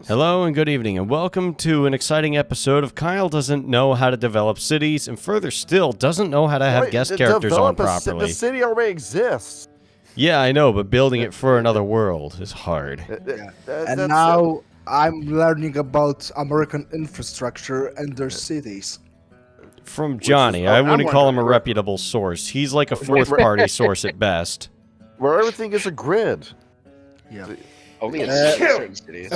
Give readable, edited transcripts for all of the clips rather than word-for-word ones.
Hello and good evening, and welcome to an exciting episode of Kyle Doesn't Know How to Develop Cities, and further still, doesn't know how to have guest characters on properly. The city already exists. Yeah, I know, but building it for another world is hard. And now I'm learning about American infrastructure and their cities. From Johnny, I wouldn't call him a reputable source. He's like a fourth-party source at best. Where everything is a grid. Yeah. Only in certain cities.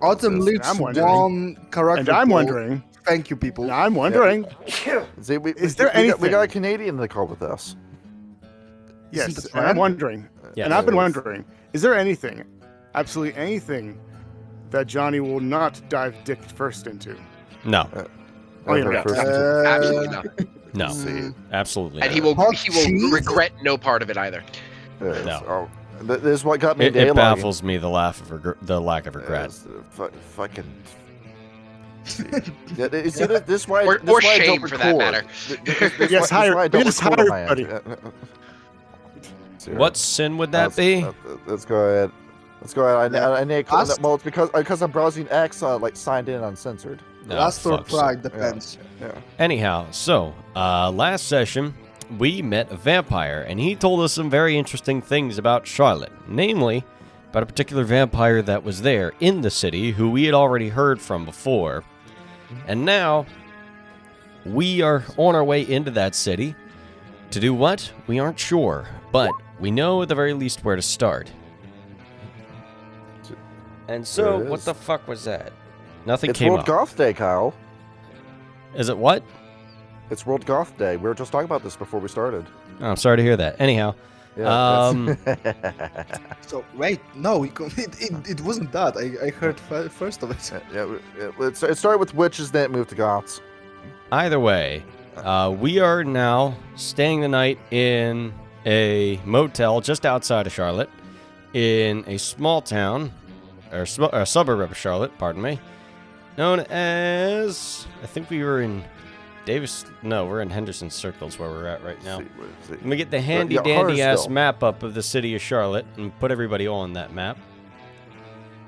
Autumn leaves one character. And I'm wondering. Thank you, people. And I'm wondering. See, Is there anything? We got a Canadian to call with us. Yes, and I'm wondering. Yeah, and I've been wondering. Is there anything, absolutely anything, that Johnny will not dive dick first into? No. Oh, yeah, Absolutely not. No. Absolutely And not. he will regret no part of it either. No. This is what got me. It baffles me the lack of regret. Fucking. Yeah, you see, this is why. Or this is why I shame, don't for that record. matter. Yes, hire. Just hire everybody. What sin would that be? Let's go ahead. I need to clean up modes because I'm browsing X, like signed in uncensored. No, Last or fuck's pride sake. depends. Yeah. Anyhow, so last session we met a vampire, and he told us some very interesting things about Charlotte, namely about a particular vampire that was there in the city who we had already heard from before. And now we are on our way into that city. To do what? We aren't sure, but we know at the very least where to start. And so, what the fuck was that? Nothing It's came World up. Goth Day, Kyle. Is it what? It's World Goth Day. We were just talking about this before we started. Oh, I'm sorry to hear that. Anyhow, Yeah, So wait, no, it wasn't that. I heard first of it. it started with witches, then it moved to goths. either way, we are now staying the night in a motel just outside of Charlotte, in a small town, or a suburb of Charlotte, pardon me, known as, I think we were in we're in Henderson Circles where we're at right now. Let me get the handy dandy ass map up of the city of Charlotte and put everybody on that map.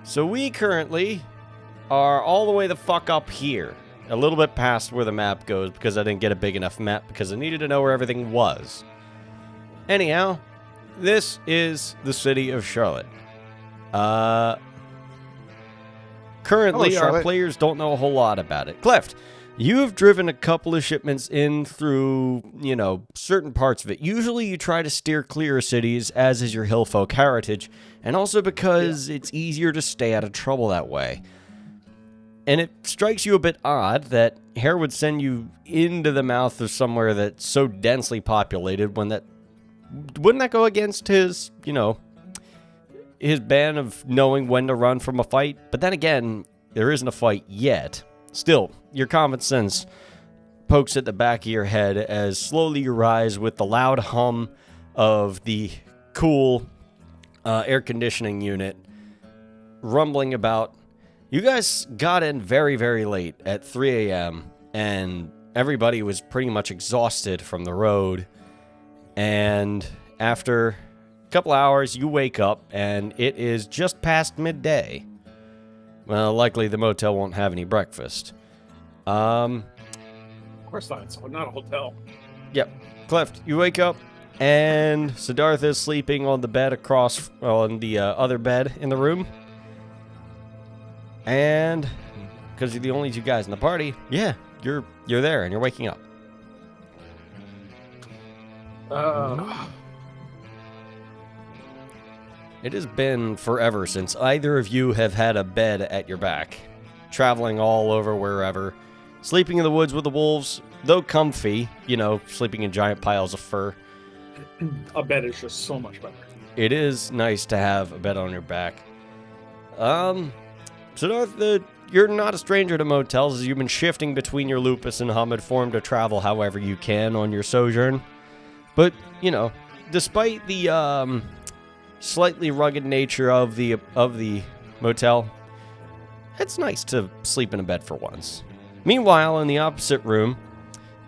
So we currently are all the way the fuck up here, a little bit past where the map goes because I didn't get a big enough map because I needed to know where everything was. Anyhow, this is the city of Charlotte. Currently, our players don't know a whole lot about it. Cleft, you have driven a couple of shipments in through, certain parts of it. Usually you try to steer clear of cities, as is your hillfolk heritage, and also because it's easier to stay out of trouble that way. And it strikes you a bit odd that Hare would send you into the mouth of somewhere that's so densely populated when wouldn't that go against his, his ban of knowing when to run from a fight? But then again, there isn't a fight yet. Still, your common sense pokes at the back of your head as slowly you rise with the loud hum of the cool air conditioning unit rumbling about. You guys got in very, very late at 3 a.m. and everybody was pretty much exhausted from the road. And after a couple hours, you wake up and it is just past midday. Well, likely the motel won't have any breakfast. Of course not. It's not a hotel. Yep. Cleft, you wake up and Siddhartha is sleeping on the bed on the other bed in the room. And because you're the only two guys in the party, you're there and you're waking up. It has been forever since either of you have had a bed at your back, traveling all over wherever, sleeping in the woods with the wolves, though comfy, sleeping in giant piles of fur. A bed is just so much better. It is nice to have a bed on your back. Siddhartha, you're not a stranger to motels, as you've been shifting between your lupus and Hamid form to travel however you can on your sojourn. But, despite the slightly rugged nature of the motel, it's nice to sleep in a bed for once. Meanwhile, in the opposite room,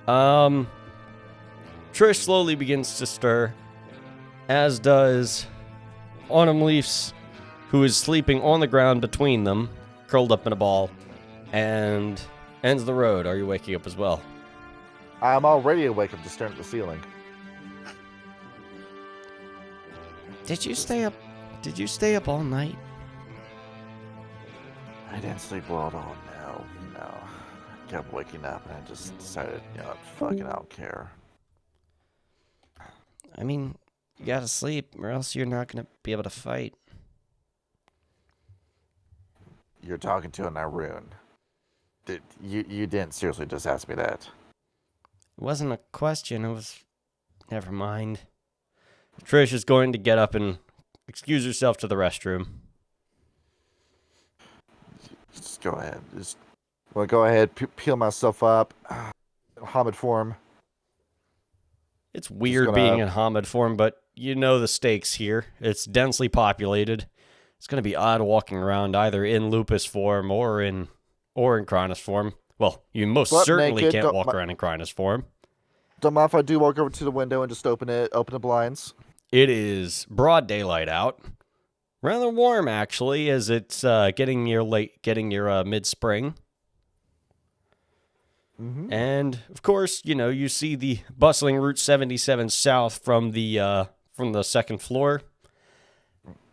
Trish slowly begins to stir, as does Autumn Leafs, who is sleeping on the ground between them, curled up in a ball, and ends the road. Are you waking up as well? I'm already awake. I'm just staring at the ceiling. Did you stay up? Did you stay up all night? I didn't sleep well at all. No. I kept waking up and I just decided, fucking I don't care. I mean, you gotta sleep, or else you're not gonna be able to fight. You're talking to an Arun. You didn't seriously just ask me that. It wasn't a question. It was. Never mind. Trish is going to get up and excuse herself to the restroom. Just go ahead. Go ahead. Peel myself up. Hamid form. It's weird being in Hamid form, but you know the stakes here. It's densely populated. It's going to be odd walking around either in lupus form or in Cronus form. Well, you most certainly naked, can't walk around in Cronus form. Don't mind if I do walk over to the window and just open the blinds. It is broad daylight out. Rather warm, actually, as it's getting near mid-spring. Mm-hmm. And, of course, you see the bustling Route 77 south from the second floor.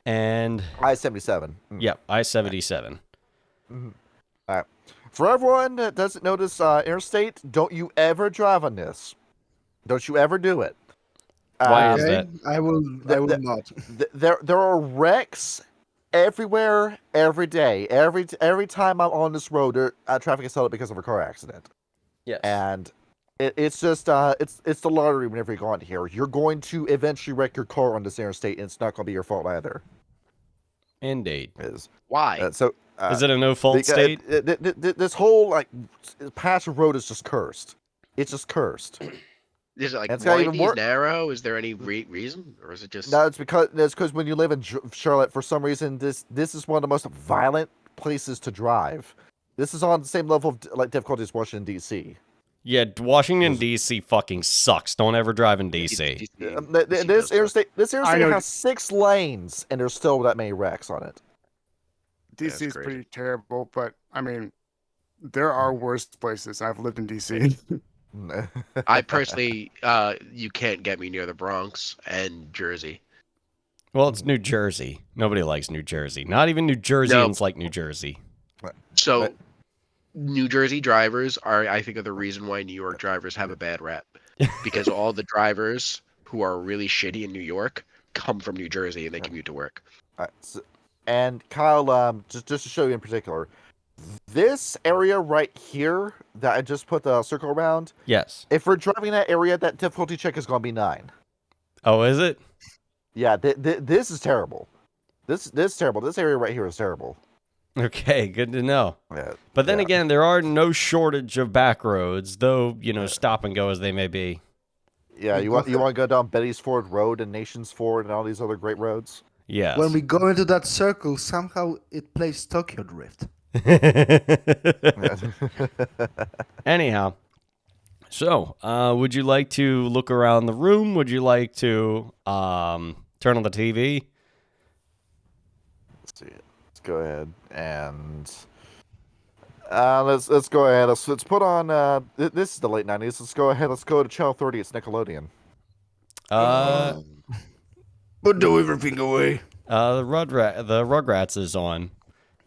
And I-77. Yep, I-77. Mm-hmm. All right. For everyone that doesn't know this interstate, don't you ever drive on this. Don't you ever do it. Why is that? I will not. There are wrecks everywhere, every day. Every time I'm on this road, traffic is held up because of a car accident. Yes. And it's just it's the lottery whenever you go on here. You're going to eventually wreck your car on this interstate, and it's not going to be your fault either. Indeed. Why? Is it a no-fault state? This whole patch of road is just cursed. It's just cursed. Is it like it's got even more narrow? Is there any reason, or is it just? No, it's because when you live in Charlotte, for some reason, this is one of the most violent places to drive. This is on the same level of difficulty as Washington D.C. Yeah, Washington D.C. fucking sucks. Don't ever drive in D.C. This interstate has 6 lanes, and there's still that many wrecks on it. DC is pretty terrible, but I mean, there are worse places. I've lived in DC. I personally, you can't get me near the Bronx and Jersey. Well, it's New Jersey. Nobody likes New Jersey. Not even New Jerseyans like New Jersey. So, New Jersey drivers are the reason why New York drivers have a bad rap. Because all the drivers who are really shitty in New York come from New Jersey and they commute to work. And Kyle, just to show you in particular, this area right here that I just put the circle around. Yes. If we're driving that area, that difficulty check is going to be 9. Oh, is it? Yeah, this is terrible. This is terrible. This area right here is terrible. Okay, good to know. Yeah, but then again, there are no shortage of back roads, though, stop and go as they may be. Yeah, you want to go down Betty's Ford Road and Nations Ford and all these other great roads? Yes. When we go into that circle, somehow it plays Tokyo Drift. Anyhow, so would you like to look around the room? Would you like to turn on the TV? Let's see. Let's go ahead and let's go ahead. Let's put on. This is the late 90s. Let's go ahead. Let's go to Channel 30. It's Nickelodeon. Put the everything away. The Rugrats is on.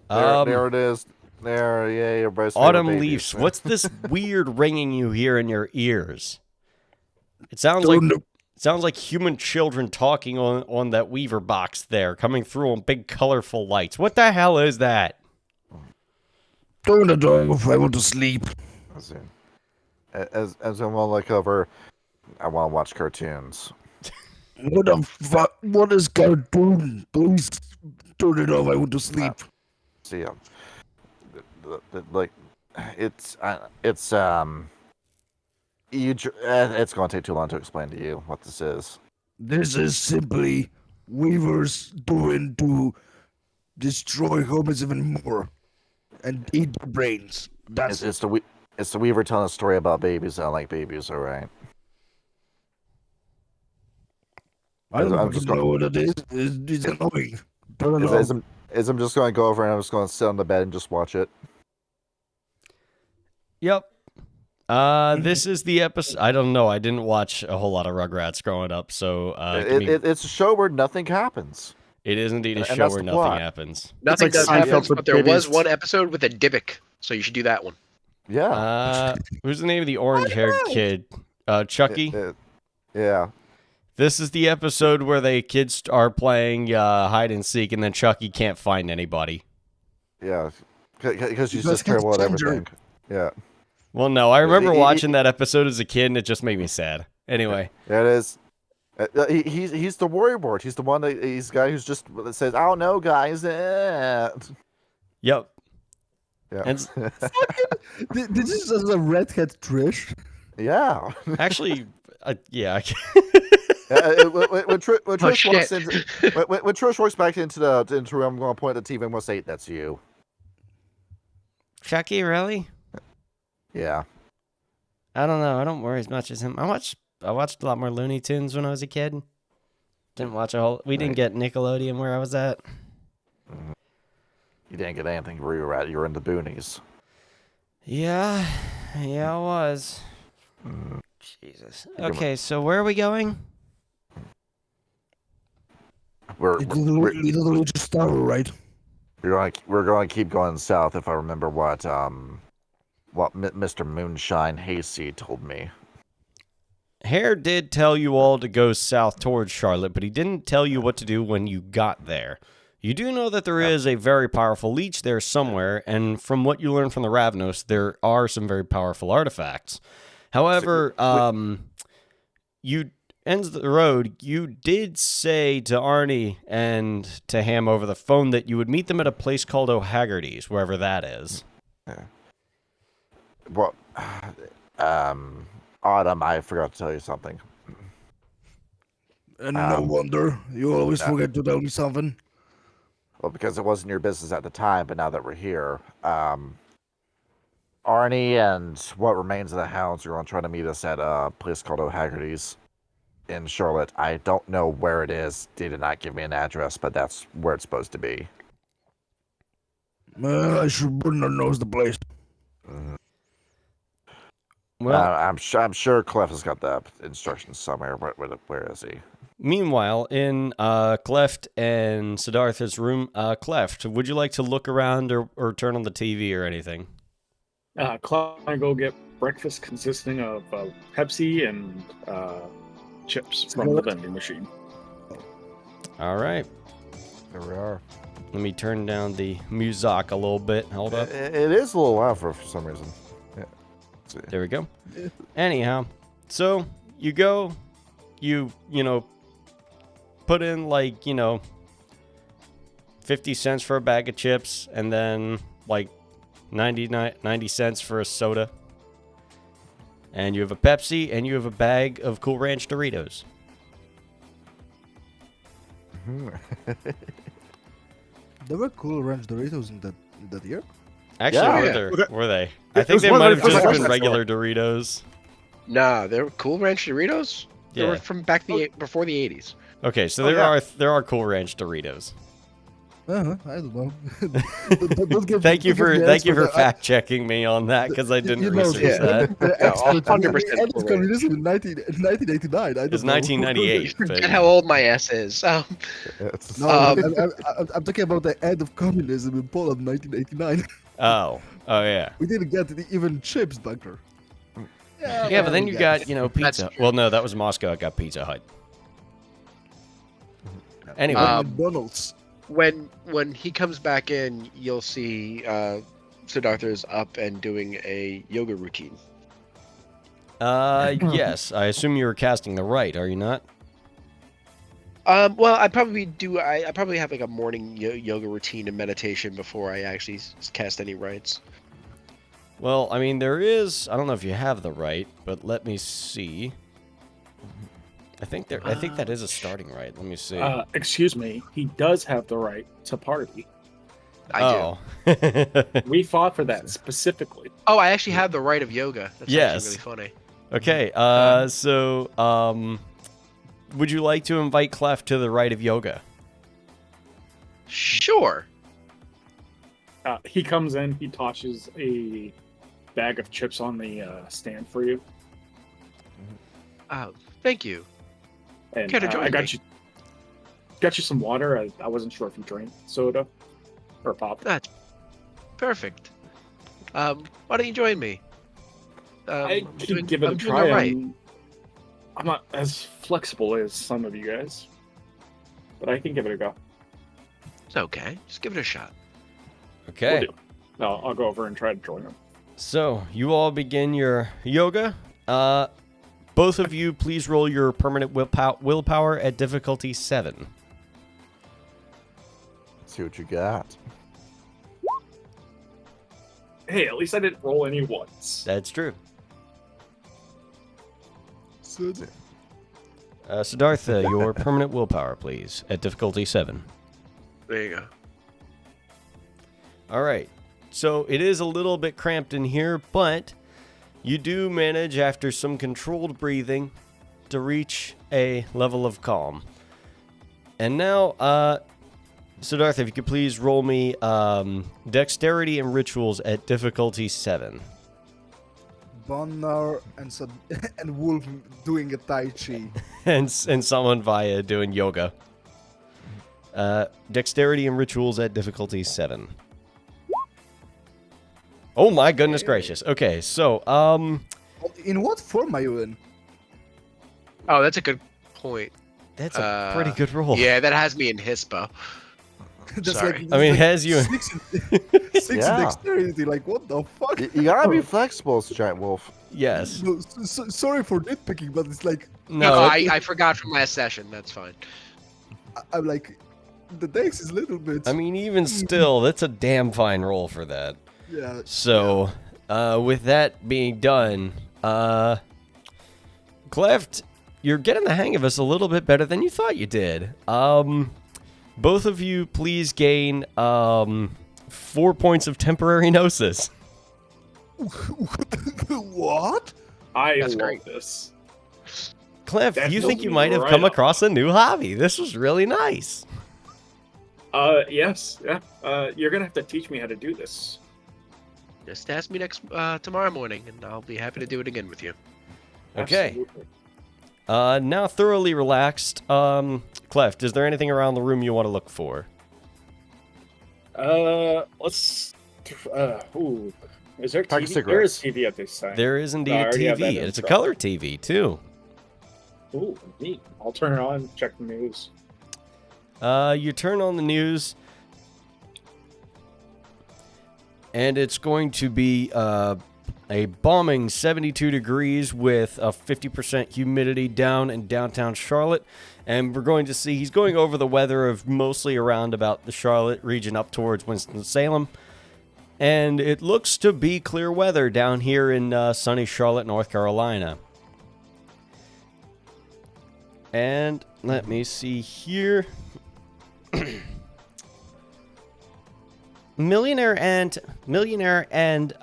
There it is. There, yeah, everybody's Autumn Leaves. What's this weird ringing you hear in your ears? It sounds like human children talking on that Weaver box there, coming through on big colorful lights. What the hell is that? Turn the door off. I want to sleep. As I want to look over, I want to watch cartoons. What the fuck? What is cartoon? Please turn it off. I want to sleep. See, it's going to take too long to explain to you what this is. This is simply Weavers doing to destroy humans even more and eat their brains. It's the Weaver telling a story about babies. I don't like babies, all right. I don't know what it is. It's annoying. Turn it off. is I'm just going to go over and I'm just going to sit on the bed and just watch it. Yep. This is the episode. I don't know. I didn't watch a whole lot of Rugrats growing up, so It's a show where nothing happens. it is indeed a and show that's where the nothing plot. happens. Nothing like does Seinfeld happen, for but there was babies. one episode with a Dybbuk, so you should do that one. Yeah. Who's the name of the orange-haired kid? Chucky. Yeah. This is the episode where the kids are playing hide and seek, and then Chucky can't find anybody. Yeah. Because she's Because just terrible at he's everything. Yeah. Well, no, I remember He- watching that episode as a kid, and it just made me sad. Anyway, It is. He's the worry board. He's the one that he's the guy who's just says, "I don't know, guys." yep. Yeah. And This is just a redhead Trish. Yeah. actually, yeah. When Trish shit. walks into when Trish walks back into the room, I'm going to point at the TV and I'm going to say, "That's you." Chucky, really? Yeah. I don't know. I don't worry as much as him. I watched a lot more Looney Tunes when I was a kid. Didn't watch a whole. We didn't get Nickelodeon where I was at. You didn't get anything where you were at. You were in the boonies. Yeah, I was. Jesus. Okay, so where are we going? We're It literally just started, right? we're going to keep going south. If I remember what Mr. Moonshine Hayseed told me. Hare did tell you all to go south towards Charlotte, but he didn't tell you what to do when you got there. You do know that there is a very powerful leech there somewhere, and from what you learned from the Ravnos, there are some very powerful artifacts. However, you ends the road. You did say to Arnie and to Ham over the phone that you would meet them at a place called O'Haggerty's, wherever that is. Well, Autumn, I forgot to tell you something. And no wonder. You always forget to tell me something. Well, because it wasn't your business at the time, but now that we're here, Arnie and what remains of the hounds are going to try to meet us at a place called O'Haggerty's in Charlotte. I don't know where it is. They did not give me an address, but that's where it's supposed to be. I should not knows the place. Well, I'm sure Clef has got the instructions somewhere. Where is he? meanwhile, in Cleft and Siddhartha's room, Cleft, would you like to look around or turn on the TV or anything? Cloud and I go get breakfast consisting of Pepsi and chips from the vending machine. All right. There we are. Let me turn down the music a little bit. Hold up. It is a little loud for some reason. Yeah. There we go. Anyhow, so you go, you put in 50 cents for a bag of chips and then 90 cents for a soda. And you have a Pepsi and you have a bag of Cool Ranch Doritos. There were Cool Ranch Doritos in that year. Actually, Yeah. were they? I think was they one might of have the just first been ones I saw. regular Doritos. Nah, they're Cool Ranch Doritos. They Yeah. were from before the 80s. Okay, so Oh, yeah. there are Cool Ranch Doritos. I don't know. Don't give- Thank you don't give for me thank you answer for that. fact checking me on that because I didn't You know, research that. The expert 100% ended Cool Ranch. communism in 1989. I don't It's know. 1998. Forget but- how old my ass is. It's, No, I'm talking about the end of communism in Poland, 1989. Oh yeah. We didn't get even chips back there. Yeah, but then you got That's pizza. true. Well, no, that was Moscow. I got Pizza Hut. Anyway, McDonald's. When he comes back in, you'll see Siddhartha's up and doing a yoga routine. yes, I assume you were casting the right, are you not? Well, I probably have a morning yoga routine and meditation before I actually cast any rites. Well, I mean, there is. I don't know if you have the right, but let me see. I think that is a starting right. Let me see. Excuse me, he does have the right to party. I do. We fought for that specifically. Oh, I actually have the rite of yoga. That's Yes. actually really funny. Okay. Would you like to invite Clef to the rite of yoga? Sure. He comes in, he tosses a bag of chips on the stand for you. Thank you. And Care to join I got me? you some water. I wasn't sure if you drank soda or pop. That's perfect. Why don't you join me? I I'm could doing- give it I'm a doing try. all right. I'm not as flexible as some of you guys, but I can give it a go. It's okay. Just give it a shot. Okay. Will do. No, I'll go over and try to join them. So you all begin your yoga. Both of you, please roll your permanent willpower at difficulty 7. Let's see what you got. Hey, at least I didn't roll any ones. That's true. Siddhartha. Siddhartha, your permanent willpower, please, at difficulty 7. There you go. All right. So it is a little bit cramped in here, but you do manage, after some controlled breathing, to reach a level of calm. And now, Siddhartha, if you could please roll me dexterity and rituals at difficulty 7. Bonnar and Wolf doing a Tai Chi. and someone via doing yoga. Dexterity and rituals at difficulty 7. Oh my goodness gracious. Okay, so, In what form are you in? Oh, that's a good point. that's a pretty good roll. Yeah, that has me in Hispa. That's Sorry. like, I mean, like has you... 6 in Yeah. dexterity. Like, what the fuck? You gotta be flexible, Giant Wolf. Yes. No, sorry for nitpicking, but it's like No, I forgot from last session. That's fine. I'm like, the dex is a little bit. I mean, even still, that's a damn fine roll for that. yeah. So, with that being done, Cleft, you're getting the hang of us a little bit better than you thought you did. Both of you, please gain 4 points of temporary gnosis. What? I That's love great. this. Clef, That you fills think you me might have right come up. across a new hobby. This was really nice. Yes, yeah. You're gonna have to teach me how to do this. Just ask me tomorrow morning, and I'll be happy to do it again with you. Okay. Absolutely. Now thoroughly relaxed, Cleft, is there anything around the room you want to look for? Let's. Ooh, is there Pack of TV? There is cigarettes. TV at this time. There is indeed I a already have that TV. It's a installed. color TV, too. Ooh, neat. I'll turn it on. Check the news. You turn on the news, and it's going to be a bombing 72 degrees with a 50% humidity down in downtown Charlotte. And we're going to see, he's going over the weather of mostly around about the Charlotte region up towards Winston-Salem. And it looks to be clear weather down here in sunny Charlotte, North Carolina. And let me see here. Millionaire and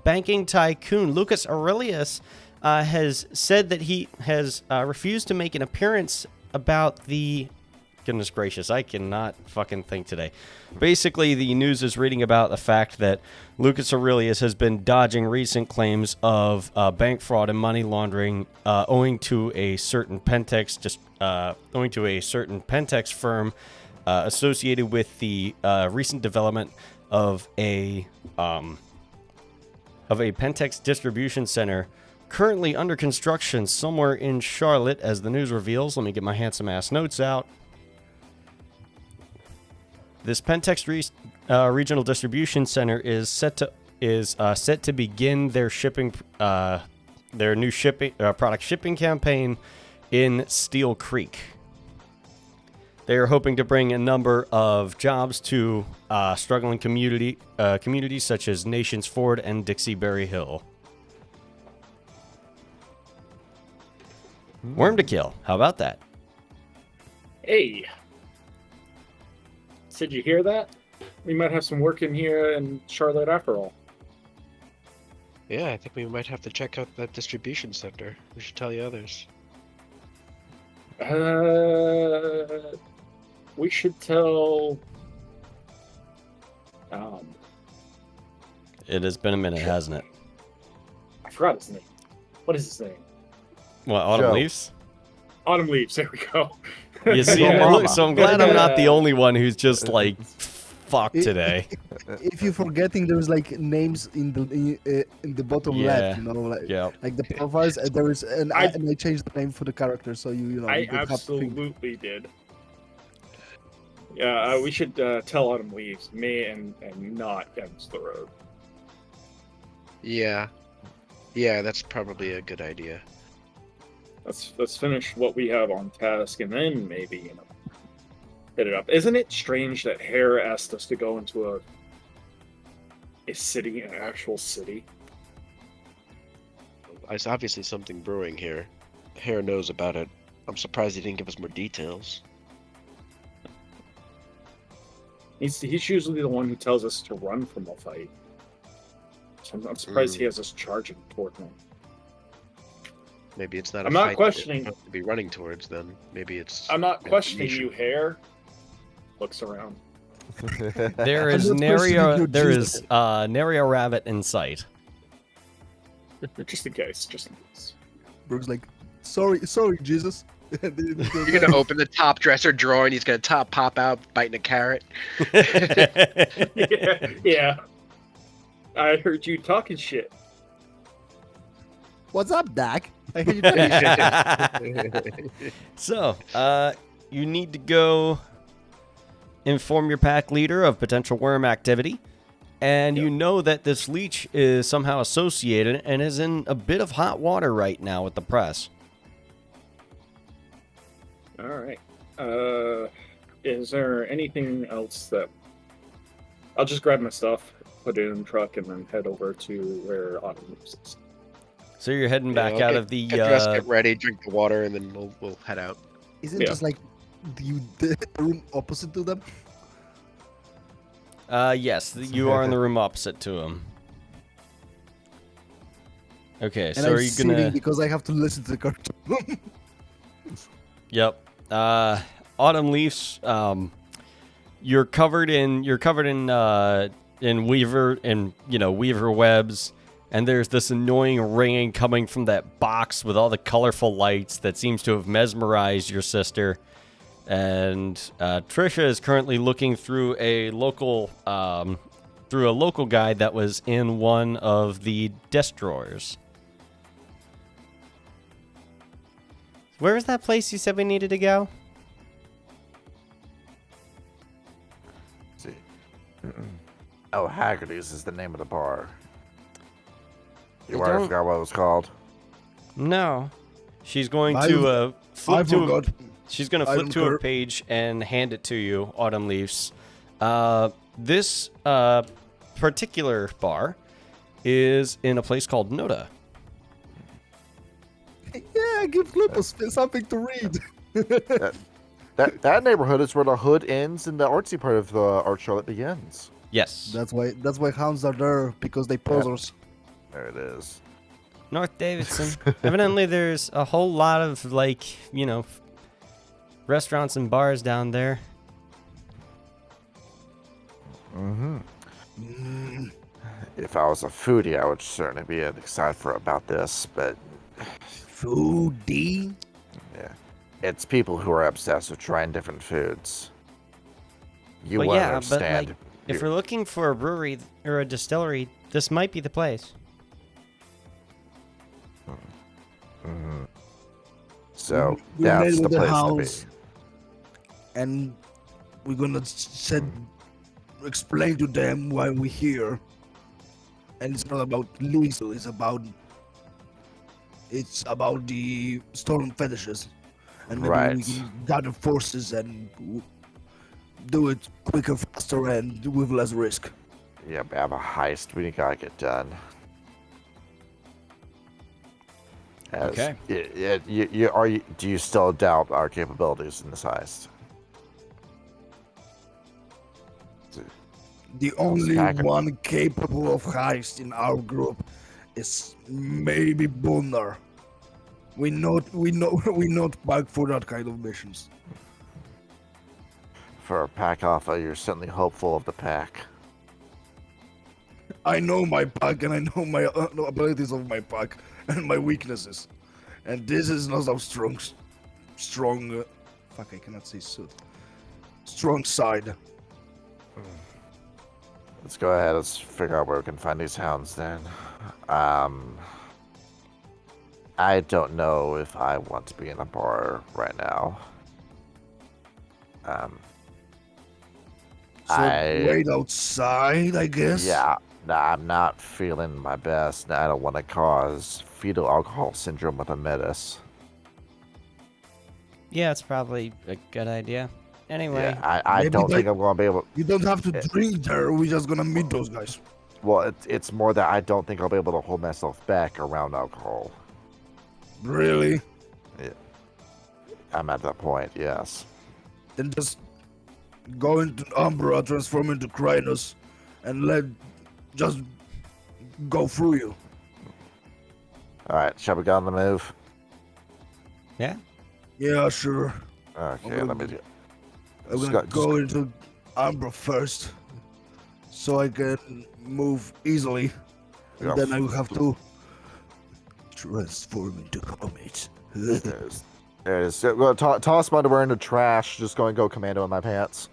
banking tycoon Lucas Aurelius has said that he has refused to make an appearance about the... Goodness gracious, I cannot fucking think today. Basically, the news is reading about the fact that Lucas Aurelius has been dodging recent claims of bank fraud and money laundering owing to a certain Pentex firm associated with the recent development of a Pentex distribution center currently under construction somewhere in Charlotte, as the news reveals. Let me get my handsome ass notes out. This Pentex regional distribution center is set to begin their new product shipping campaign in Steel Creek. They are hoping to bring a number of jobs to struggling communities such as Nations Ford and Dixie-Berry Hill. Worm to kill. How about that? Hey, did you hear that? We might have some work in here in Charlotte after all. Yeah, I think we might have to check out that distribution center. We should tell the others. We should tell It has been a minute, hasn't it? I forgot his name. What is his name? What, Autumn Joe. Leaves? Autumn Leaves. There we go. You see, Yeah. look, so I'm glad I'm not the Yeah. only one who's just like, fuck It- today. If you're forgetting, there's like names in the bottom Yeah. left, you know, Yeah. like the profiles. And there is, and I changed the name for the character, so you know. I you don't have to think. absolutely did. Yeah, we should tell Autumn Leaves, me and not ends the road. Yeah. Yeah, that's probably a good idea. Let's finish what we have on task, and then maybe hit it up. Isn't it strange that Hare asked us to go into a city, an actual city? There's obviously something brewing here. Hare knows about it. I'm surprised he didn't give us more details. He's usually the one who tells us to run from a fight. So I'm surprised he has us charging toward him. Maybe it's not. I'm a not fight questioning- that we have to be running towards. Then maybe it's. I'm not questioning information. you, Hare. Looks around. There is I'm not nary questioning a, you, there Jesus. is nary a rabbit in sight. Just in case. Just in case. Brooke's like, sorry, Jesus. You're gonna open the top dresser drawer and he's gonna pop out biting a carrot. Yeah. I heard you talking shit. What's up, Dak? I hear you talking shit. So, you need to go inform your pack leader of potential worm activity. And you know that this leech is somehow associated and is in a bit of hot water right now with the press. All right. Is there anything else that I'll just grab my stuff, put it in the truck, and then head over to where Autumn Leaves is. So you're heading back I'll out get- of the... Get dressed, get ready, drink the water, and then we'll head out. Isn't Yeah. just like the room opposite to them? Yes, you are in the room opposite to him. Okay, And so I'm are you sitting gonna... because I have to listen to the cartoon. Yep. Autumn Leaves. You're covered in weaver and weaver webs, and there's this annoying ringing coming from that box with all the colorful lights that seems to have mesmerized your sister. And Trisha is currently looking through a local guide that was in one of the desk drawers. Where is that place you said we needed to go? See. Oh, Haggerty's is the name of the bar. You I already don't- forgot what it was called? No. She's going I- to flip I to forgot. she's going to I flip don't to a care. page and hand it to you, Autumn Leaves. This particular bar is in a place called Noda. Yeah, give Lupus something to read. That neighborhood is where the hood ends and the artsy part of the Art Charlotte begins. Yes. That's why hounds are there, because they posers. There it is. North Davidson. Evidently there's a whole lot of restaurants and bars down there. Mm-hmm. If I was a foodie, I would certainly be excited about this, but Foodie? yeah, it's people who are obsessed with trying different foods. You Well, won't yeah, but, understand. like, If we're looking for a brewery or a distillery, this might be the place. Mhm. So We that's met the with the place to hounds, be. and we're gonna explain to them why we're here. And it's not about Lisa, it's about the storm fetishes, and maybe we Right. can gather forces and do it quicker, faster, and with less risk. Yeah, we have a heist we gotta get done. Okay. Do you still doubt our capabilities in this heist? The only Staggering. one capable of heist in our group is maybe Bunner. We not back for that kind of missions. For a pack alpha, you're certainly hopeful of the pack. I know my pack and I know my abilities of my pack and my weaknesses, and this is not a strong. Fuck, I cannot say suit. Strong side. Let's go ahead. Let's figure out where we can find these hounds then. I don't know if I want to be in a bar right now. So wait outside, I guess. Yeah, I'm not feeling my best. I don't want to cause fetal alcohol syndrome with a metis. Yeah, it's probably a good idea. Anyway. Yeah, I don't think I'm going to be able. You don't have to drink there. We're just gonna meet those guys. Well, it's more that I don't think I'll be able to hold myself back around alcohol. Really? Yeah. I'm at that point, yes. Then just go into Umbra, transform into Krynos, and just go through you. Alright, shall we go on the move? Yeah? Yeah, sure. Okay, let me do. I'm gonna go into Umbra first, so I can move easily, and then I will have to transform into Comet. There it is. Toss my underwear in the trash. Just go and go commando in my pants.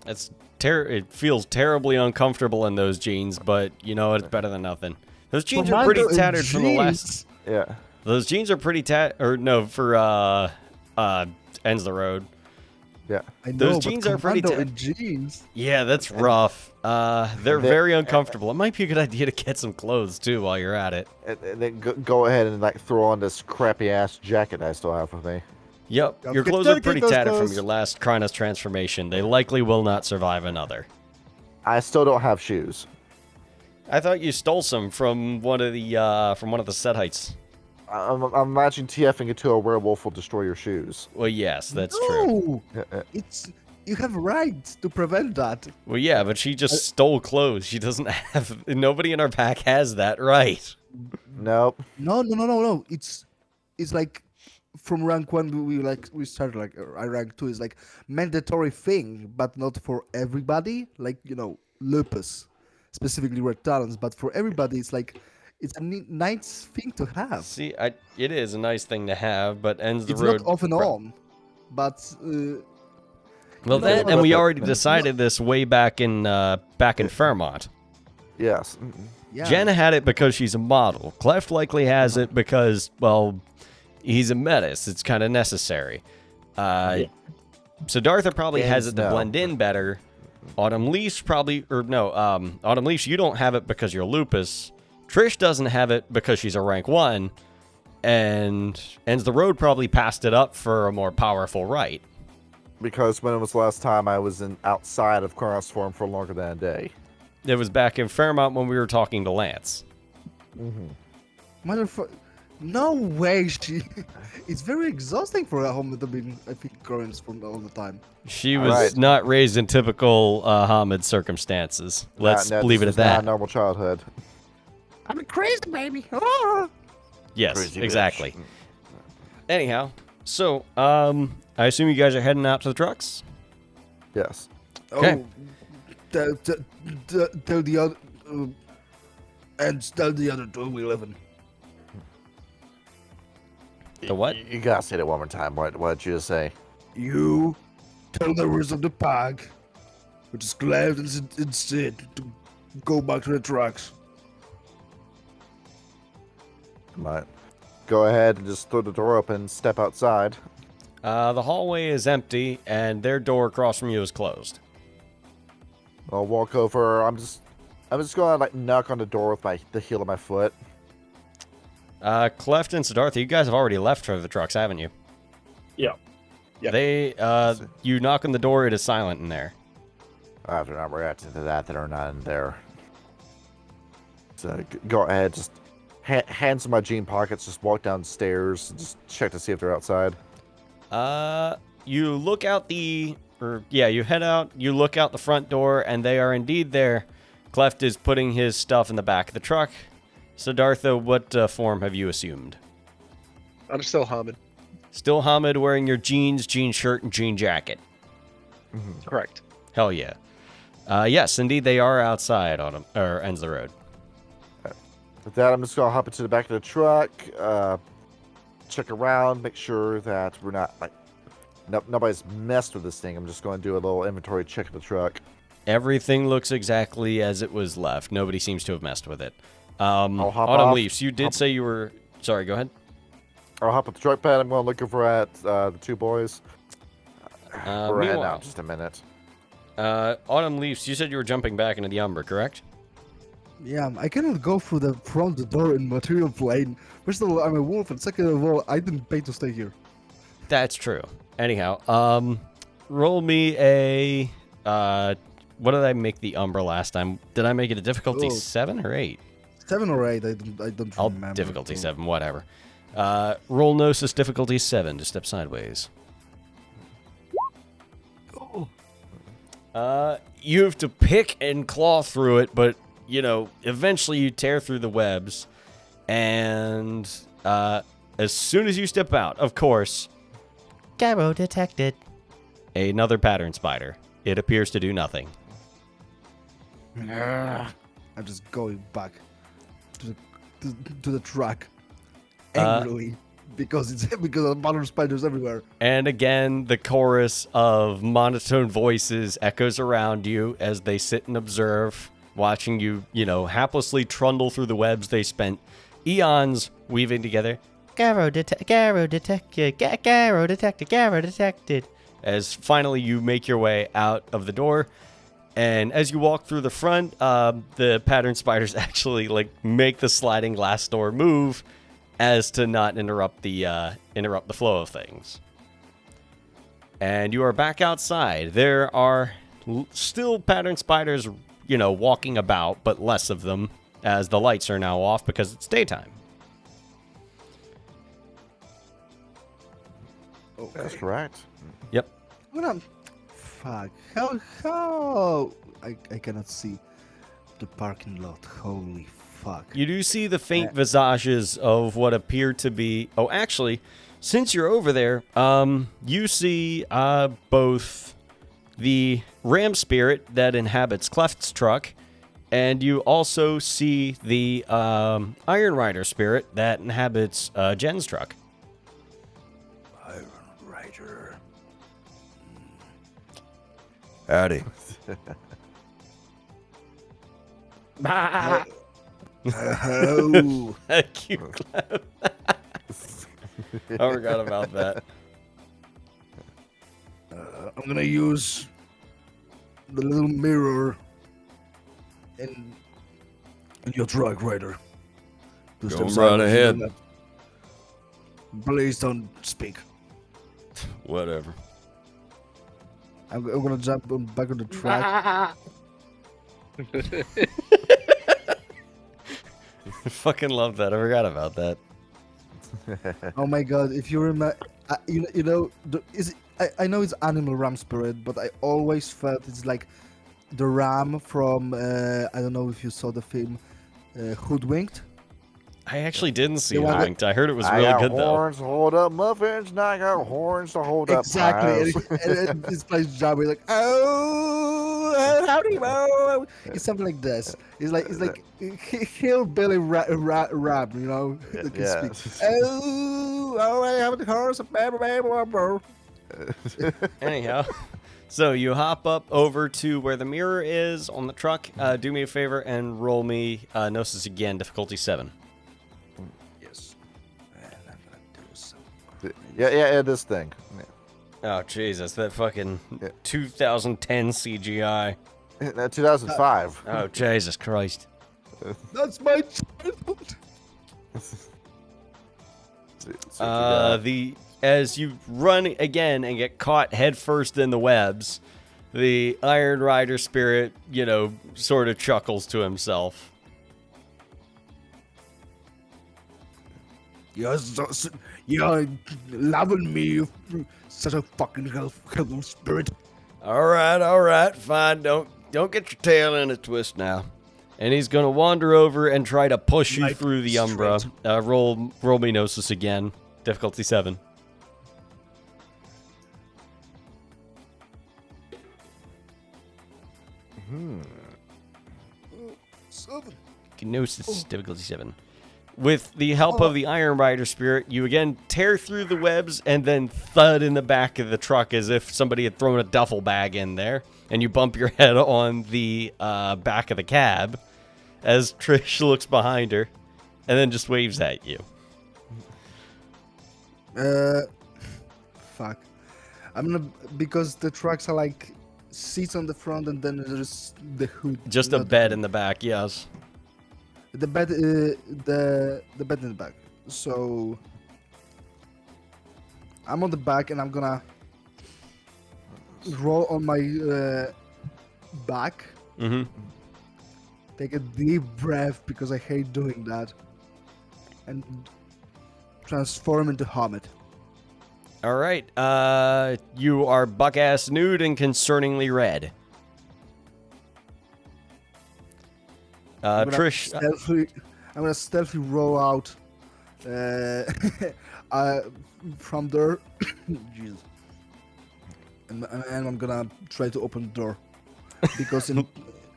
It feels terribly uncomfortable in those jeans, but you know it's better than nothing. Those jeans are pretty tattered from the last. Yeah. Those jeans are pretty for ends the road. Yeah. I know, Those jeans are pretty tattered. jeans. Yeah, that's rough. They're very uncomfortable. It might be a good idea to get some clothes too while you're at it. And then go ahead and like throw on this crappy ass jacket I still have with me. Yep, your clothes are pretty tattered from your last Krynos transformation. They likely will not survive another. I still don't have shoes. I thought you stole some from one of the set heights. I'm imagining TFing into a werewolf will destroy your shoes. Well, yes, that's true. You have right to prevent that. Well, yeah, but she just stole clothes. She doesn't have. Nobody in our pack has that right. Nope. No. It's like from rank 1 we started like rank 2 is like mandatory thing, but not for everybody. Like lupus, specifically red talons, but for everybody it's like. It's a nice thing to have. See, it is a nice thing to have, but ends the it's road. It's not off and on, but. Well, and we already decided this way back in Fairmont. Yes. Yeah. Jenna had it because she's a model. Cleft likely has it because, well, he's a metis. It's kind of necessary. Siddhartha probably has it to blend in better. Autumn Leaf Autumn Leaf, you don't have it because you're lupus. Trish doesn't have it because she's a rank 1, and Ends the Road probably passed it up for a more powerful right. Because when it was the last time I was outside of Kronos form for longer than a day. It was back in Fairmont when we were talking to Lance. Motherfucker. No way, it's very exhausting for a Hamid to be, I think, Kronos form all the time. She was not raised in typical Hamid circumstances. Let's leave it at that. Not a normal childhood. I'm a crazy baby. Oh. Yes, Crazy exactly. bitch. Anyhow, so I assume you guys are heading out to the trucks? Yes. Okay. Tell the other and tell the other two we live in. The what? You gotta say that one more time. What did you say? You tell the rest of the pack, which is Cleft and Sid, to go back to the trucks. Right. Go ahead and just throw the door open, step outside. The hallway is empty, and their door across from you is closed. I'll walk over. I'm just gonna like knock on the door with the heel of my foot. Cleft and Siddhartha, you guys have already left for the trucks, haven't you? Yeah. You knock on the door, it is silent in there. After not reacting to that, they're not in there. So go ahead, just hands in my jean pockets, just walk downstairs, just check to see if they're outside. You look out you head out, you look out the front door, and they are indeed there. Cleft is putting his stuff in the back of the truck. Siddhartha, what form have you assumed? I'm still Hamid. Still Hamid, wearing your jeans, jean shirt, and jean jacket. Correct. Hell yeah. Yes, indeed, they are outside on or ends of the road. With that, I'm just gonna hop into the back of the truck, check around, make sure that we're not nobody's messed with this thing. I'm just going to do a little inventory check of the truck. Everything looks exactly as it was left. Nobody seems to have messed with it. I'll hop Autumn off. Leafs, you did say you were... Sorry, go ahead. I'll hop at the truck pad. I'm going to look over at the two boys. We're heading out in just a minute. Autumn Leafs, you said you were jumping back into the Umbra, correct? Yeah, I cannot go through the front door in material plane. First of all, I'm a wolf, and second of all, I didn't pay to stay here. That's true. Anyhow, roll me a... what did I make the Umbra last time? Did I make it a difficulty 7 or 8? 7 or 8, I don't remember. Difficulty 7, whatever. Roll Gnosis difficulty 7 to step sideways. You have to pick and claw through it, but, eventually you tear through the webs. And as soon as you step out, of course, Gyro detected. Another pattern spider. It appears to do nothing. I'm just going back to the truck angrily because of modern spiders everywhere. And again, the chorus of monotone voices echoes around you as they sit and observe, watching you, haplessly trundle through the webs they spent eons weaving together. Gyro detected. As finally you make your way out of the door. And as you walk through the front, the pattern spiders actually make the sliding glass door move as to not interrupt the flow of things. And you are back outside. There are still pattern spiders, walking about, but less of them as the lights are now off because it's daytime. Okay. That's correct. Yep. Fuck. How? I cannot see the parking lot. Holy fuck. You do see the faint visages of what appear to be... Oh, actually, since you're over there, you see both the ram spirit that inhabits Cleft's truck, and you also see the Iron Rider spirit that inhabits Jen's truck. Iron Rider. Howdy. Oh. Cute clap. I forgot about that. I'm gonna use the little mirror in your truck, Rider. Go right ahead. Please don't speak. Whatever. I'm gonna jump back on the track. I fucking love that. I forgot about that. Oh my god! If you remember, I know it's animal ram spirit, but I always felt it's like the ram from I don't know if you saw the film Hoodwinked. I actually didn't see You want Hoodwinked. I heard it was I really got good, though. horns to hold up muffins, and I got horns to hold Exactly, up pies. and this place job like, oh, howdy, mo. It's something like this. It's like hillbilly rap, that can Yes. speak. Oh, I have the horse, bro. Anyhow, so you hop up over to where the mirror is on the truck. Do me a favor and roll me Gnosis again, difficulty 7. Yes, and I'm gonna do some. Yeah, this thing. Oh, Jesus, that fucking Yeah. 2010 CGI. 2005. Oh, Jesus Christ. That's my childhood. As you run again and get caught headfirst in the webs, the Iron Rider spirit, sort of chuckles to himself. You're loving me, you such a fucking helpful spirit. All right, fine. Don't get your tail in a twist now. And he's gonna wander over and try to push you Right through the Umbra. Roll me Gnosis again, difficulty 7. Gnosis, difficulty 7. With the help of the Iron Rider spirit, you again tear through the webs and then thud in the back of the truck as if somebody had thrown a duffel bag in there. And you bump your head on the back of the cab as Trish looks behind her and then just waves at you. Fuck. Because the trucks are like seats on the front and then there's the hood. Just a bed in the back, yes. The bed, the bed in the back. So I'm on the back and I'm gonna roll on my back. Mm-hmm. Take a deep breath because I hate doing that, and transform into Hamid. All right. You are buck-ass nude and concerningly red. Trish. I'm gonna stealthily roll out from there. Jesus. And I'm gonna try to open the door because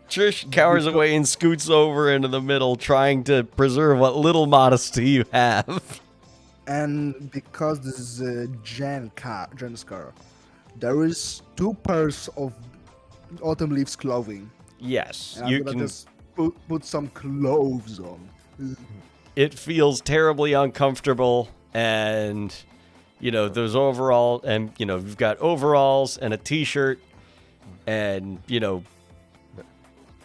Trish cowers away and scoots over into the middle, trying to preserve what little modesty you have. And because this is a Jen's car, there is 2 pairs of autumn leaves clothing. Yes, And you I'm gonna can. just put some clothes on. It feels terribly uncomfortable, and those overalls, and you've got overalls and a t-shirt, and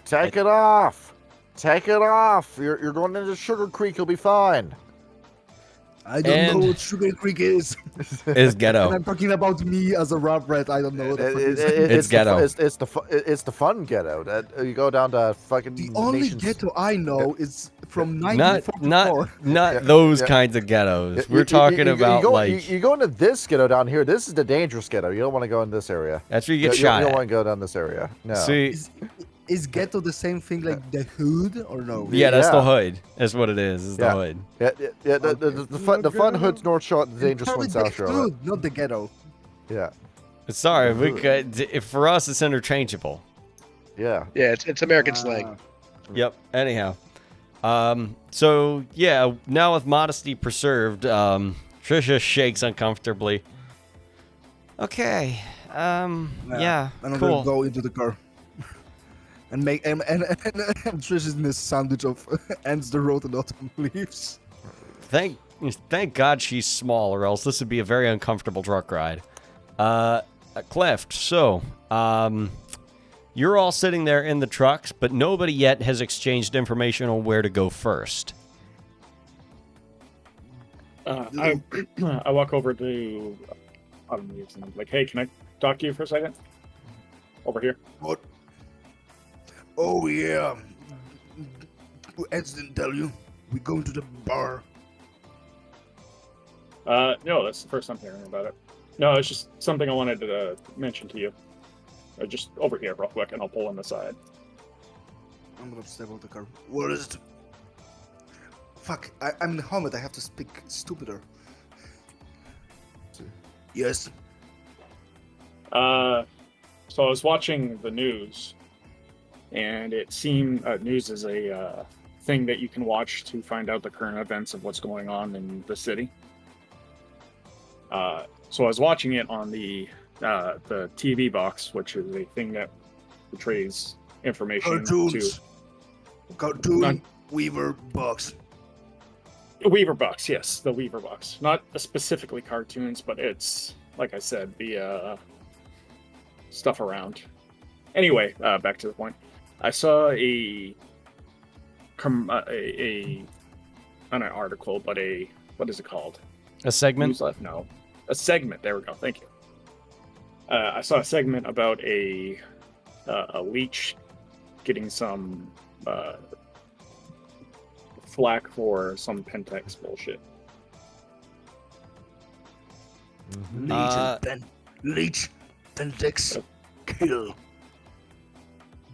Take it off. Take it off. You're going into Sugar Creek. You'll be fine. I don't know what Sugar Creek is. is ghetto. And I'm talking about me as a rap rat. I don't know what the fuck is. It's ghetto. It's the fun ghetto. You go down to fucking. The only nations. ghetto I know is from 1944. Not those kinds of ghettos. We're talking about you go into this ghetto down here. This is the dangerous ghetto. You don't want to go in this area. That's where you get You shot. don't At. want to go down this area. No. See, Is ghetto the same thing like the hood or no? yeah, that's Yeah. the hood. That's what it is. Is the hood. Yeah. The fun hood's North Shore, the dangerous Probably one's the South Shore. hood, not the ghetto. Yeah. Sorry, for us it's interchangeable. Yeah. Yeah, it's American slang. Yep. Anyhow, so yeah, now with modesty preserved, Trisha shakes uncomfortably. Okay. Yeah. And I'm Cool. gonna go into the car. And make and Trish is in this sandwich of ends the road and autumn leaves. Thank God she's small, or else this would be a very uncomfortable truck ride. Cleft. So, you're all sitting there in the trucks, but nobody yet has exchanged information on where to go first. I walk over to Autumn Leaves and I'm like, hey, can I talk to you for a second? Over here. What? Oh yeah. Eds didn't tell you. We going to the bar. No, that's the first I'm hearing about it. No, it's just something I wanted to mention to you. Just over here real quick and I'll pull on the side. I'm gonna step out the car. What is it? Fuck, I'm in Hamid, I have to speak stupider. Yes. So I was watching the news, and it seemed news is a thing that you can watch to find out the current events of what's going on in the city. So I was watching it on the TV box, which is a thing that portrays information Cartoons. Cartoon None. Weaver box. Weaver box, yes, the Weaver box. Not specifically cartoons, but it's, like I said, the stuff around. Anyway, back to the point. I saw not an article, but what is it called? A segment? Newsletter? No, a segment. There we go. Thank you. I saw a segment about a leech getting some flack for some Pentex bullshit. Leech, Pentex, kill.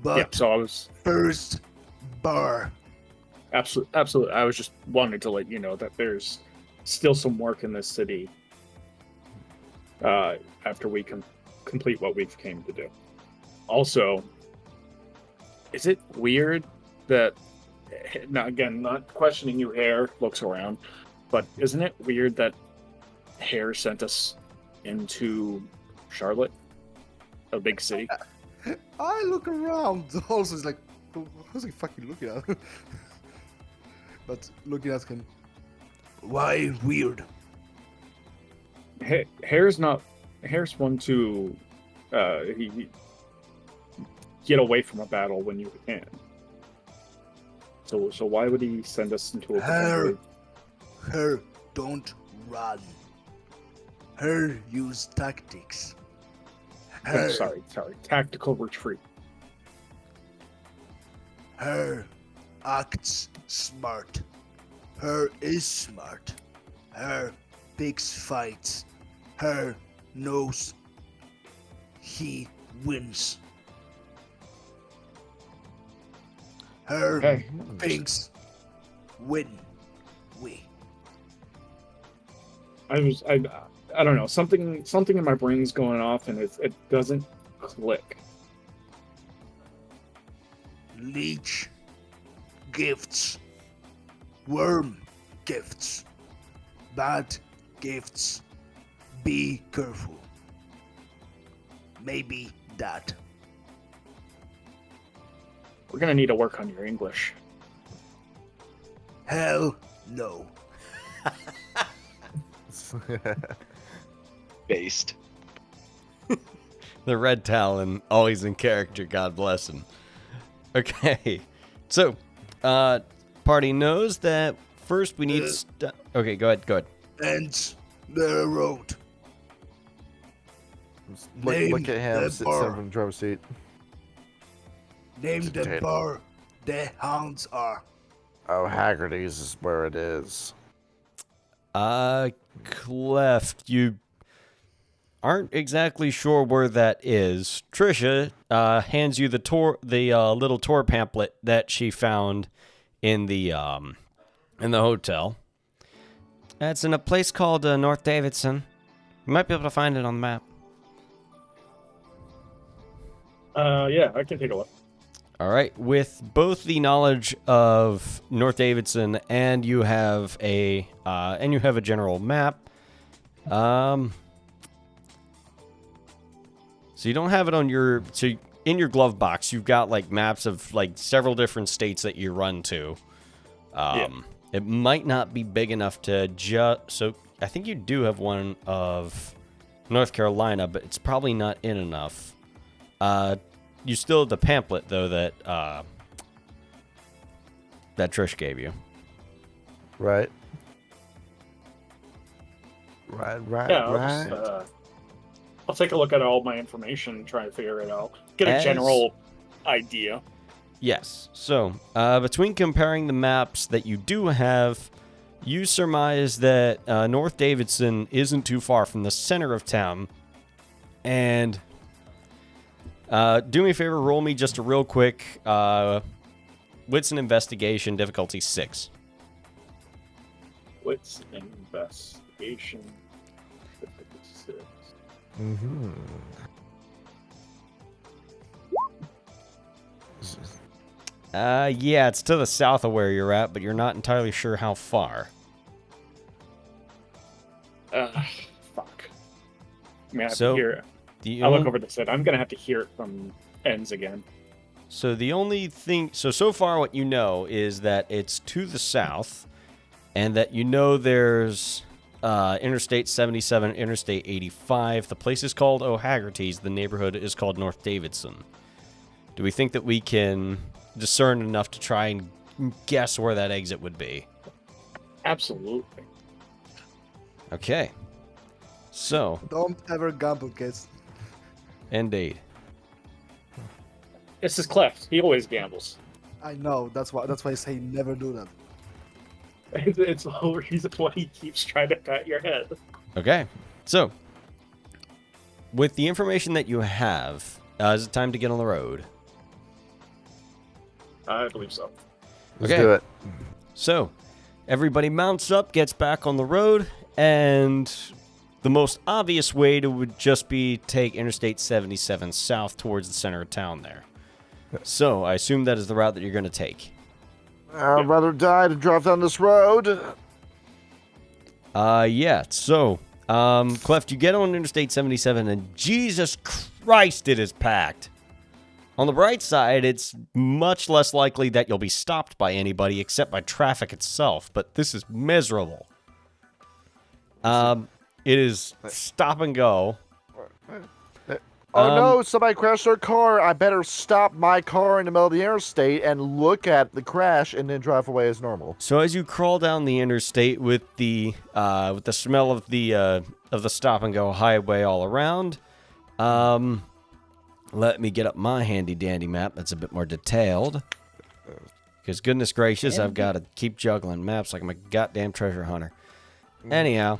But Yeah, so I was first, bar. absolutely. I was just wanting to let you know that there's still some work in this city after we complete what we've came to do. Also, is it weird that now again, not questioning you, Hare looks around, but isn't it weird that Hare sent us into Charlotte, a big city? I look around. Also, it's like, who's he fucking looking at? But looking at him, why weird? Hare's one to he get away from a battle when you can. So why would he send us into a Her don't run. Her use tactics. Her, sorry, tactical retreat. Her acts smart. Her is smart. Her picks fights. Her knows he wins. Her thinks win. We. I don't know, something in my brain's going off and it doesn't click. Leech gifts. Worm gifts. Bad gifts. Be careful. Maybe that. We're gonna need to work on your English. Hell no. Based. The Red Talon, always in character, God bless him. Okay, so, party knows that first we need... okay, go ahead. And the road. Look at him sitting in the driver's seat. Name the bar the hounds are. Oh, Haggerty's is where it is. Cleft, you aren't exactly sure where that is. Trisha hands you the little tour pamphlet that she found in the hotel. It's in a place called North Davidson. You might be able to find it on the map. Yeah, I can take a look. All right, with both the knowledge of North Davidson and you have a general map. So you don't have it on your in your glove box. You've got like maps of like several different states that you run to. It might not be big enough to so I think you do have one of North Carolina, but it's probably not in enough. You still have the pamphlet, though, that Trish gave you. Right. Yeah, I'll take a look at all my information and try to figure it out. Get a general idea. Yes. So, between comparing the maps that you do have, you surmise that North Davidson isn't too far from the center of town. And... do me a favor, roll me just a real quick Wits and Investigation, difficulty 6. Wits and Investigation, difficulty 6. Mm-hmm. Yeah, it's to the south of where you're at, but you're not entirely sure how far. Fuck. I mean, I have to hear it. I look over the set. I'm going to have to hear it from ends again. So the only thing... So far what you know is that it's to the south, and that you know there's Interstate 77, Interstate 85. The place is called O'Haggerty's. The neighborhood is called North Davidson. Do we think that we can discern enough to try and guess where that exit would be? Absolutely. Okay. So... Don't ever gamble, kids. Indeed. This is Cleft. He always gambles. I know. That's why I say never do that. It's the whole reason why he keeps trying to pat your head. Okay. So, with the information that you have, is it time to get on the road? I believe so. Let's do it. So, everybody mounts up, gets back on the road, and... the most obvious way would just be take Interstate 77 south towards the center of town there. So, I assume that is the route that you're going to take. I'd rather die than drive down this road. Yeah. So, Cleft, you get on Interstate 77, and Jesus Christ, it is packed. On the bright side, it's much less likely that you'll be stopped by anybody except by traffic itself, but this is miserable. It is stop and go. Oh no, somebody crashed their car. I better stop my car in the middle of the interstate and look at the crash and then drive away as normal. So as you crawl down the interstate with the smell of the stop and go highway all around, let me get up my handy dandy map that's a bit more detailed. Because goodness gracious, I've got to keep juggling maps like I'm a goddamn treasure hunter. Anyhow,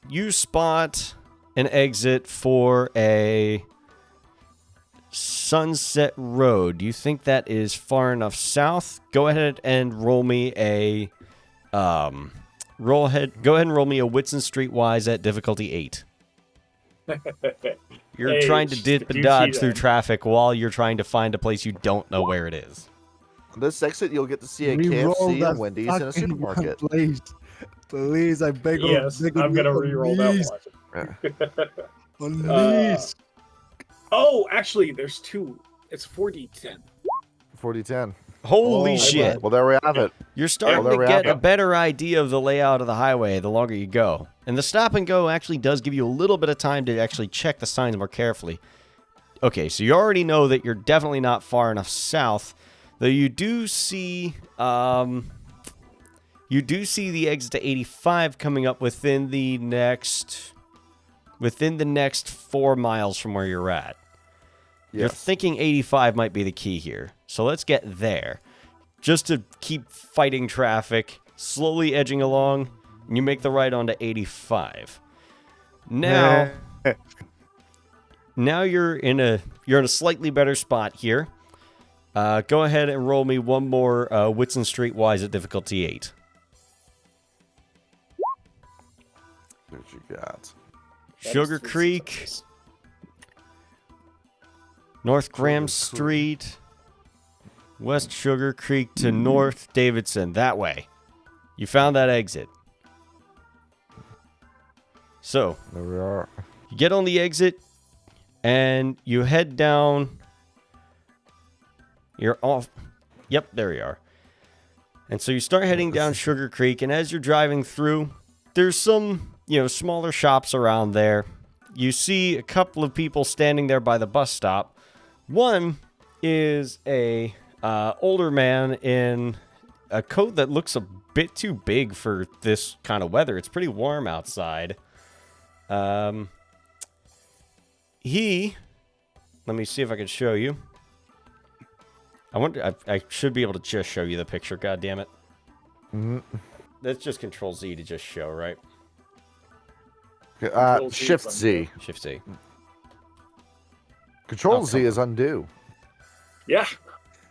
you spot an exit for a Sunset Road. Do you think that is far enough south? Go ahead and roll me a Go ahead and roll me a Whitson Streetwise at difficulty 8. You're trying to dip and dodge through traffic while you're trying to find a place you don't know where it is. On this exit, you'll get to see a KFC, a Wendy's, and a supermarket. Please, I beg. Yes, I'm gonna re-roll that one. Please. Oh, actually, there's 2. It's 4d10. 4010. Holy shit. Well, there we have it. You're starting to get a better idea of the layout of the highway the longer you go. And the stop and go actually does give you a little bit of time to actually check the signs more carefully. Okay, so you already know that you're definitely not far enough south, though you do see the exit to 85 coming up within the next 4 miles from where you're at. You're thinking 85 might be the key here. So let's get there. Just to keep fighting traffic, slowly edging along, and you make the right onto 85. Now you're in a slightly better spot here. Go ahead and roll me one more Whitson Streetwise at difficulty 8. What you got? Sugar Creek, North Graham Street, West Sugar Creek to North Davidson. That way. You found that exit. So, There we are. you get on the exit, and you head down. You're off. Yep, there you are. And so you start heading down Sugar Creek, and as you're driving through, there's some, smaller shops around there. You see a couple of people standing there by the bus stop. One is a older man in a coat that looks a bit too big for this kind of weather. It's pretty warm outside. Let me see if I can show you. I should be able to just show you the picture. God damn it. That's just Control Z to just show, right? Shift Z. Shift Z. Control Z is undo. Yeah.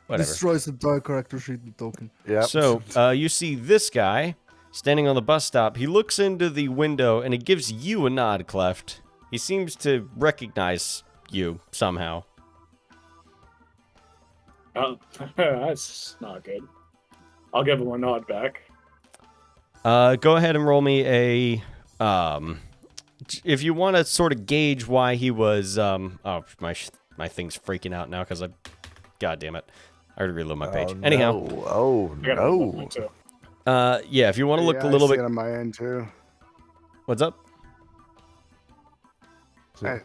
Whatever. Destroys the entire character sheet and token. Yeah. So you see this guy standing on the bus stop. He looks into the window and he gives you a nod, Cleft. He seems to recognize you somehow. That's not good. I'll give him a nod back. Go ahead and roll me a if you want to sort of gauge why he was oh my thing's freaking out now because God damn it. I already reload my page. Anyhow. No. Yeah, if you want to look a little I see bit it on my end too. What's up? No,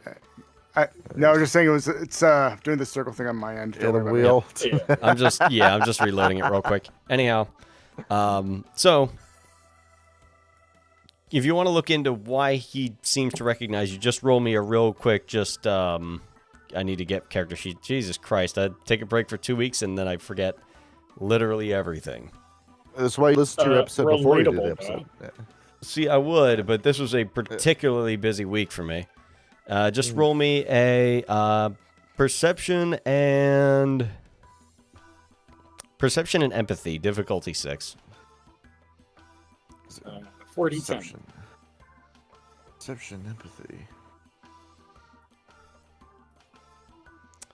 I was just saying it's doing the circle thing on my end. The wheel. Yeah. I'm just reloading it real quick. Anyhow, so if you want to look into why he seems to recognize you, just roll me a real quick. I need to get character sheet. Jesus Christ, I'd take a break for 2 weeks and then I forget literally everything. That's why you listened to your episode before you did the episode. Yeah. See, I would, but this was a particularly busy week for me. Just roll me a perception and empathy, difficulty 6. 4d10. Perception, empathy.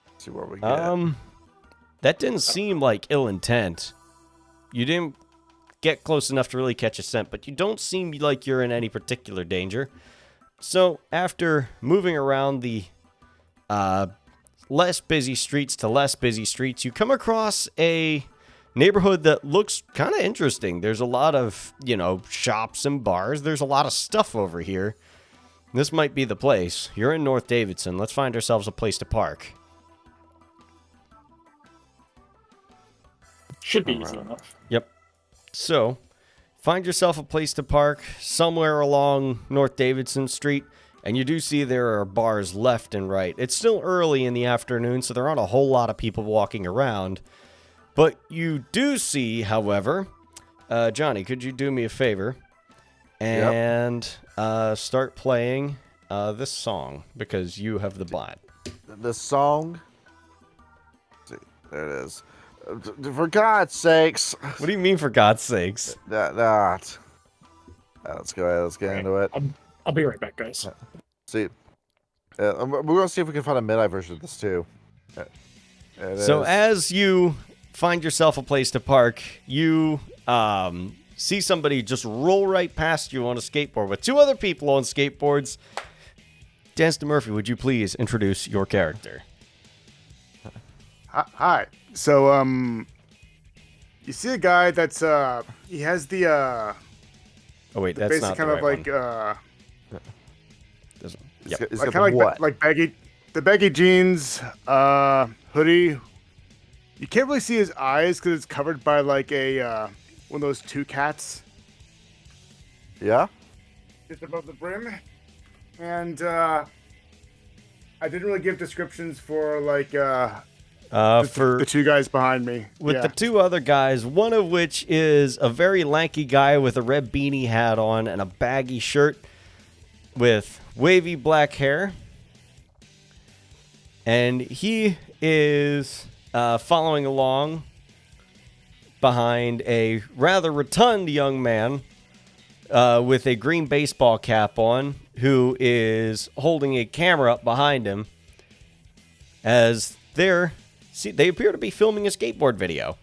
Let's see where we get. That didn't seem like ill intent. You didn't get close enough to really catch a scent, but you don't seem like you're in any particular danger. So after moving around the less busy streets to less busy streets, you come across a neighborhood that looks kind of interesting. There's a lot of, shops and bars. There's a lot of stuff over here. This might be the place. You're in North Davidson. Let's find ourselves a place to park. Should be easy enough. Yep. So, find yourself a place to park somewhere along North Davidson Street, and you do see there are bars left and right. It's still early in the afternoon, so there aren't a whole lot of people walking around. But you do see, however, Johnny, could you do me a favor and start playing this song, because you have the bot. The song. Let's see, there it is. For God's sakes. What do you mean, for God's sakes? Let's go ahead. Let's get into it. I'll be right back, guys. See, we're gonna see if we can find a midnight version of this too. So as you find yourself a place to park, you see somebody just roll right past you on a skateboard with two other people on skateboards. Danston Murphy, would you please introduce your character? Hi. So, you see a guy that's he has the Oh wait, that's basic not kind the of right like one. Yep. It's like got kind of what? like baggy jeans, hoodie. You can't really see his eyes because it's covered by like a one of those two cats Yeah. just above the brim. And I didn't really give descriptions for like For the two guys behind me. with Yeah. the two other guys, one of which is a very lanky guy with a red beanie hat on and a baggy shirt with wavy black hair. And he is following along behind a rather rotund young man with a green baseball cap on, who is holding a camera up behind him as they appear to be filming a skateboard video.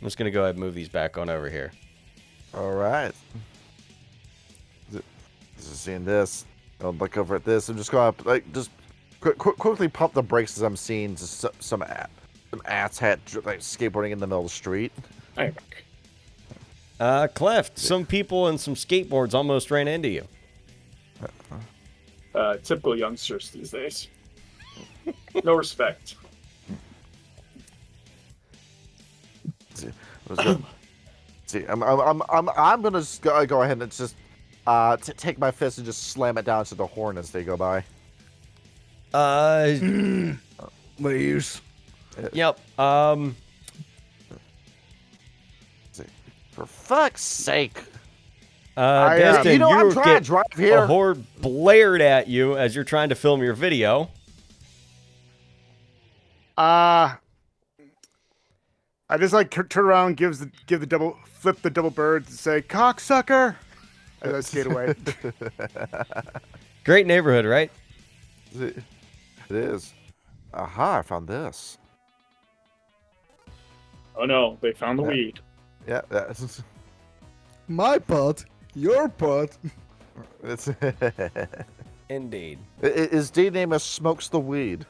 I'm just going to go ahead and move these back on over here. All right. Just seeing this. I'll look over at this. I'm just going to just quickly pump the brakes as I'm seeing just some ass hat like skateboarding in the middle of the street. I am back. Cleft, some people and some skateboards almost ran into you. Typical youngsters these days. No respect. See, I'm gonna go ahead and just take my fist and just slam it down to the horn as they go by. My ears. Yep. See, for fuck's sake! Danston, I'm trying to get drive here. a horde blared at you as you're trying to film your video. I just like turn around, flip the double bird, and say cocksucker, and I skate away. Great neighborhood, right? It is. Aha! I found this. Oh no, they found the weed. Yeah, that's. My pot, your pot. It's Indeed. his D name is Smokes the Weed.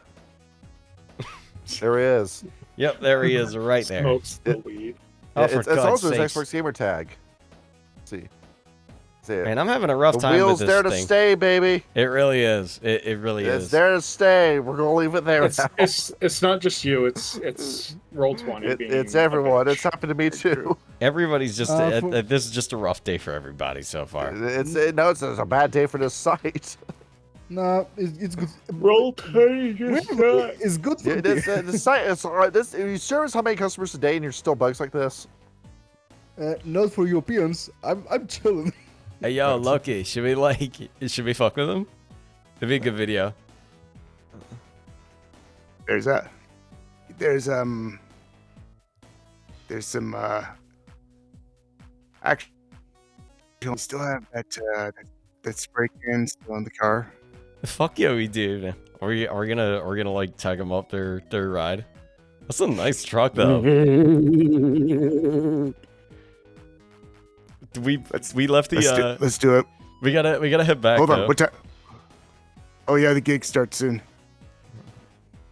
There he is. Yep, there he is, right there. Smokes the weed. Oh, for It's God's also his sakes. Xbox gamer tag. See it. Man, I'm having a rough The time with wheel's this there to thing. stay, baby. It really is. It really It's is. there to stay. We're gonna leave it there now. It's not just you. It's Roll20. It's everyone. It's happened to me too. Everybody's just. For- this is just a rough day for everybody so far. It's a bad day for this site. No, it's good. Roll20. It's good for Yeah, me. the site is alright. You service how many customers a day and you're still bugs like this? Not for Europeans. I'm chilling. Hey, yo, Loki, should we fuck with him? It'd be a good video. There's some actually we still have that spray can still in the car. Fuck yeah, we do. Man. Are we gonna like tag him up their ride? That's a nice truck though. we left the. Let's do it. We gotta head back. Hold on. Though. What time? Oh yeah, the gig starts soon.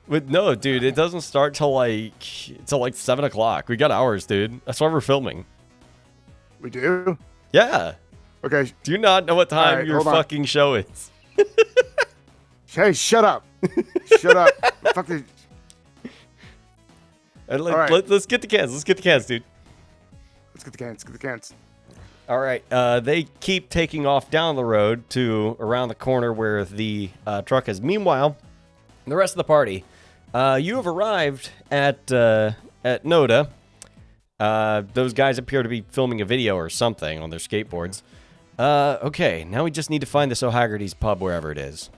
No, dude, it doesn't start till like 7 o'clock. We got hours, dude. That's why we're filming. We do. Yeah. Okay. Do you not know what time Alright, your hold on. fucking show is? Hey, shut up. Shut up. Fuck this. And Alright. let's get the cans. Let's get the cans, dude. Let's get the cans. Get the cans. All right. They keep taking off down the road to around the corner where the truck is. Meanwhile, the rest of the party, you have arrived at Noda. Those guys appear to be filming a video or something on their skateboards. Okay, now we just need to find this O'Haggerty's pub wherever it is.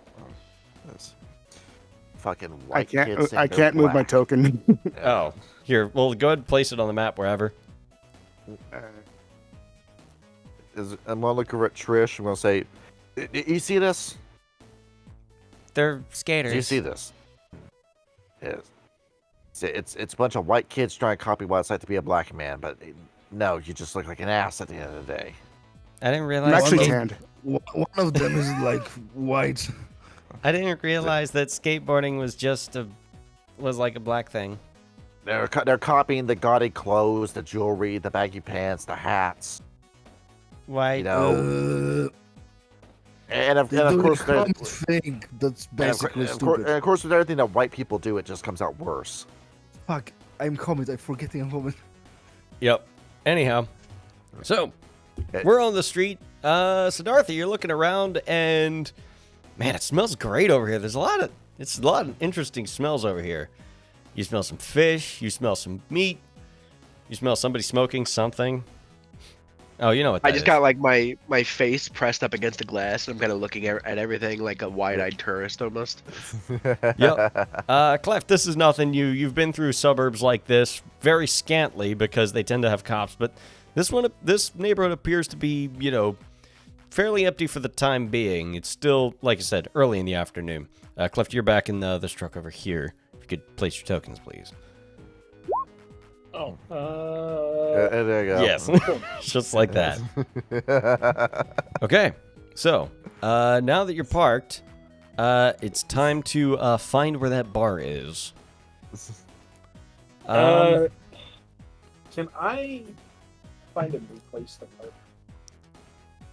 This fucking white I kids think I they're can't move my black. token. Oh, here. Well, go ahead and place it on the map wherever. I'm gonna look over at Trish. I'm gonna say, "You see this? They're Do skaters. you see this? It's a bunch of white kids trying to copy what it's like to be a black man, but no, you just look like an ass at the end of the day." I didn't I'm realize. actually skate- tanned. One of them is like white. I didn't realize that skateboarding was like a black thing. They're copying the gaudy clothes, the jewelry, the baggy pants, the hats. Why? You know, and of They do course, a common thing that's basically stupid. and of course, with everything that white people do, it just comes out worse. Fuck, I'm Comet. I'm forgetting a moment. Yep. Anyhow, so we're on the street. Siddhartha, you're looking around, and man, it smells great over here. There's a lot of interesting smells over here. You smell some fish. You smell some meat. You smell somebody smoking something. Oh, you know what that I just is. got like my face pressed up against the glass, and I'm kind of looking at everything like a wide-eyed tourist almost. Yep. Clef, this is nothing. You've been through suburbs like this very scantly because they tend to have cops, but this neighborhood appears to be, fairly empty for the time being. It's still, like I said, early in the afternoon. Clef, you're back in this truck over here. If you could place your tokens, please. Oh. There you go. Yes. Just like that. Okay. So, now that you're parked, it's time to find where that bar is. Can I find a new place to park?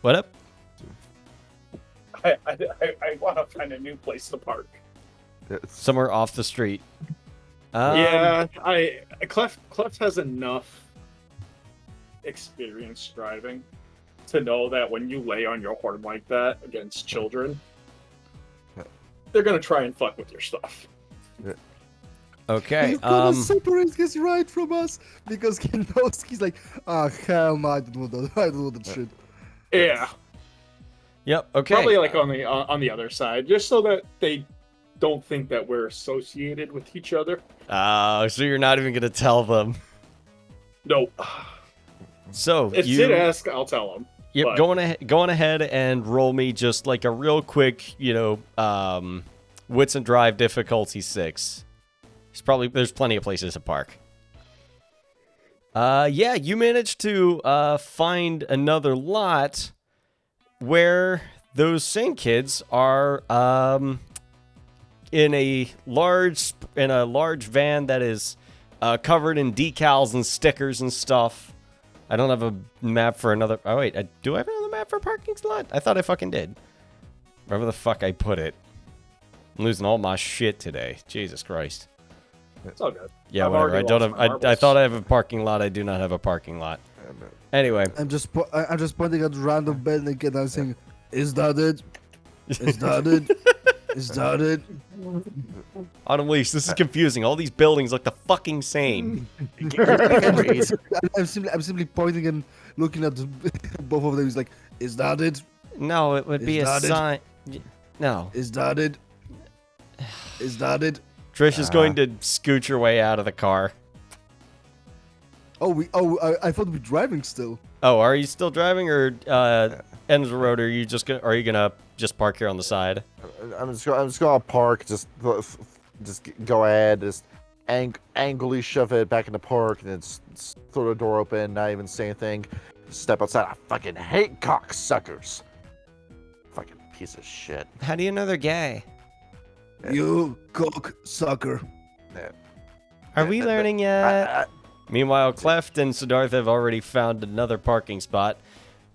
What up? I want to find a new place to park. Somewhere off the street. Yeah, Clef has enough experience driving to know that when you lay on your horn like that against children, they're gonna try and fuck with your stuff. Okay. He's gonna separate his right from us because he knows he's like, hell no, I don't want that. I don't want that shit. Yeah, Yep. Okay. probably like on the other side, just so that they don't think that we're associated with each other. So you're not even gonna tell them. No, So if you. Sid asks, I'll tell him. Yep, but- going ahead and roll me just like a real quick, Wits and Drive difficulty 6. There's plenty of places to park. Yeah, you managed to find another lot where those same kids are in a large van that is covered in decals and stickers and stuff. I don't have a map for another. Oh wait, do I have another map for a parking slot? I thought I fucking did. Wherever the fuck I put it. I'm losing all my shit today. Jesus Christ. It's all good. Yeah, I've whatever. I already don't lost have. my I marbles. thought I have a parking lot. I do not have a parking lot. Anyway, I'm just pointing at random building and I'm saying, is that it? Is that it? Is that it? Autumn Leash, this is confusing. All these buildings look the fucking same. I'm simply pointing and looking at both of them. He's like, is that it? No, it would Is be a that it? sign. No. Is that it? Is that it? Trish is going to scoot your way out of the car. I thought we're driving still. Oh, are you still driving or end of the road? Or are you gonna just park here on the side? I'm just gonna park. Just go ahead. Just angrily shove it back in the park, and then just throw the door open. Not even say anything. step outside. I fucking hate cocksuckers. Fucking piece of shit. How do you know they're gay? You cock sucker. Are we learning yet? Meanwhile, Cleft and Siddhartha have already found another parking spot,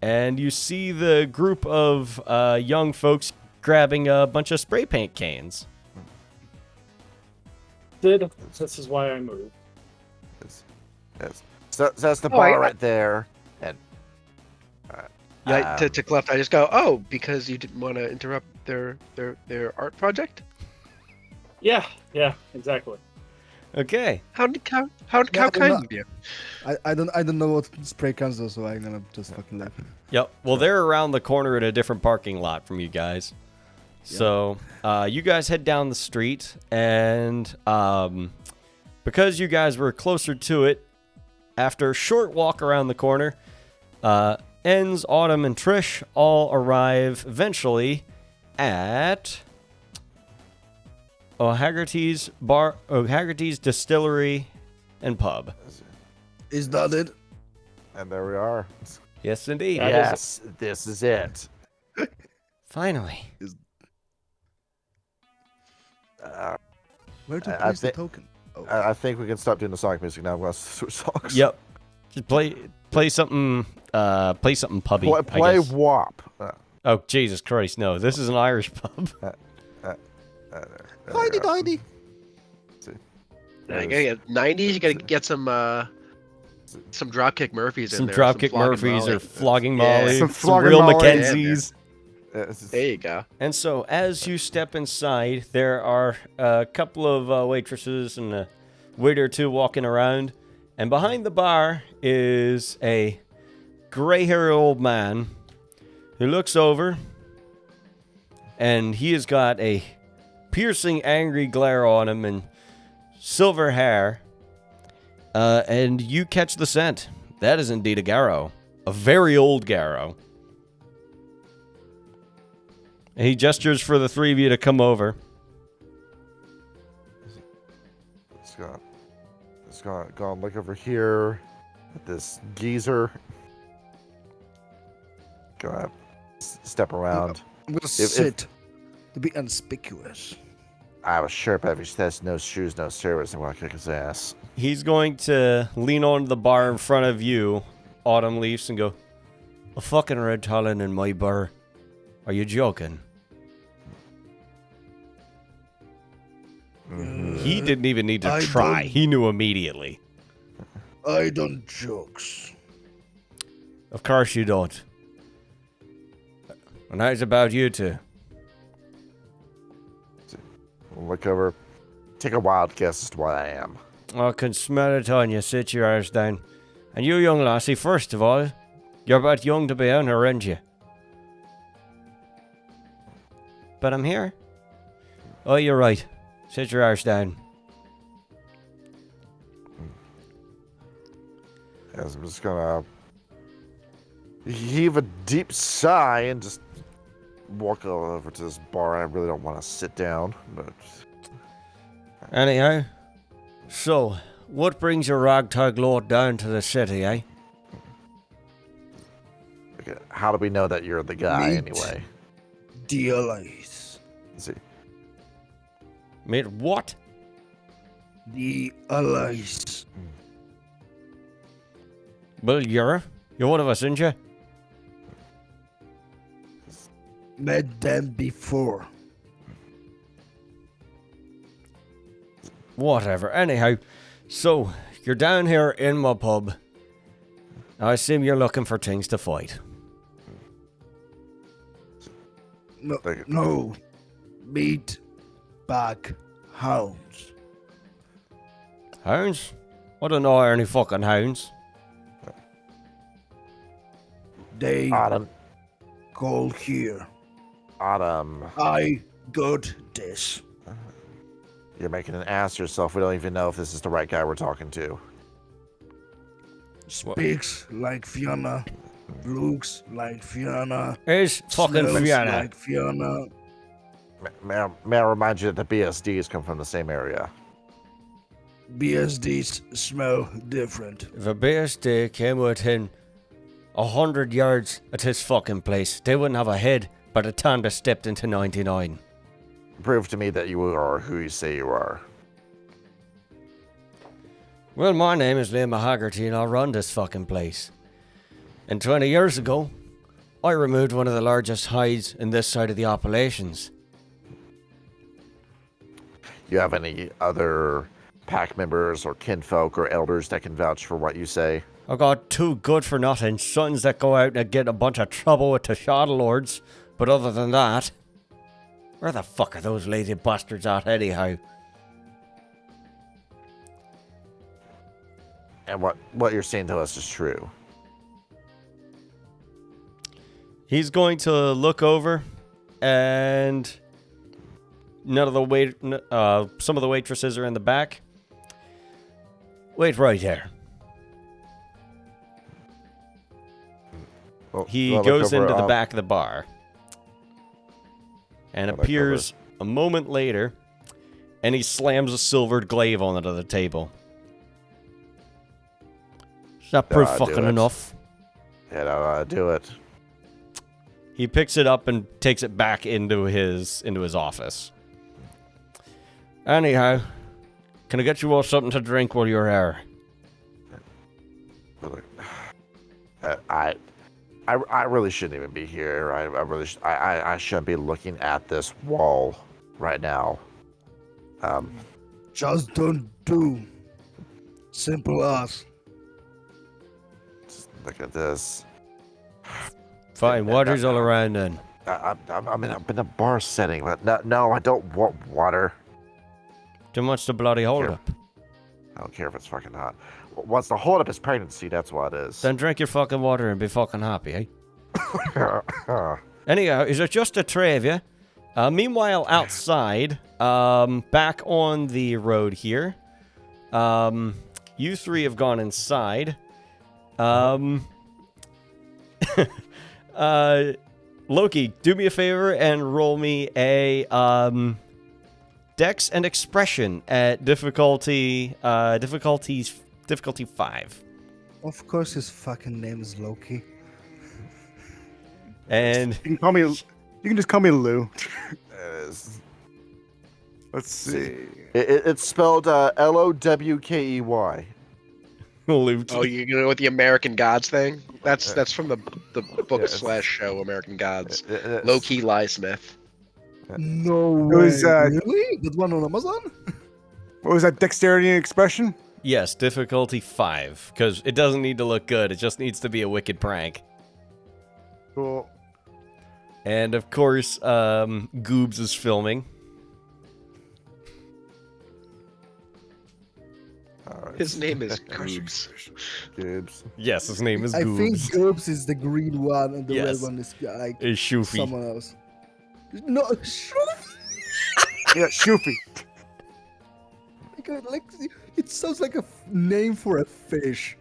and you see the group of young folks grabbing a bunch of spray paint cans. This is why I moved. Yes. So that's the bar right there. And To Cleft, I just go, oh, because you didn't want to interrupt their art project? Yeah, exactly. Okay. How kind of you. I don't know what spray cans do, so I'm gonna just fucking leave. Yep. Well, they're around the corner at a different parking lot from you guys. So you guys head down the street, and because you guys were closer to it, after a short walk around the corner, Enz, Autumn, and Trish all arrive eventually at O'Haggerty's Distillery and Pub. Is that it? and there we are. Yes, indeed. Yes, this is it. Finally. Where to I place the thi- token? Oh. I think we can stop doing the Sonic music now. I'm going to switch songs. Yep. Just play something pubby. Play I guess. WAP. Oh, Jesus Christ, no. This is an Irish pub. Heidi doidy. Yeah, you gotta get 90s. You gotta get some Dropkick Murphys in Some there. Dropkick Flogging Murphys Molly. or Flogging Yeah. Molly. Some Some Flogging real Molly. Mackenzies. There you go. And so as you step inside, there are a couple of waitresses and a waiter or two walking around. And behind the bar is a gray-haired old man who looks over, and he has got a piercing, angry glare on him and silver hair. And you catch the scent. That is indeed a Garrow. A very old Garrow. And he gestures for the three of you to come over. Let's go and look over here at this geezer. Go ahead. Step around. I'm gonna sit to be conspicuous. I was sure if he says no shoes, no service, I'm gonna kick his ass. He's going to lean onto the bar in front of you, Autumn Leafs, and go, "A fucking red talon in my bar. Are you joking?" He didn't even need to I try. don't- He knew immediately. I don't jokes. Of course you don't. And how's about you two? Look over. Take a wild guess as to what I am. I can smell it on you. Sit your arse down. And you, young lassie, first of all, you're about young to be on her, aren't you? But I'm here. Oh, you're right. Sit your arse down. Yes, I'm just gonna heave a deep sigh and just walk over to this bar. I really don't want to sit down, but Anyhow, so, what brings your ragtag lord down to the city, eh? okay, how do we know that you're the guy Meet. anyway? The allies. Let's see. Mate, what? The allies. Well, you're one of us, ain't you? Met them before. Whatever. Anyhow, so, you're down here in my pub. I assume you're looking for things to fight. No, Thank you. no. Meet back hounds. Hounds? I don't know any fucking hounds. They Autumn. call here. Autumn. I got this. You're making an ass of yourself. We don't even know if this is the right guy we're talking to. Speaks like Fiona. Looks like Fiona. Is fucking Smells Fiona. like Fiona. May I remind you that the BSDs come from the same area? BSDs smell different. If a BSD came within 100 yards at this fucking place. They wouldn't have a head by the time they stepped into 99. Prove to me that you are who you say you are. Well, my name is Liam Haggerty and I run this fucking place. And 20 years ago, I removed one of the largest hides in this side of the Appalachians. You have any other pack members or kinfolk or elders that can vouch for what you say? I got 2 good-for-nothing sons that go out and get a bunch of trouble with the Shadow Lords. But other than that, where the fuck are those lazy bastards at anyhow? And what you're saying to us is true. He's going to look over, and some of the waitresses are in the back. Wait right there. Well, He well, look goes over, into the back of the bar and I'll look appears a moment later, and he slams a silvered glaive onto the table. Is that proof do fucking it. enough? Yeah, no, do it. He picks it up and takes it back into his office. Anyhow, can I get you all something to drink while you're here? I really shouldn't even be here. I shouldn't be looking at this wall right now. Just don't do. Simple as. Just look at this. Fine, water's all around then. I'm in a bar setting, but no, I don't want water. Too much to bloody hold Here. up. I don't care if it's fucking hot. What's the hold up is pregnancy, that's what it is. Then drink your fucking water and be fucking happy, eh? Anyhow, is it just the tray of you? Meanwhile, outside, back on the road here, you 3 have gone inside. Loki, do me a favor and roll me a Dex and Expression at difficulty 5. Of course, his fucking name is Loki. And You can just call me Lou. Let's See, see. it's spelled Lowkey. Luke. Oh, you know what the American Gods thing? That's from the book Yeah, slash show American Gods. It's- Low-key Liesmith. No It way. was, Really? That one on Amazon? What was that? Dexterity and expression? Yes, difficulty 5, because it doesn't need to look good. It just needs to be a wicked prank. Cool. And of course, Goobs is filming. His name is Goobs. Goobs. Yes, his name is I think Goobs. Goobs is the green one and the Yes. red one is like Is Shoofy. someone else. No, Yeah, Shoofy. like it sounds like a name for a fish.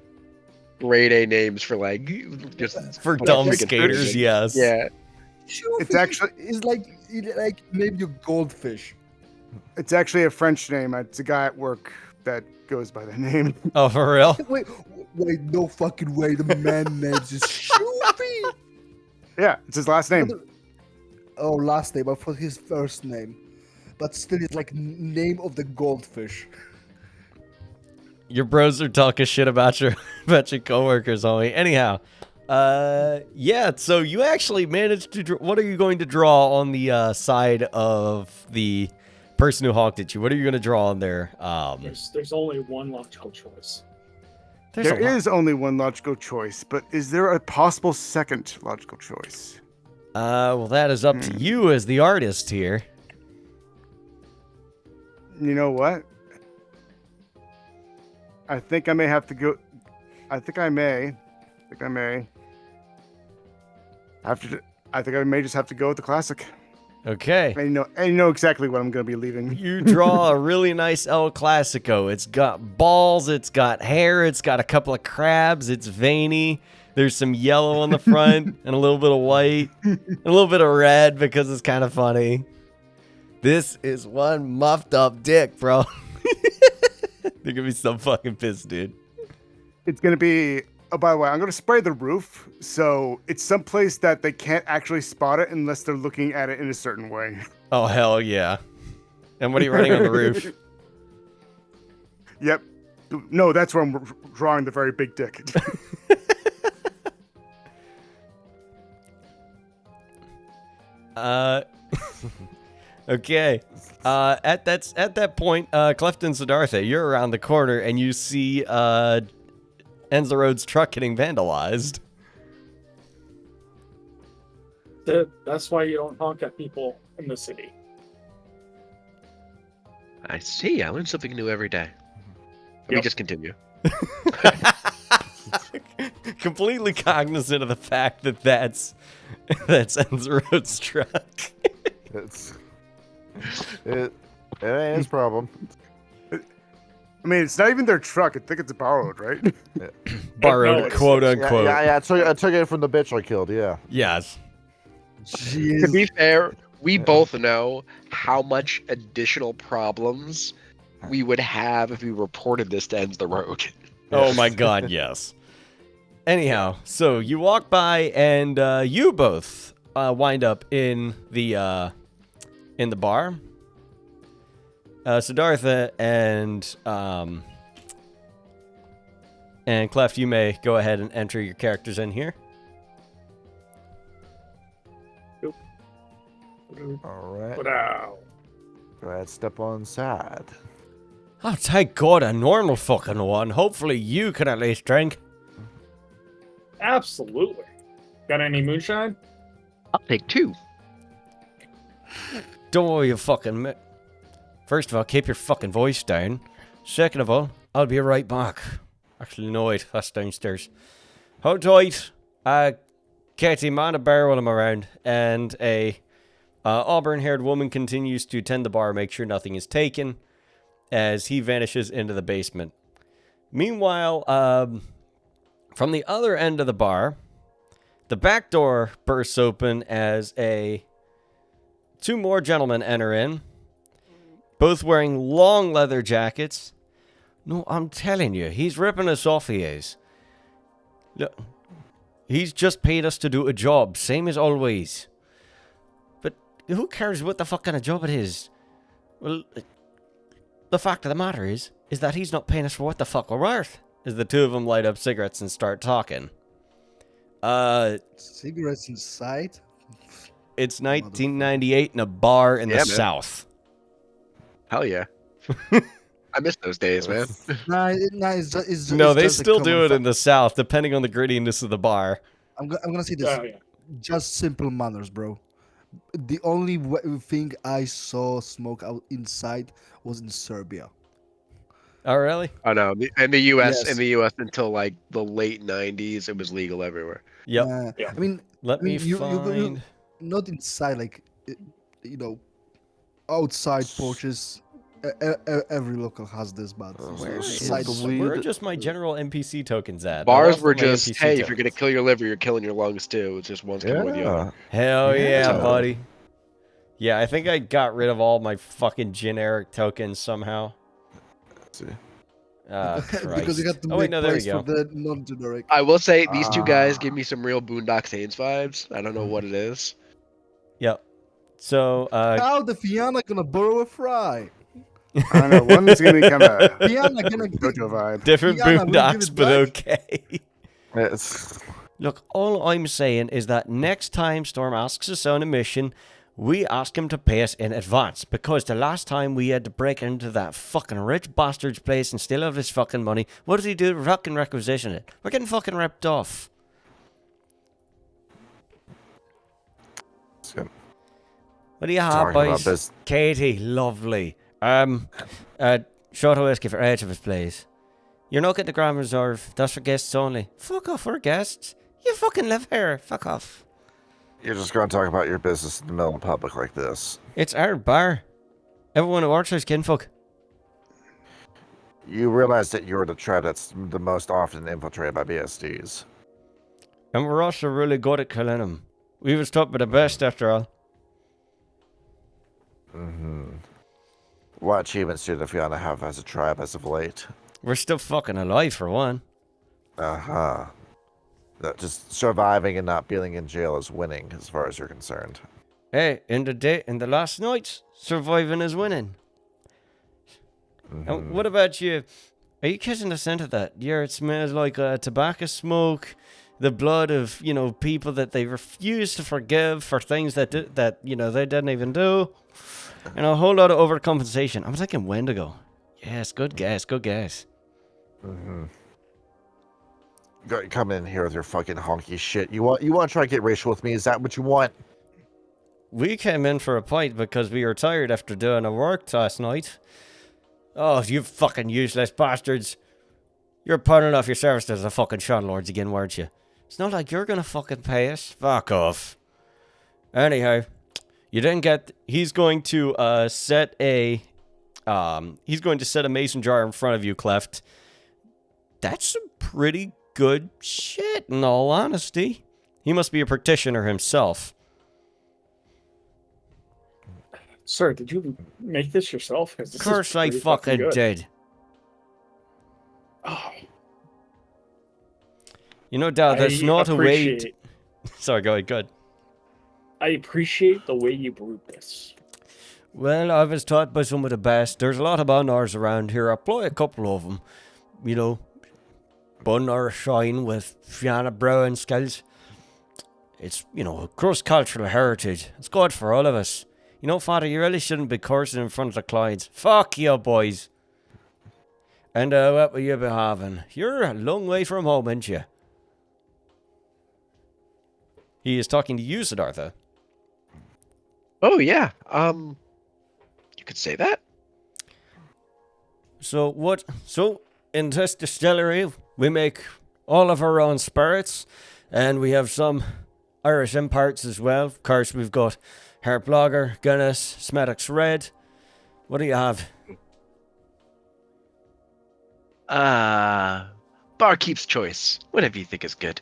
Grade A names for like just For like dumb freaking skaters, person. yes. Yeah. Shoofy actually- is like maybe a goldfish. It's actually a French name. It's a guy at work that goes by the name. Oh, for real? Wait, no fucking way. The man names is Shoofy. Yeah, it's his last name. Oh, last name. I thought his first name, but still, it's like name of the goldfish. Your bros are talking shit about your coworkers, homie. Anyhow, yeah. So you actually managed to. What are you going to draw on the side of the person who honked at you? What are you going to draw on there? There's only one logical choice. There is only one logical choice, but is there a possible second logical choice? Well, that is up to you as the artist here. You know what? I think I may have to go. I think I may. I think I may just have to go with the classic. Okay. And you know exactly what I'm going to be leaving. You draw a really nice El Clasico. It's got balls, it's got hair, it's got a couple of crabs, it's veiny. There's some yellow on the front and a little bit of white and a little bit of red because it's kind of funny. This is one muffed up dick, bro. They're going to be so fucking pissed, dude. It's going to be Oh, by the way, I'm going to spray the roof, so it's someplace that they can't actually spot it unless they're looking at it in a certain way. Oh, hell yeah. And what are you writing on the roof? Yep. No, that's where I'm drawing the very big dick. Okay. At that point, Cleft and Siddhartha, you're around the corner and you see Enzarode's truck getting vandalized. That's why you don't honk at people in the city. I see. I learn something new every day. Let me just continue. Completely cognizant of the fact that that's Enzarode's truck. It ain't his problem. I mean, it's not even their truck. I think it's borrowed, right? Borrowed, quote unquote. Yeah. I took it from the bitch I killed. Yeah. Yes. To be fair, we both know how much additional problems we would have if we reported this to Ends the Road. Oh my god, yes. Anyhow, so you walk by and you both wind up in the bar. Siddhartha and Cleft, you may go ahead and enter your characters in here. All right. Wow. Go ahead, step on inside. Oh, thank God, a normal fucking one. Hopefully you can at least drink. Absolutely. Got any moonshine? I'll take 2. Don't worry, you fucking... First of all, keep your fucking voice down. Second of all, I'll be right back. Actually, no, wait, that's downstairs. Hold tight. Katie, man a bar while I'm around. And a auburn-haired woman continues to tend the bar, make sure nothing is taken, as he vanishes into the basement. Meanwhile, from the other end of the bar, the back door bursts open as 2 more gentlemen enter in, both wearing long leather jackets. No, I'm telling you, he's ripping us off, he is. Look, he's just paid us to do a job, same as always. But who cares what the fuck kind of job it is? Well, the fact of the matter is that he's not paying us for what the fuck we're worth. As the 2 of them light up cigarettes and start talking. Cigarettes inside? It's 1998 in a bar in the man. South. Hell yeah. I miss those days, man. It's No, they just a still do common it in the South, depending on the grittiness of the bar. I'm gonna say this. Oh, yeah. Just simple manners, bro. The only thing I saw smoke out inside was in Serbia. Oh, really? Oh no, in the U.S. Yes. in the U.S. until like the late '90s, it was legal everywhere. Yep. Yeah. I mean, Let me you find... not inside, like outside porches. Every local has this, but Where inside is... the weed? Where are just my general NPC tokens at? I Bars lost were all my just, NPC hey, if you're tokens. gonna kill your liver, you're killing your lungs too. It's just one's coming with the other. Hell yeah, Yeah. buddy. Yeah, I think I got rid of all my fucking generic tokens somehow. Let's see. because you got to Oh, wait, make no, there we place go. for the non-generic. I will say these 2 guys give me some real Boondock Saints vibes. I don't know what it is. Yep. So, How the Fianna gonna borrow a fry? I don't know. One's gonna become a Fianna gonna JoJo vibe. different Fianna, will you give boondocks, it but back? okay. It's Look, all I'm saying is that next time Storm asks us on a mission, we ask him to pay us in advance. Because the last time we had to break into that fucking rich bastard's place and steal all of his fucking money, what did he do? Fucking requisition it. We're getting fucking ripped off. good. What do you have, Talking about boys? this. Katie, lovely. Short whiskey for each of us, please. You're not getting the Grand Reserve. That's for guests only. Fuck off for guests. You fucking live here. Fuck off. You're just going to talk about your business in the middle of public like this. It's our bar. Everyone who works here's kinfolk. You realize that you're the tribe that's the most often infiltrated by BSDs. And we're also really good at killing them. We was taught by the best, after all. What achievements do the Fianna have as a tribe as of late? We're still fucking alive, for one. Uh-huh. Just surviving and not being in jail is winning, as far as you're concerned. Hey, in the last nights, surviving is winning. And what about you? Are you catching the scent of that? Yeah, it smells like tobacco smoke, the blood of, people that they refuse to forgive for things that they didn't even do. And a whole lot of overcompensation. I'm thinking Wendigo. Yes, good guess, good guess. Come in here with your fucking honky shit. You want to try to get racial with me? Is that what you want? We came in for a pint because we were tired after doing our work last night. Oh, you fucking useless bastards. You're putting off your service to the fucking Shonlords again, weren't you? It's not like you're gonna fucking pay us. Fuck off. Anyhow, you didn't get... He's going to set a mason jar in front of you, Cleft. That's some pretty good shit, in all honesty. He must be a practitioner himself. Sir, did you make this yourself? Of course I fucking did. Oh. Dad, there's not a way to... Sorry, go ahead, good. I appreciate the way you brewed this. Well, I was taught by some of the best. There's a lot of bun-ars around here. I employ a couple of them. Bun-ar shine with Fianna brewing skills. It's, a cross-cultural heritage. It's good for all of us. Father, you really shouldn't be cursing in front of the clients. Fuck you, boys. And what will you be having? You're a long way from home, ain't you? He is talking to you, Siddhartha. Oh, yeah. You could say that. So, in this distillery, we make all of our own spirits, and we have some Irish imports as well. Of course, we've got Herb Lager, Guinness, Smethwick's Red. What do you have? Barkeep's choice. Whatever you think is good.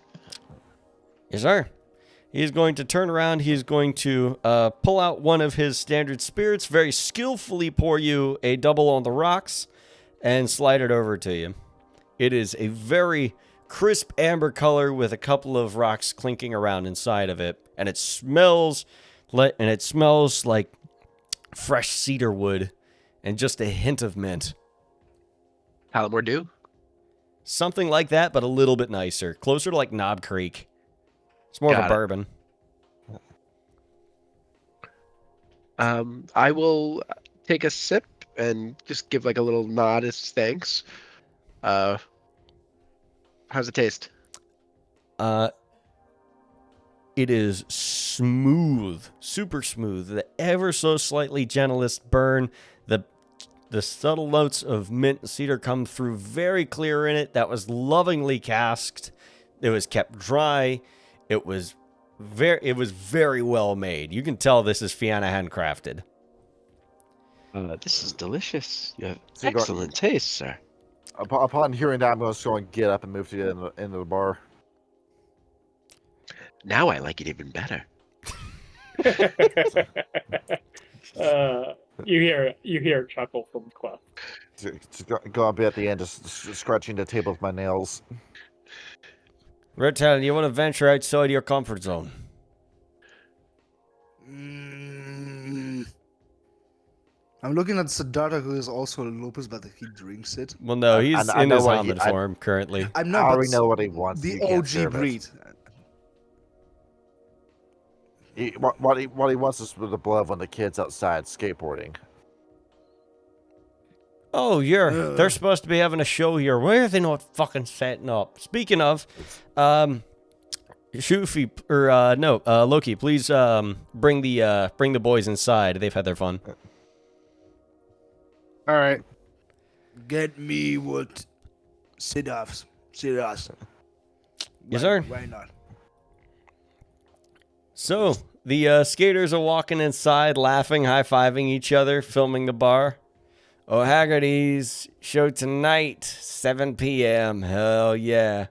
Yes, sir. He's going to turn around. He's going to pull out one of his standard spirits, very skillfully pour you a double on the rocks, and slide it over to you. It is a very crisp amber color with a couple of rocks clinking around inside of it, and it smells like fresh cedar wood and just a hint of mint. Palomar Dew? Something like that, but a little bit nicer. Closer to like Knob Creek. It's more of a bourbon. I will take a sip and just give like a little nod as thanks. How's it taste? It is smooth, super smooth. The ever so slightly gentlest burn. The subtle notes of mint and cedar come through very clear in it. That was lovingly casked. It was kept dry. It was very well made. You can tell this is Fianna handcrafted. This is delicious. You have excellent taste, sir. Upon hearing that, I'm going to go and get up and move to the end of the bar. Now I like it even better. You hear a chuckle from Clef. Just go a bit at the end, just scratching the table with my nails. Redtail, you want to venture outside your comfort zone? I'm looking at Siddhartha, who is also a lupus, but he drinks it. Well, no, he's in his almond form currently. I already know what he wants. The OG breed. What he wants is with the blood when the kid's outside skateboarding. Oh, they're supposed to be having a show here. Why are they not fucking setting up? Speaking of, Shufi Loki, please bring the boys inside. They've had their fun. All right. Get me what Siddharth. Yes, sir. Why not? So, the skaters are walking inside, laughing, high-fiving each other, filming the bar. Oh, Haggerty's show tonight, 7 p.m. Hell yeah.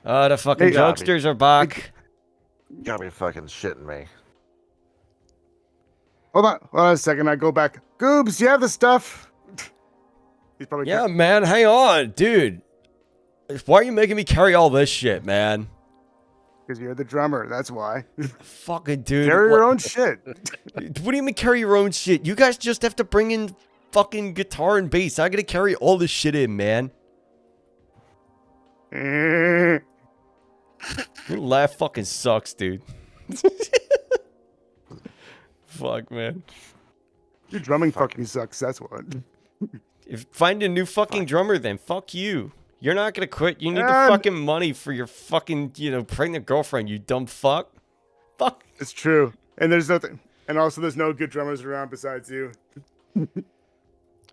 Oh, the fucking jokesters are back. You gotta be fucking shitting me. Hold on a second. I go back. Goobs, you have the stuff? He's probably man, hang on, dude. Why are you making me carry all this shit, man? Because you're the drummer. That's why. Fucking dude. Carry your own shit. What do you mean carry your own shit? You guys just have to bring in fucking guitar and bass. I gotta carry all this shit in, man. Your laugh fucking sucks, dude. Fuck, man. Your drumming fucking sucks. That's what. Find a new fucking drummer then. Fuck you. You're not gonna quit. You need the fucking money for your fucking, pregnant girlfriend, you dumb fuck. Fuck. It's true. And there's nothing. And also, there's no good drummers around besides you.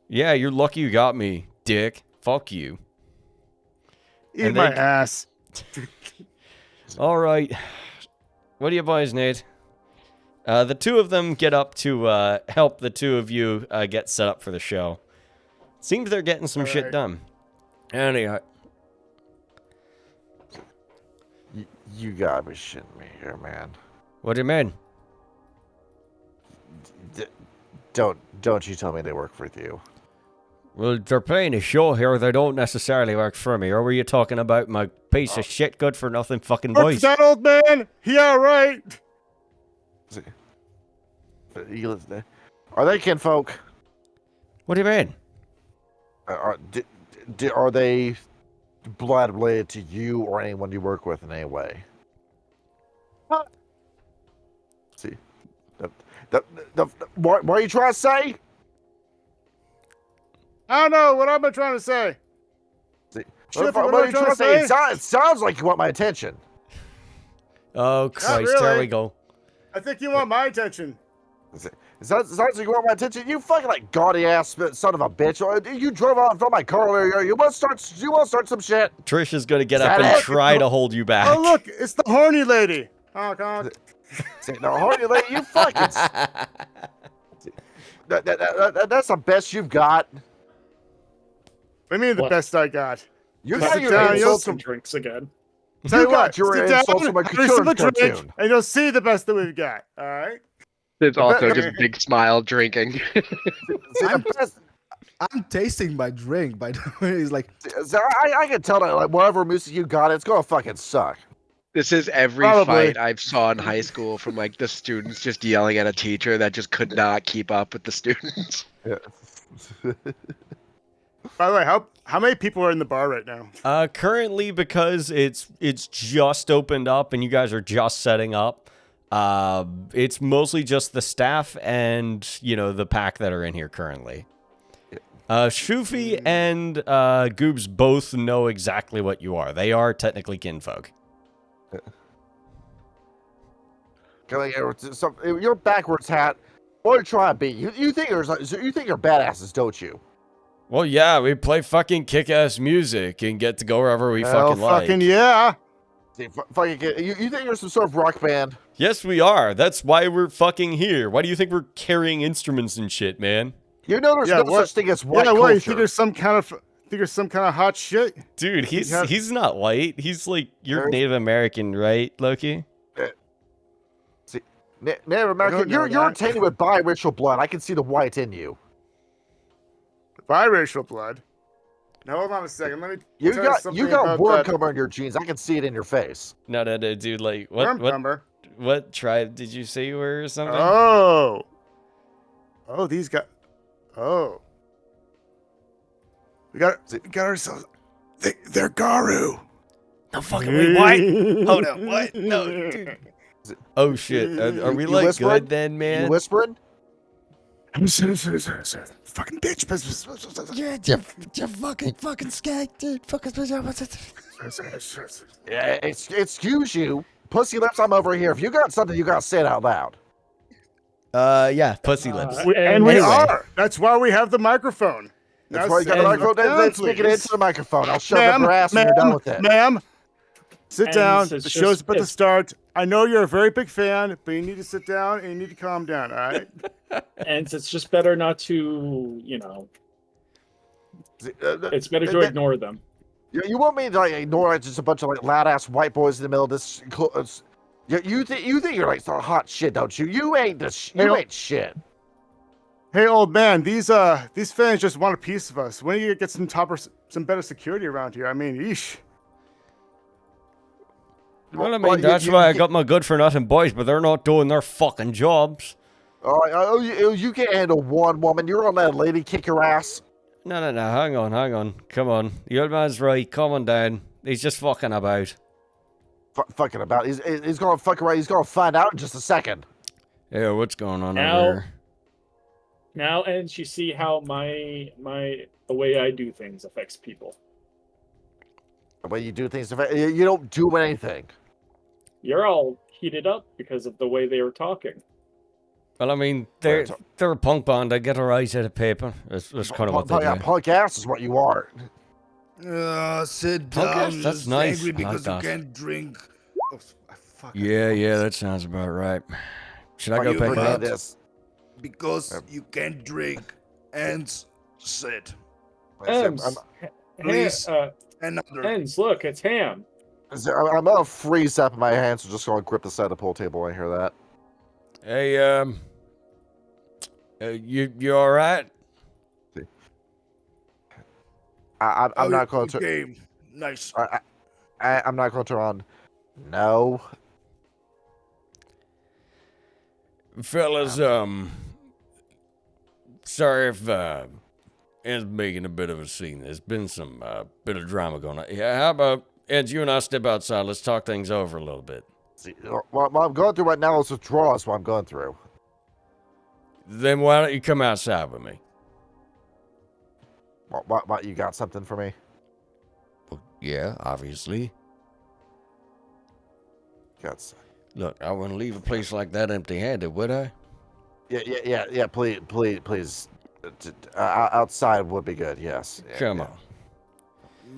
Yeah, you're lucky you got me, dick. Fuck you. Eat my ass. All right. What do you boys need? The two of them get up to help the two of you get set up for the show. Seems they're getting some shit done. Anyhow. You gotta be shitting me here, man. What do you mean? Don't you tell me they work with you. Well, they're playing a show here. They don't necessarily work for me. Or were you talking about my piece of shit, good for nothing fucking What's voice? that, old man? Yeah, right. Are they kinfolk? What do you mean? Are they blood related to you or anyone you work with in any way? See, what are you trying to say? I don't know. What am I trying to say? See, Shit, what are you trying to say? It sounds like you want my attention. Oh, Christ, really. there we go. I think you want my attention. It sounds like you want my attention. You fucking gaudy ass son of a bitch. You drove on from my car earlier. You want to start some shit. Tricia's gonna get up and try to hold you back. Oh look, it's the horny lady. Oh god. No, horny lady, you fucking. That's the best you've got. What do you mean the best I got? You Sit got your down, insults Some from. drinks again. Tell you what, your sit insults down, from a have yourself a drink, cartoon. and you'll see the best that we've got. All right. It's also just a big smile drinking. I'm tasting my drink, by the way. It's like, I can tell that whatever music you got, it's gonna fucking suck. This is every fight I've saw in high school from the students just yelling at a teacher that just could not keep up with the students. Yeah. By the way, how many people are in the bar right now? Currently, because it's just opened up and you guys are just setting up, it's mostly just the staff and, the pack that are in here currently. Shufi and Goobs both know exactly what you are. They are technically kinfolk. Your backwards hat. What are you trying to be? You think you're badasses, don't you? Well, yeah, we play fucking kick-ass music and get to go wherever we fucking like. Fucking yeah. You think you're some sort of rock band? Yes, we are. That's why we're fucking here. Why do you think we're carrying instruments and shit, man? You know there's no such thing as white culture. What? You think there's some kind of hot shit? Dude, he's not white. He's like, you're Native American, right, Loki? See, Native American, you're tainted with biracial blood. I can see the white in you. Biracial blood? No, hold on a second. Let me. You got wormcumber in your genes. I can see it in your face. No, dude. Like, what tribe did you say you were or something? Oh, these guys. Oh, we got ourselves. They're Garu. No fucking way. What? Hold on. What? No, dude. Oh shit. Are we like good then, man? You whispering? Fucking bitch. Yeah, fucking skag, dude. Yeah, excuse you. Pussy lips, I'm over here. If you got something, you gotta say it out loud. Yeah, pussy lips. And we are. That's why we have the microphone. That's why you got the microphone. Let's stick it into the microphone. I'll shove it in your ass when you're done with it. Ma'am, sit down. it's The show's just- about to start. I know you're a very big fan, but you need to sit down and you need to calm down, all right? And it's just better not to, it's better to ignore them. You want me to ignore just a bunch of loud ass white boys in the middle of this? You think you're like some hot shit, don't you? You ain't ain't shit. Hey, old man, these fans just want a piece of us. When are you gonna get some better security around here? I mean, yeesh. Well, I mean, that's why I got my good-for-nothing boys, but they're not doing their fucking jobs. You can't handle one woman. You're gonna let a lady kick your ass. No. Hang on. Come on. The old man's right. Come on down. He's just fucking about. Fucking about. He's gonna fuck around. He's gonna find out in just a second. Yeah, what's going on Now- over here? Now, and you see how the way I do things affects people. The way you do things, you don't do anything. You're all heated up because of the way they were talking. Well, I mean, they're a punk band. They get a rise out of paper. That's kind of what they do. Punk ass is what you are. Sit Punk ass, down. that's He's nice. Angry I because like you that. can't drink. Oh, fuck, Yeah, that sounds about right. Should I go you pick it right. up? This. Because you can't drink and sit. Ems, Please. Another. Ends, look, it's Ham. I'm gonna freeze up in my hands, so just gonna grip the side of the pool table when I hear that. Hey, you all right? I'm not going to. Game. Nice. I'm not going to turn on. No. Fellas, sorry if Ed's making a bit of a scene. There's been some bit of drama going on. Yeah, how about Ed, you and I step outside. Let's talk things over a little bit. See, what I'm going through right now is withdrawal. Is what I'm going through. Then why don't you come outside with me? What? You got something for me? Well, yeah, obviously. Got. Look, I wouldn't leave a place like that empty-handed, would I? Yeah. Please. Outside would be good. Yes. Come on.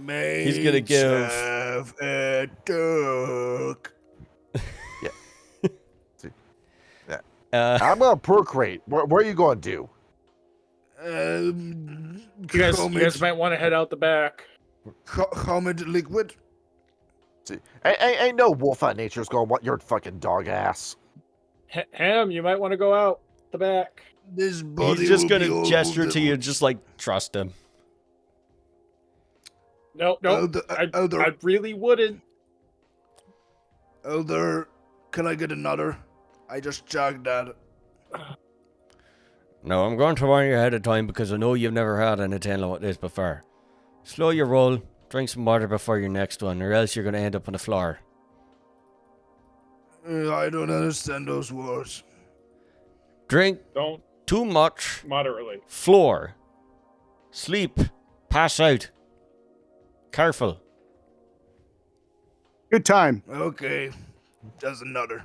He's gonna give- have a duck. I'm gonna procreate. Where are you going to do? Um, You guys might want to head out the back. Homid liquid. See, ain't no wolf out nature's gonna want your fucking dog ass. Ham, you might want to go out the back. This body He's just will be gonna all gesture over to you, just like, trust him. No, Elder, I really wouldn't. Elder, can I get another? I just chugged that. No, I'm going to warn you ahead of time because I know you've never had anything like this before. Slow your roll, drink some water before your next one, or else you're going to end up on the floor. I don't understand those words. Drink Don't too much, moderately. floor. Sleep, pass out. Careful. Good time. Okay, just another.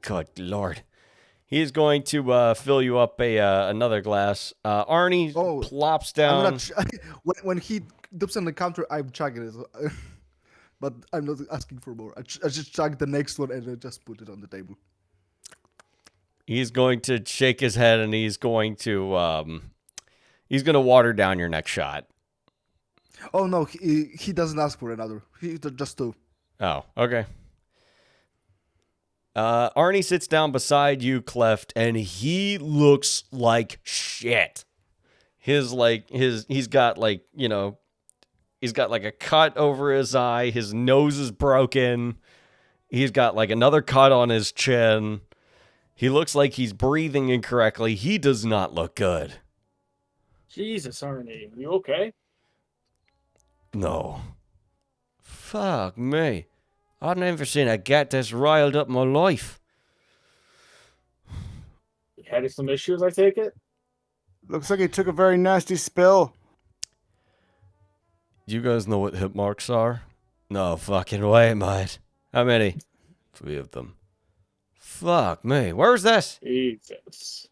Good Lord. He's going to fill you up another glass. Arnie plops down. I'm gonna when he dips on the counter, I'm chugging it. But I'm not asking for more. I just chug the next one and I just put it on the table. He's going to shake his head and he's going to water down your next shot. Oh no, he doesn't ask for another. He just two. Oh, okay. Arnie sits down beside you, Cleft, and he looks like shit. He's got a cut over his eye. His nose is broken. He's got like another cut on his chin. He looks like he's breathing incorrectly. He does not look good. Jesus, Arnie, you okay? No. Fuck me. I've never seen a gat this riled up in my life. You had some issues, I take it? Looks like he took a very nasty spill. You guys know what hit marks are? No fucking way, mate. How many? 3 of them. Fuck me. Where's this? Jesus.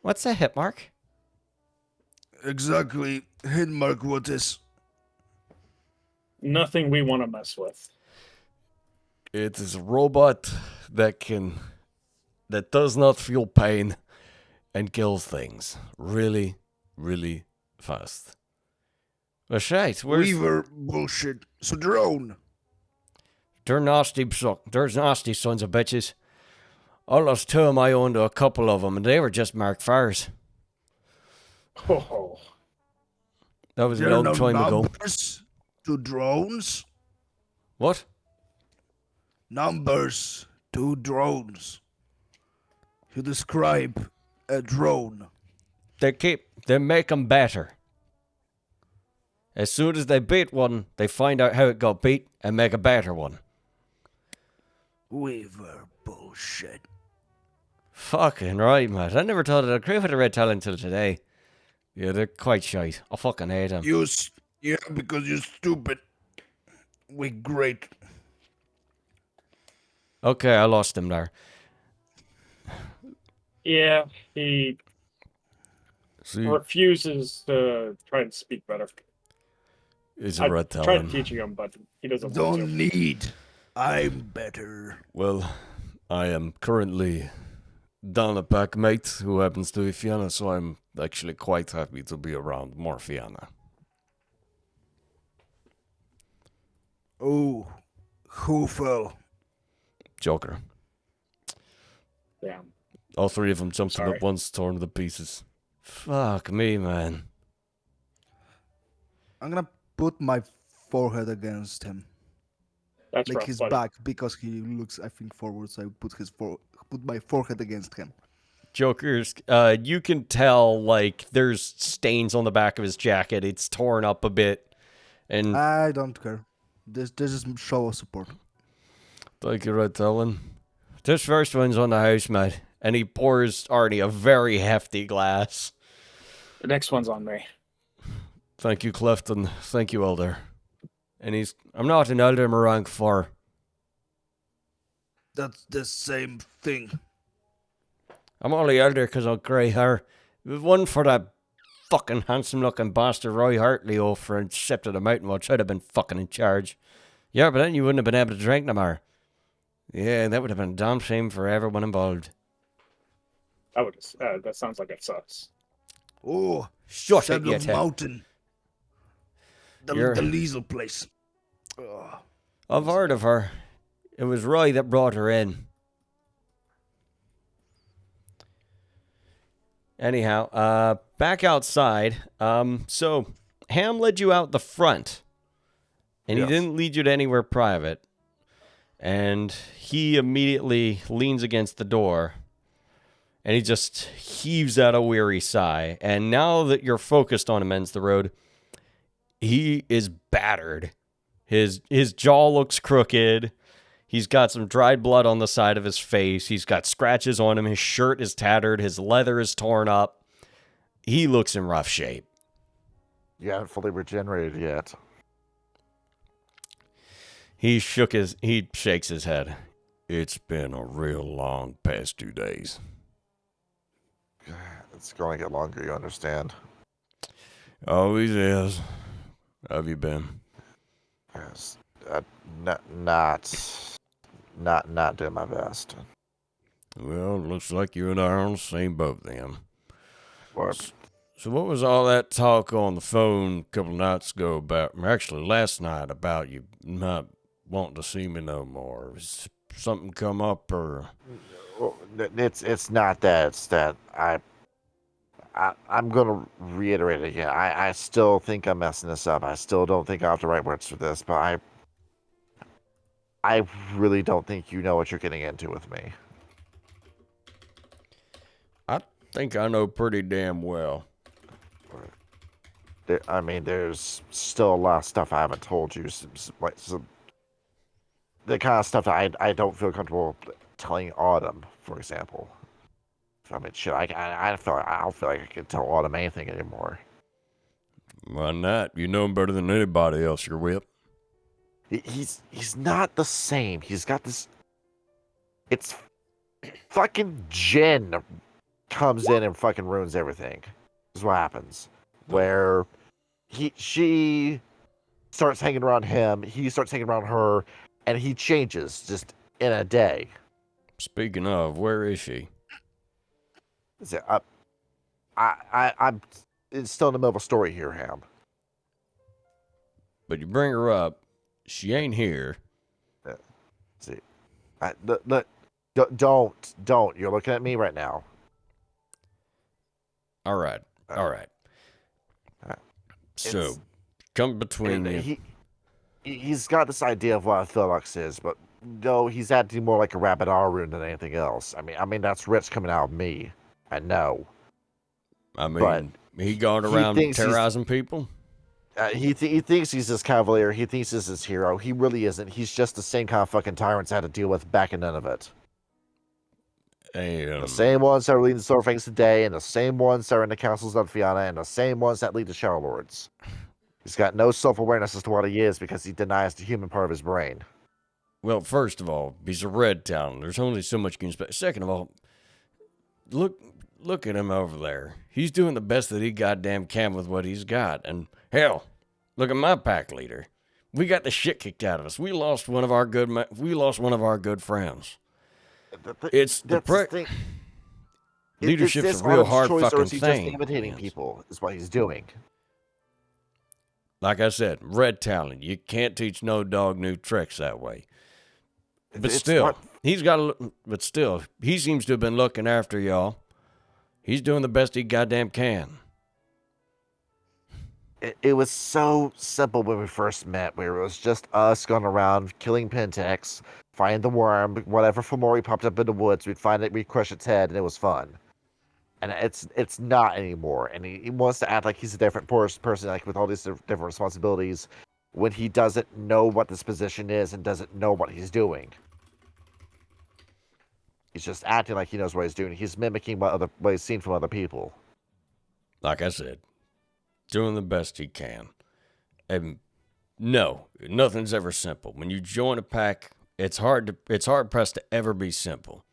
What's a hit mark? Exactly. Hit mark what is. Nothing we want to mess with. It is a robot that does not feel pain and kills things really, really fast. Well, shite, Weaver bullshit. So drone. They're nasty sons of bitches. I lost 2 of my own to a couple of them, and they were just marked fires. Oh. That was a There are long no time ago. numbers to drones. What? Numbers. 2 drones. You describe a drone. They make them better. As soon as they beat one, they find out how it got beat and make a better one. Weaver bullshit. Fucking right, mate. I never thought I'd agree with a red tail until today. Yeah, they're quite shite. I fucking hate them. Yeah, because you're stupid. We're great. Okay, I lost him there. Yeah, he See, refuses to try and speak better. it's a red tail. Tried teaching him, but he doesn't want to. Don't need. I'm better. Well, I am currently down a packmate who happens to be Fiona, so I'm actually quite happy to be around more Fiona. Oh, who fell? Joker. Damn. All 3 of them jumped Sorry. at once, torn to pieces. Fuck me, man. I'm gonna put my forehead against him. That's Like rough, his buddy. back, because he looks, I think, forward, so I put my forehead against him. Joker's, you can tell, like, there's stains on the back of his jacket. It's torn up a bit. And I don't care. This is show of support. thank you, Red Talon. This first one's on the house, mate. And he pours Arnie a very hefty glass. The next one's on me. Thank you, Clifton. Thank you, Elder. And I'm not an Elder, I'm a rank 4. That's the same thing. I'm only Elder because of grey hair. If it wasn't for that fucking handsome-looking bastard Roy Hartley over and Sept of the Mountain Watch, I'd have been fucking in charge. Yeah, but then you wouldn't have been able to drink no more. Yeah, that would have been a damn shame for everyone involved. That sounds like it sucks. Oh, Shut it, Shadow you tit. Mountain. The Liesel place. Ugh. I've heard of her. It was Roy that brought her in. Anyhow, back outside. So Ham led you out the front, and Yes. he didn't lead you to anywhere private. And he immediately leans against the door, and he just heaves out a weary sigh. And now that you're focused on him, ends the road. He is battered. His jaw looks crooked. He's got some dried blood on the side of his face. He's got scratches on him. His shirt is tattered. His leather is torn up. He looks in rough shape. You haven't fully regenerated yet. He shakes his head. It's been a real long past 2 days. It's going to get longer, you understand. Always is. How have you been? Yes. Not doing my best. Well, looks like you and I are on the same boat then. What? So what was all that talk on the phone a couple nights ago about, actually last night, about you not wanting to see me no more? Has something come up or? Well, it's not that. It's that I'm gonna reiterate it again. I still think I'm messing this up. I still don't think I have the right words for this, but I really don't think you know what you're getting into with me. I think I know pretty damn well. There's still a lot of stuff I haven't told you. The kind of stuff that I don't feel comfortable telling Autumn, for example. I mean, shit, I don't feel like I can tell Autumn anything anymore. Why not? You know him better than anybody else you're with. He's not the same. He's got this. It's fucking Jen comes in and fucking ruins everything. This is what happens. Where she starts hanging around him, he starts hanging around her, and he changes just in a day. Speaking of, where is she? Is it, I'm it's still in the middle of a story here, Ham. But you bring her up, she ain't here. See, don't. You're looking at me right now. All right. So, come between you. he's got this idea of what a Philux is, but no, he's acting more like a rabbit rune than anything else. I mean that's rich coming out of me. I know. I But mean, he going he around thinks terrorizing people? he thinks he's this cavalier. He thinks he's this hero. He really isn't. He's just the same kind of fucking tyrants I had to deal with back in Nunavut. The same ones that are leading the Swordfangs today, and the same ones that are in the councils of Fianna, and the same ones that lead the Shadow Lords. He's got no self-awareness as to what he is because he denies the human part of his brain. Well, first of all, he's a red town. There's only so much you can expect. Second of all, look at him over there. He's doing the best that he goddamn can with what he's got. And hell, look at my pack leader. We got the shit kicked out of us. We lost one of our good friends. It's the thing. Leadership's a real hard fucking or is he thing. just imitating people is what he's doing. Like I said, red talent. You can't teach no dog new tricks that way. But still, he seems to have been looking after y'all. He's doing the best he goddamn can. It was so simple when we first met, where it was just us going around killing Pentex, find the worm, whatever Fomori popped up in the woods, we'd find it, we'd crush its head, and it was fun. And it's not anymore. And he wants to act like he's a different person, like with all these different responsibilities, when he doesn't know what this position is and doesn't know what he's doing. He's just acting like he knows what he's doing. He's mimicking what he's seen from other people. Like I said, doing the best he can. And no, nothing's ever simple. When you join a pack, it's hard pressed to ever be simple.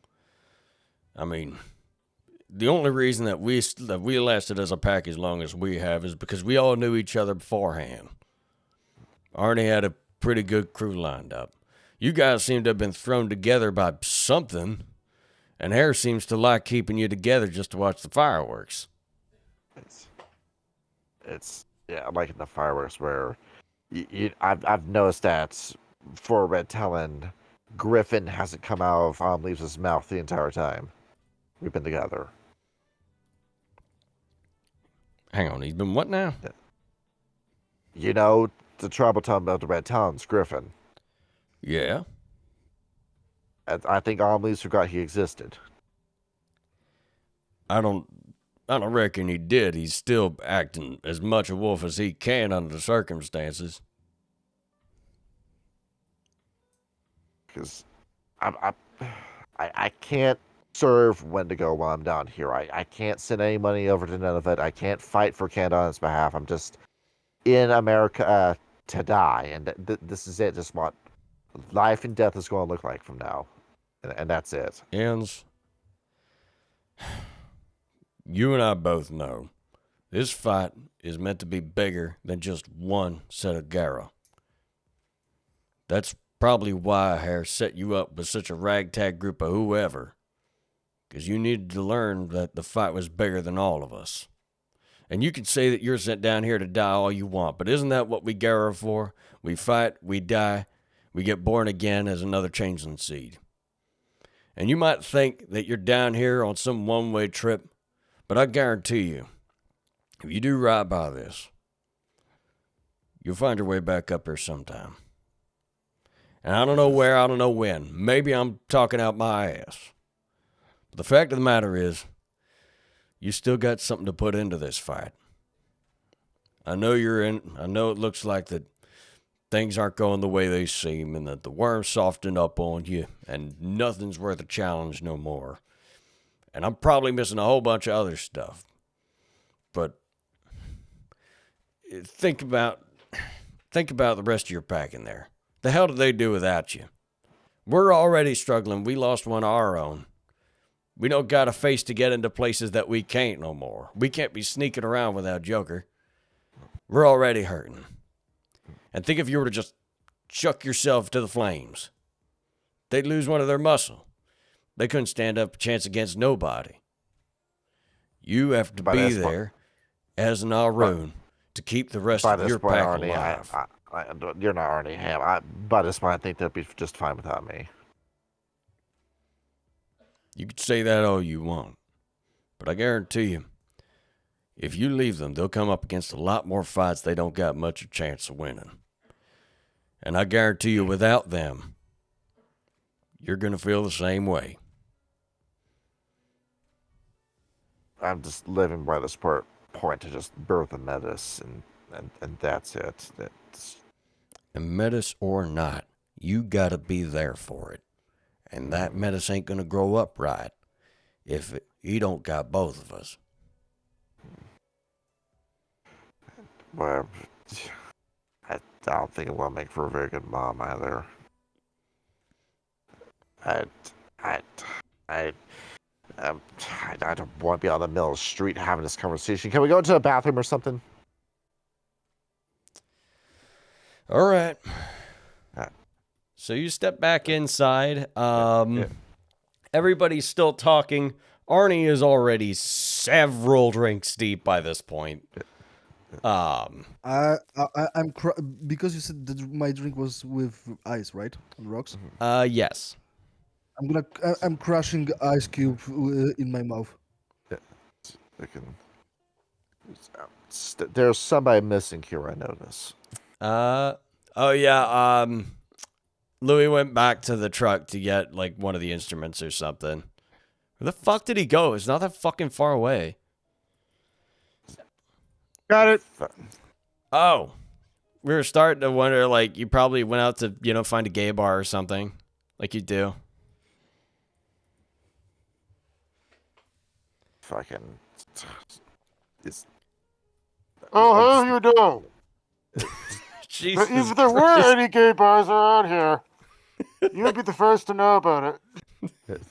I mean, the only reason that we lasted as a pack as long as we have is because we all knew each other beforehand. Arnie had a pretty good crew lined up. You guys seem to have been thrown together by something, and Hare seems to like keeping you together just to watch the fireworks. It's yeah, like the fireworks where I've noticed that for Red Talon, Griffin hasn't come out of Leaves' mouth the entire time we've been together. Hang on, he's been what now? You know, the tribal tongue of the Red Talon's Griffin. Yeah. I think Leaves forgot he existed. I don't reckon he did. He's still acting as much a wolf as he can under the circumstances. Because I can't serve Wendigo while I'm down here. I can't send any money over to Nunavut. I can't fight for Canada on his behalf. I'm just in America to die. And this is it. Just what life and death is going to look like from now. And that's it. Jens, you and I both know this fight is meant to be bigger than just one set of Gara. That's probably why Hare set you up with such a ragtag group of whoever. Because you needed to learn that the fight was bigger than all of us. And you can say that you're sent down here to die all you want, but isn't that what we Gara for? We fight, we die, we get born again as another changeling seed. And you might think that you're down here on some one-way trip, but I guarantee you, if you do right by this, you'll find your way back up here sometime. And I don't know where, I don't know when. Maybe I'm talking out my ass. But the fact of the matter is, you still got something to put into this fight. I know it looks like that things aren't going the way they seem and that the worm's softened up on you and nothing's worth a challenge no more. And I'm probably missing a whole bunch of other stuff. But think about the rest of your pack in there. The hell did they do without you? We're already struggling. We lost one of our own. We don't got a face to get into places that we can't no more. We can't be sneaking around without Joker. We're already hurting. And think if you were to just chuck yourself to the flames. They'd lose one of their muscle. They couldn't stand up a chance against nobody. You have to be there as an Arun to keep the rest of your pack alive. You're not Arnie Ham. By this point, I think they'll be just fine without me. You could say that all you want, but I guarantee you, if you leave them, they'll come up against a lot more fights they don't got much of a chance of winning. And I guarantee you, without them, you're going to feel the same way. I'm just living by this point to just birth a menace, and that's it. And menace or not, you got to be there for it. And that menace ain't going to grow up right if he don't got both of us. Well, I don't think it will make for a very good mom either. I don't want to be on the middle of the street having this conversation. Can we go into a bathroom or something? All right. Yeah. So you step back inside. Everybody's still talking. Arnie is already several drinks deep by this point. I'm because you said that my drink was with ice, right? On rocks. Yes. I'm crushing ice cube in my mouth. There's somebody missing here, I notice. Oh yeah. Louis went back to the truck to get like one of the instruments or something. Where the fuck did he go? It's not that fucking far away. Got it. Oh, we were starting to wonder, like, you probably went out to, find a gay bar or something, like you do. Fucking. Oh, how you doing? Jesus If there were any gay bars around here, you'd be the first to know about it.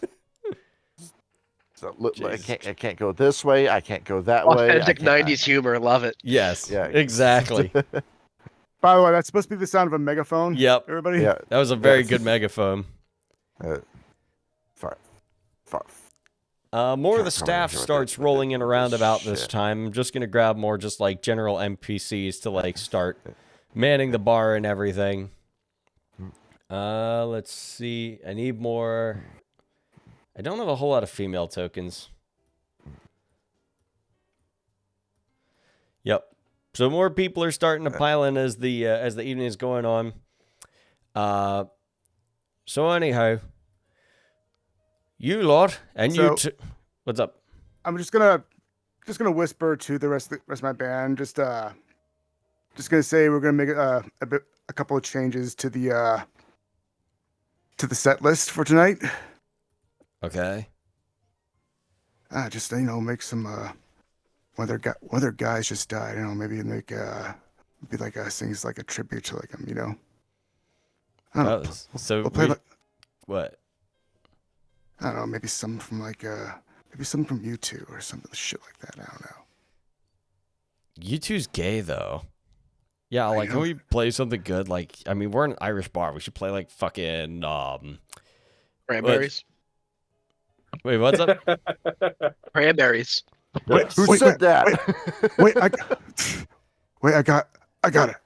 So look, I can't go this way. I can't go that way. Authentic 90s humor, love it. Yes, Yeah. exactly. By the way, that's supposed to be the sound of a megaphone. Yep. Everybody? Yeah. That was a very good megaphone. Fuck. More of the staff starts rolling in around about this time. I'm just going to grab more just like general NPCs to like start manning the bar and everything. Let's see. I need more. I don't have a whole lot of female tokens. Yep. So more people are starting to pile in as the evening is going on. So anyhow, you lot and you what's up? I'm just gonna whisper to the rest of my band. Just gonna say we're gonna make a couple of changes to the set list for tonight. Okay. Just make some one of their guys just died. Maybe make be like things like a tribute to like him. I don't know. So we'll play what? I don't know. Maybe some from maybe some from U2 or something shit like that. I don't know. U2's gay though. Yeah, like can we play something good? Like, I mean, we're an Irish bar. We should play like fucking Cranberries. Wait, what's up? Cranberries. Who said that? I got it.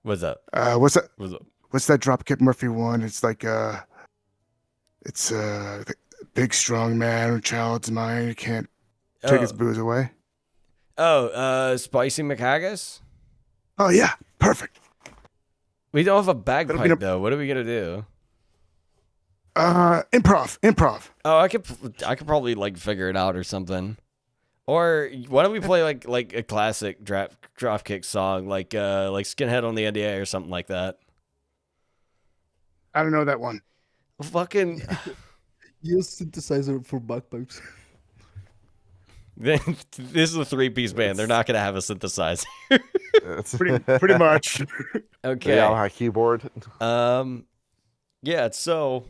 What's up? What's that? What's up? What's that Dropkick Murphy one? It's like it's the big strong man, a child's mind. You can't take his booze away. Oh, Spicy McHaggis? Oh yeah, perfect. We don't have a bagpipe though. What are we gonna do? Improv. Oh, I could probably like figure it out or something. Or why don't we play like a classic dropkick song, like Skinhead on the NDA or something like that? I don't know that one. Fucking Use synthesizer for bagpipes. this is a 3-piece band. They're not gonna have a synthesizer. pretty much. Okay. They all have a keyboard. Yeah. So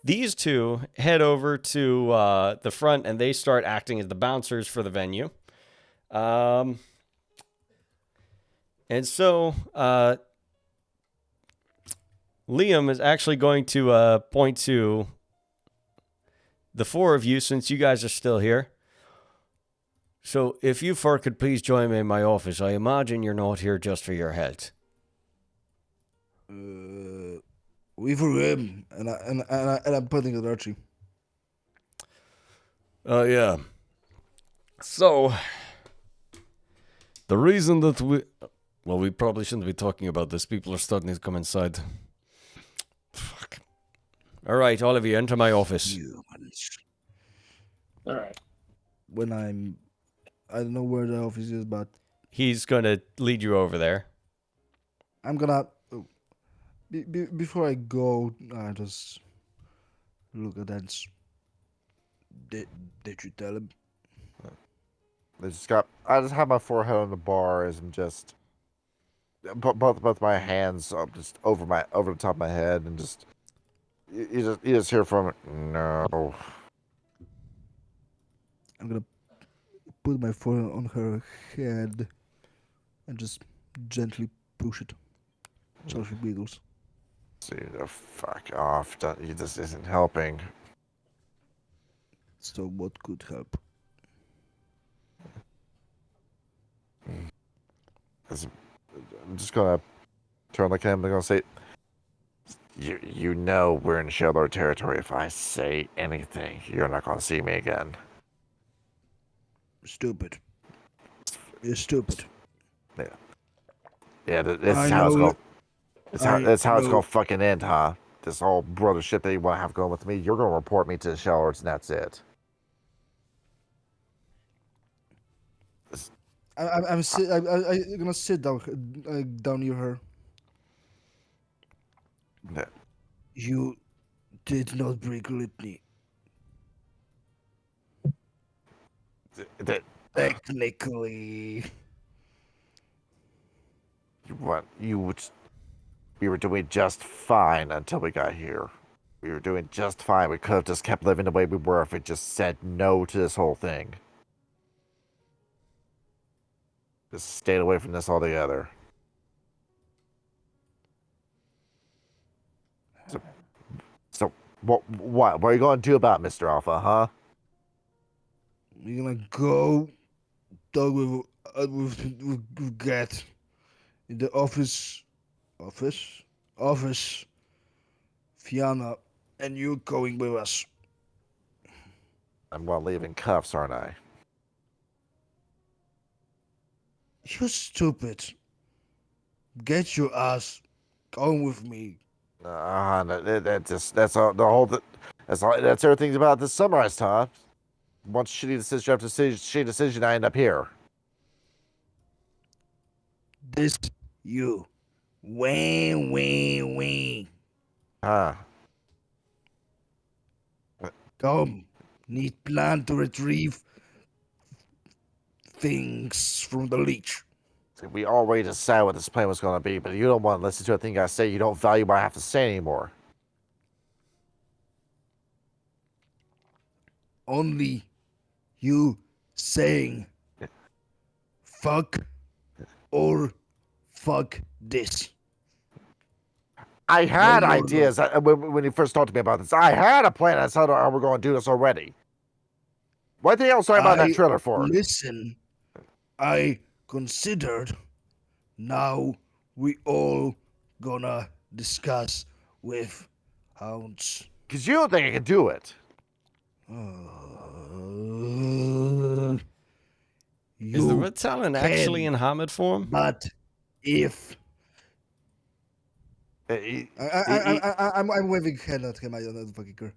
these two head over to the front and they start acting as the bouncers for the venue. And so Liam is actually going to point to the four of you since you guys are still here. So if you four could please join me in my office. I imagine you're not here just for your health. We for him, and I'm putting it Archie. Oh, yeah. So, the reason that Well, we probably shouldn't be talking about this. People are starting to come inside. Fuck. All right, all of you, enter my office. Humans. All right. When I don't know where the office is, but He's going to lead you over there. I'm gonna. Before I go, I just look at that. Did you tell him? I just have my forehead on the bar as I'm just both my hands up just over the top of my head and just you just hear from it. No. I'm gonna put my forehead on her head and just gently push it so she giggles. See, fuck off. This isn't helping. So what could help? I'm just gonna turn like him and gonna say, you know we're in Shellor territory. If I say anything, you're not gonna see me again. Stupid. You're stupid. Yeah, this I is how it's know going. That's how it's know. gonna fucking end, huh? This whole brother shit that you want to have going with me. You're gonna report me to the Shellords, and that's it. I'm gonna sit down near her. Yeah. You did not break litany. That Technically. we were doing just fine until we got here. We were doing just fine. We could have just kept living the way we were if we just said no to this whole thing. Just stayed away from this altogether. So what are you going to do about it, Mr. Alpha, huh? You're gonna go talk with Gat in the office. Office. Fiona, and you going with us. I'm going to leave in cuffs, aren't I? You stupid. Get your ass going with me. That's all. That's everything about this summarized, huh? One shitty decision after shitty decision, I end up here. This you. Wang. Huh? Come. Need plan to retrieve things from the leech. We already decided what this plan was going to be, but you don't want to listen to a thing I say. You don't value what I have to say anymore. Only you saying fuck or fuck this. I had No. ideas when you first talked to me about this. I had a plan as to how we're going to do this already. What the hell sorry about that trailer for? Listen, I considered. Now we all gonna discuss with hounds. Because you don't think I can do it. Is the red talon actually in Hamid form? But if I'm waving hand at him, I don't know the fucking girl.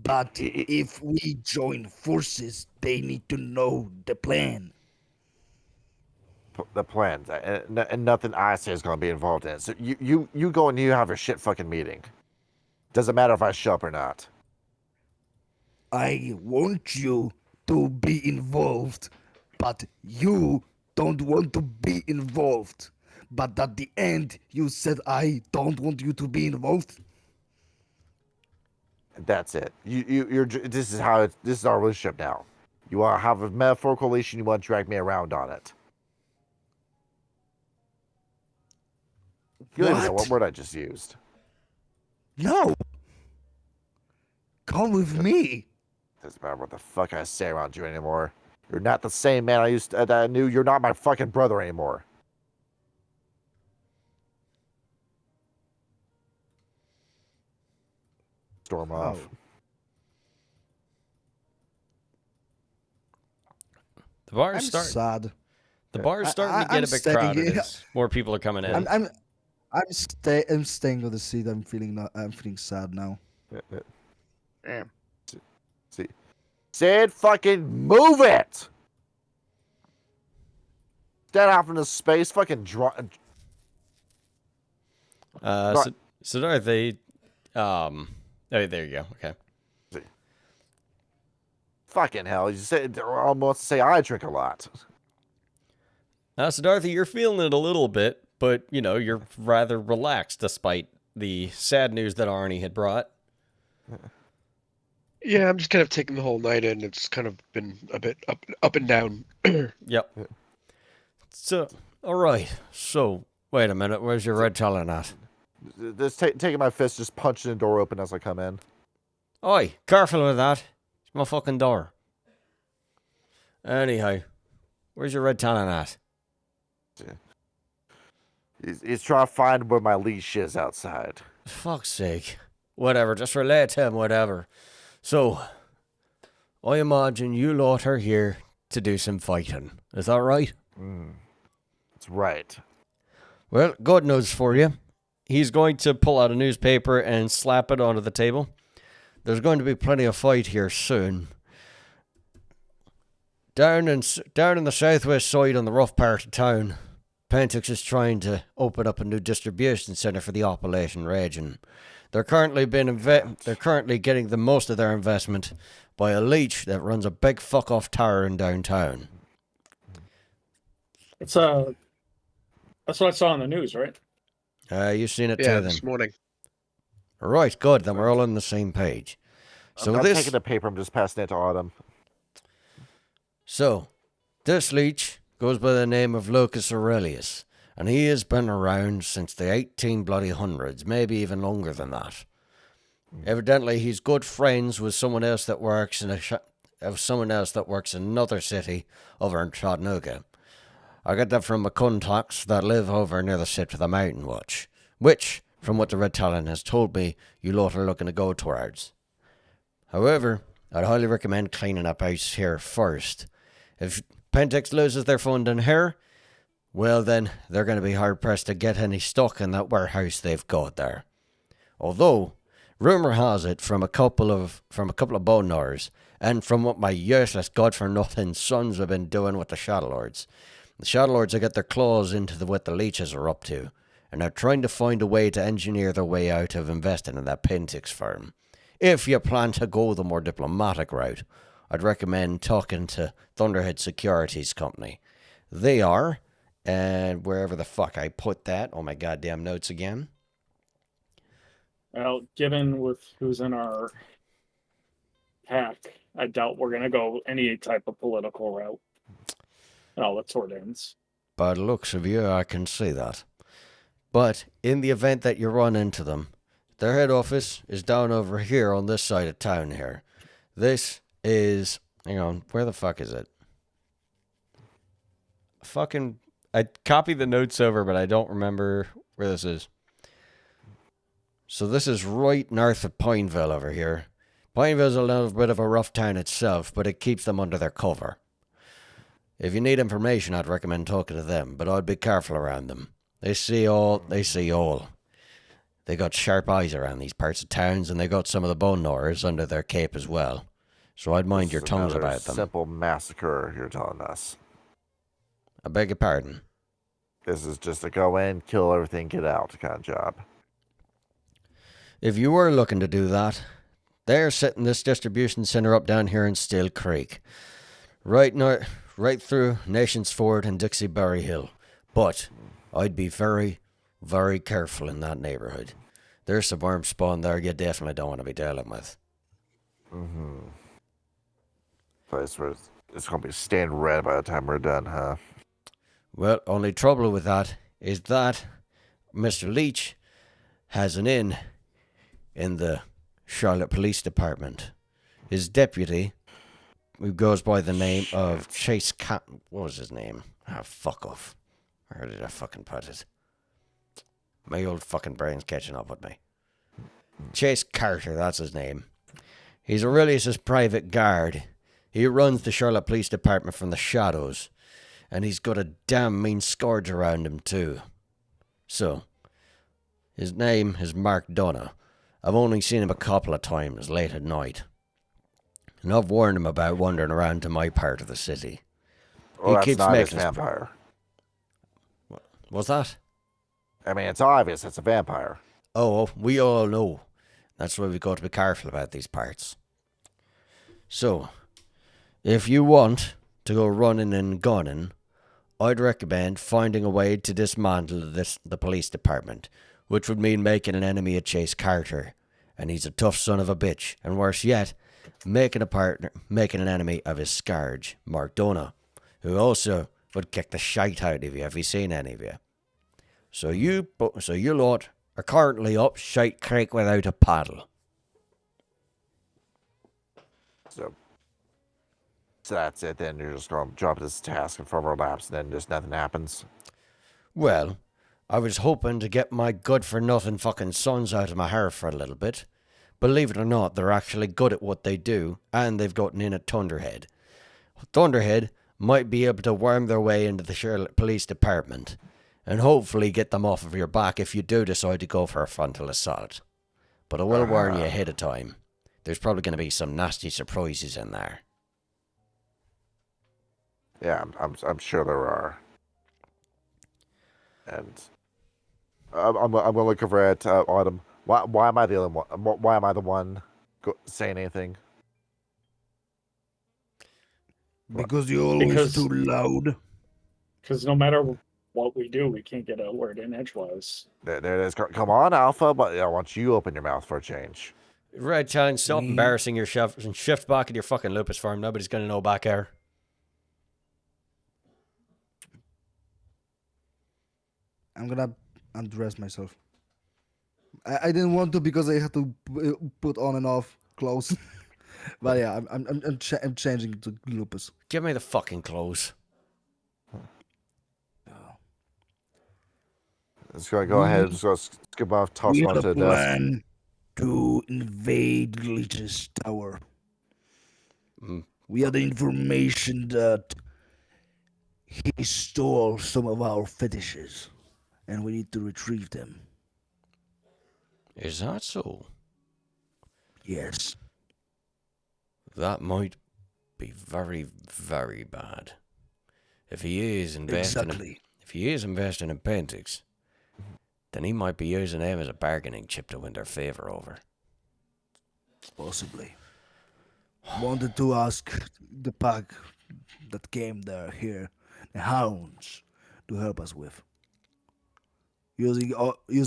But if we join forces, they need to know the plan. The plans and nothing I say is going to be involved in it. So you go and you have your shit fucking meeting. Doesn't matter if I show up or not. I want you to be involved, but you don't want to be involved. But at the end, you said I don't want you to be involved. That's it. This is how this is our relationship now. You want to have a metaphorical relation. You want to drag me around on it. You don't even know what word I just used. No. Come with me. Doesn't matter what the fuck I say around you anymore. You're not the same man that I knew. You're not my fucking brother anymore. Storm off. The bar I'm start. sad. The bar's starting to get I'm a bit staying crowded here. as more people are coming in. I'm staying on the seat. I'm feeling sad now. Damn. See, Sid, fucking move it. Stand off into space, fucking So Dorothy, oh, there you go. Okay. Fucking hell! You said almost say I drink a lot. So Dorothy, you're feeling it a little bit, but you're rather relaxed despite the sad news that Arnie had brought. Yeah, I'm just kind of taking the whole night in. It's kind of been a bit up and down. Yep. So, all right. So, wait a minute. Where's your red talon at? Just taking my fist, just punching the door open as I come in. Oi, careful with that. It's my fucking door. Anyhow, where's your red talon at? He's trying to find where my leash is outside. Fuck's sake. Whatever, just relay to him, whatever. So, I imagine you lot are here to do some fighting. Is that right? That's right. Well, good news for you. He's going to pull out a newspaper and slap it onto the table. There's going to be plenty of fight here soon. Down in the southwest side on the rough part of town, Pentix is trying to open up a new distribution center for the Appalachian region. They're currently getting the most of their investment by a leech that runs a big fuck off tower in downtown. That's what I saw on the news, right? You've seen it Yeah, too, this then. morning. Right, good. Then we're all on the same page. So I'm taking the paper. I'm just passing it to Autumn. So, this leech goes by the name of Lucas Aurelius, and he has been around since the 1800s, maybe even longer than that. Evidently, he's good friends with someone else that works in another city over in Chattanooga. I get that from my contacts that live over near the sit of the Mountain Watch, which, from what the Red Talon has told me, you lot are looking to go towards. However, I'd highly recommend cleaning up house here first. If Pentex loses their funding here, well then, they're going to be hard-pressed to get any stock in that warehouse they've got there. Although, rumour has it from a couple of bone gnawers, and from what my useless god-for-nothing sons have been doing with the Shadow Lords. The Shadow Lords have got their claws into what the leeches are up to, and are trying to find a way to engineer their way out of investing in that Pentix firm. If you plan to go the more diplomatic route, I'd recommend talking to Thunderhead Securities Company. They are, and wherever the fuck I put that on my goddamn notes again. Well, given with who's in our pack, I doubt we're going to go any type of political route. Oh, that's where it ends. By the looks of you, I can see that. But in the event that you run into them, their head office is down over here on this side of town here. This is... Hang on, where the fuck is it? I copied the notes over, but I don't remember where this is. So this is right north of Pineville over here. Pineville's a little bit of a rough town itself, but it keeps them under their cover. If you need information, I'd recommend talking to them, but I'd be careful around them. They see all. They got sharp eyes around these parts of towns, and they got some of the bone gnawers under their cape as well. So I'd mind your tongues about them. Simple massacre, you're telling us. I beg your pardon. This is just a go in, kill everything, get out kind of job. If you were looking to do that, they're setting this distribution center up down here in Still Creek. Right through Nations Ford and Dixie Berry Hill. But I'd be very, very careful in that neighborhood. There's some worm spawn there you definitely don't want to be dealing with. Place where it's going to be stained red by the time we're done, huh? Well, only trouble with that is that Mr. Leach has an in the Charlotte Police Department. His deputy, who goes by the name of Chase what was his name? Fuck off. Where did I fucking put it? My old fucking brain's catching up with me. Chase Carter, that's his name. He's Aurelius' private guard. He runs the Charlotte Police Department from the shadows. And he's got a damn mean scourge around him, too. So, his name is Mark Donagh. I've only seen him a couple of times late at night. And I've warned him about wandering around to my part of the city. Well, that's keeps not his making us- vampire. What's that? I mean, it's obvious it's a vampire. Oh, we all know. That's why we've got to be careful about these parts. So, if you want to go running and gunning, I'd recommend finding a way to dismantle the police department, which would mean making an enemy of Chase Carter, and he's a tough son of a bitch, and worse yet, making an enemy of his scourge, Mark Donagh, who also would kick the shite out of you if he's seen any of you. So you lot are currently up Shite Creek without a paddle. So that's it. Then you're just going to drop this task in front of our laps, and then just nothing happens. Well, I was hoping to get my good-for-nothing fucking sons out of my hair for a little bit. Believe it or not, they're actually good at what they do, and they've gotten in at Thunderhead. Thunderhead might be able to worm their way into the Charlotte Police Department, and hopefully get them off of your back if you do decide to go for a frontal assault. But I will warn you ahead of time. There's probably going to be some nasty surprises in there. Yeah, I'm sure there are. And I'm going to look over at Autumn. Why am I the only one? Why am I the one saying anything? Because you're always too loud. Because no matter what we do, we can't get a word in edgewise. There it is. Come on, Alpha. But I want you to open your mouth for a change. Red Challenge, stop embarrassing yourself and shift back into your fucking lupus farm. Nobody's going to know back here. I'm gonna undress myself. I didn't want to because I had to put on and off clothes. But yeah, I'm changing to lupus. Give me the fucking clothes. Let's go ahead. Just go skip off, toss We one have to a the desk. plan to invade Glitch's tower. We had the information that he stole some of our fetishes, and we need to retrieve them. Is that so? Yes. That might be very, very bad. If he is investing in Pentix, then he might be using them as a bargaining chip to win their favor over. Possibly. Wanted to ask the pack that came here, the hounds, to help us with. Using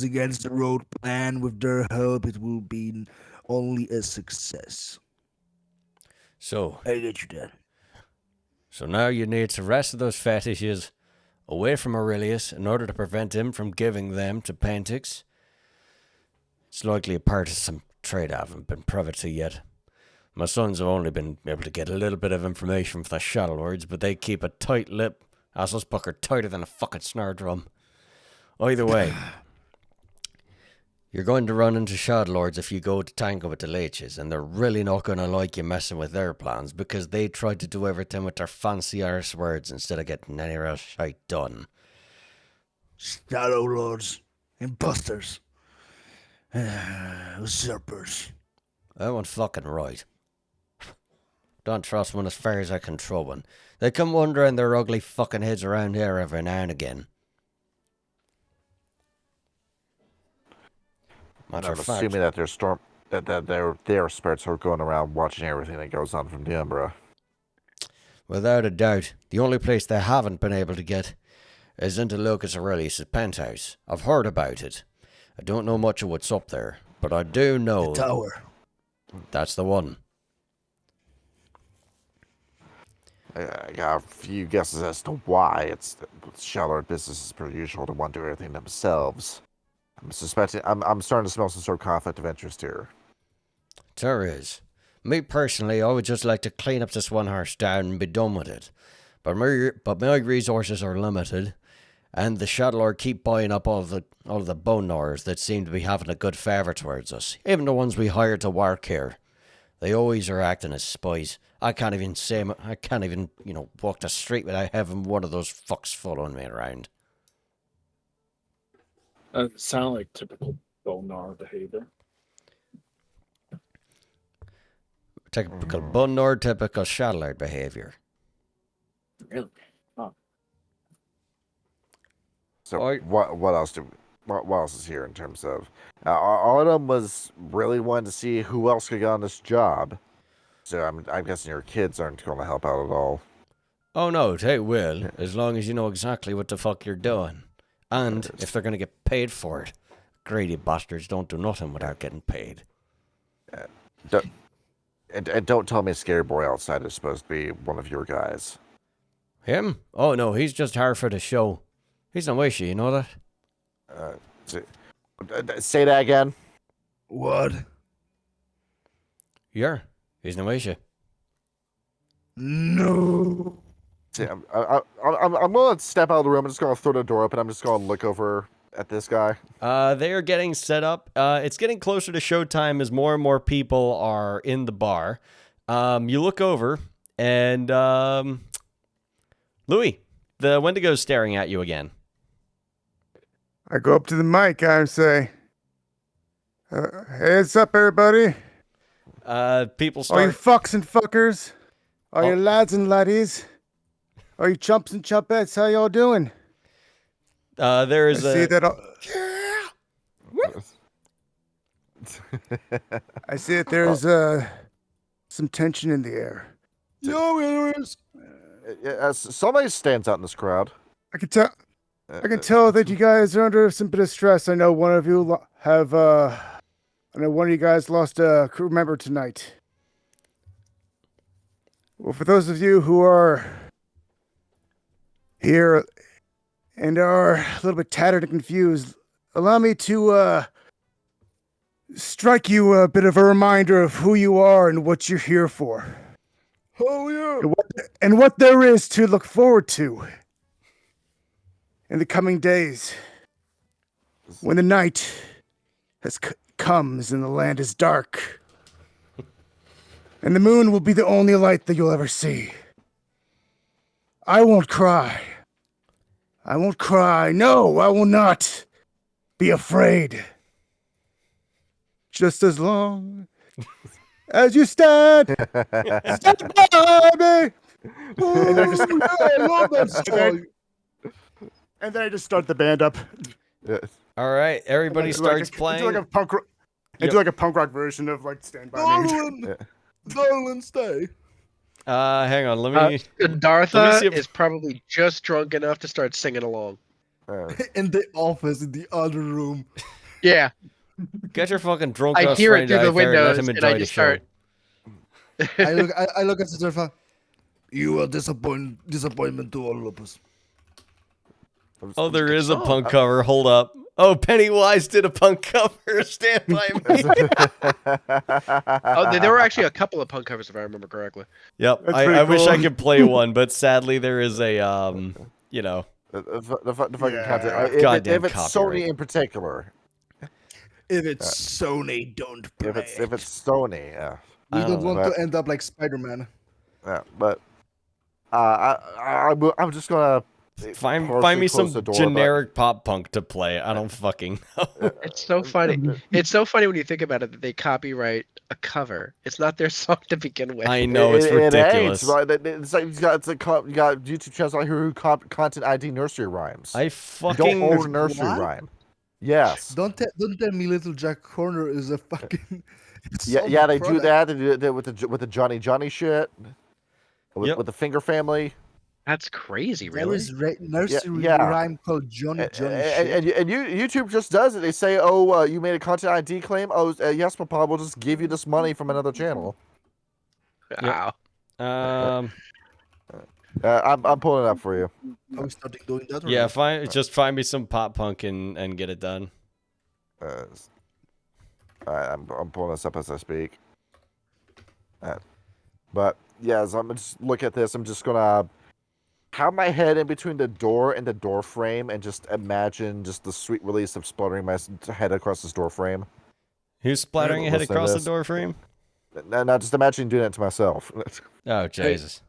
against the road plan with their help, it will be only a success. So, I get you that. So now you need to wrestle those fetishes away from Aurelius in order to prevent him from giving them to Pentix. It's likely a part of some trade I haven't been privy to yet. My sons have only been able to get a little bit of information from the Shadow Lords, but they keep a tight lip. Assholes pucker tighter than a fucking snare drum. Either way, you're going to run into Shadow Lords if you go to tango with the Leeches, and they're really not going to like you messing with their plans because they tried to do everything with their fancy arse words instead of getting any real shite done. Shadow Lords, imposters, usurpers. That one's fucking right. Don't trust one as far as I can throw one. They come wandering their ugly fucking heads around here every now and again. I'm assuming that their spirits are going around watching everything that goes on from the Umbra. Without a doubt, the only place they haven't been able to get is into Lucas Aurelius' penthouse. I've heard about it. I don't know much of what's up there, but I do know... The tower. That's the one. I got a few guesses as to why. It's Shadow business as per usual to want to do everything themselves. I'm starting to smell some sort of conflict of interest here. There is. Me personally, I would just like to clean up this one horse down and be done with it. But my resources are limited, and the Shadow Lord keep buying up all of the bone gnawers that seem to be having a good favour towards us. Even the ones we hired to work here. They always are acting as spies. I can't even walk the street without having one of those fucks following me around. Sound like typical Bonar behavior. Typical Bunor, typical Shadowlord behavior. Really? Huh. So I- what else is here in terms of Autumn was really wanting to see who else could get on this job. So I'm guessing your kids aren't going to help out at all. Oh no, they will, as long as you know exactly what the fuck you're doing. And if they're gonna get paid for it. Greedy bastards don't do nothing without getting paid. And don't tell me Scary Boy outside is supposed to be one of your guys. Him? Oh no, he's just hard for the show. He's no issue, you know that? Say that again. What? Yeah, he's no issue. No. See, I'm going to step out of the room. I'm just going to throw the door open. I'm just going to look over at this guy. They are getting set up. It's getting closer to showtime as more and more people are in the bar. You look over, and Louis, the Wendigo's staring at you again. I go up to the mic and say, "Hey, what's up, everybody? People All you start. fucks and fuckers, all you lads and laddies, all you chumps and chumpettes, how y'all doing? There I is see a. that. I see that there is some tension in the air. Somebody stands out in this crowd. I can tell. I can tell that you guys are under some bit of stress. I know one of you have. I know one of you guys lost a crew member tonight. Well, for those of you who are here and are a little bit tattered and confused, allow me to strike you a bit of a reminder of who you are and what you're here for. Oh yeah. And what there is to look forward to in the coming days when the night comes and the land is dark and the moon will be the only light that you'll ever see. I won't cry. I won't cry. No, I will not be afraid. Just as long as you stand by me. And I love that song. And then I just start the band up. All right, everybody starts It's playing. like a punk rock. It's like a punk rock version of like Stand By Me. Darling, darling, stay. Hang on, let me. Dartha see if- is probably just drunk enough to start singing along. In the office, in the other room. Yeah, Get your fucking drunk I ass hear friend it through out the there and let windows, him and enjoy I the just show. start. I look at Surfa. You are disappointment to all of us. Oh, there is a punk cover. Hold up. Oh, Pennywise did a punk cover. Stand by me. Oh, there were actually a couple of punk covers, if I remember correctly. Yep. That's I pretty wish I cool. could play one, but sadly there is a The fucking Yeah. content. Goddamn If it's copyright. Sony in particular. If it's Sony, don't play. If it's Sony, yeah. We I don't don't want know. to end up like Spider-Man. Yeah, but I'm just gonna find partially me close some the door, generic pop punk to play. I don't fucking know. It's so funny. It's so funny when you think about it that they copyright a cover. It's not their song to begin with. I know it's ridiculous. It ain't. It's like you got YouTube channels out here who content ID nursery rhymes. I You don't fucking own a nursery What? rhyme. Yes. Don't tell me Little Jack Horner is a fucking. Yeah, they do product. that. They do that with the Johnny shit. Yep. With the Finger Family. That's crazy, There really. is nursery yeah. rhyme called Johnny shit. And YouTube just does it. They say, "Oh, you made a content ID claim. Oh, yes, Papa, we'll just give you this money from another channel." Wow. I'm pulling it up for you. Are we starting doing that? Or yeah, not? just find me some pop punk and get it done. All right, I'm pulling this up as I speak. But yeah, as I'm just look at this, I'm just gonna have my head in between the door and the door frame, and just imagine just the sweet release of spluttering my head across this door frame. Who's splattering your head Listen to across the this. door frame? Now just imagine doing that to myself. Oh Jesus!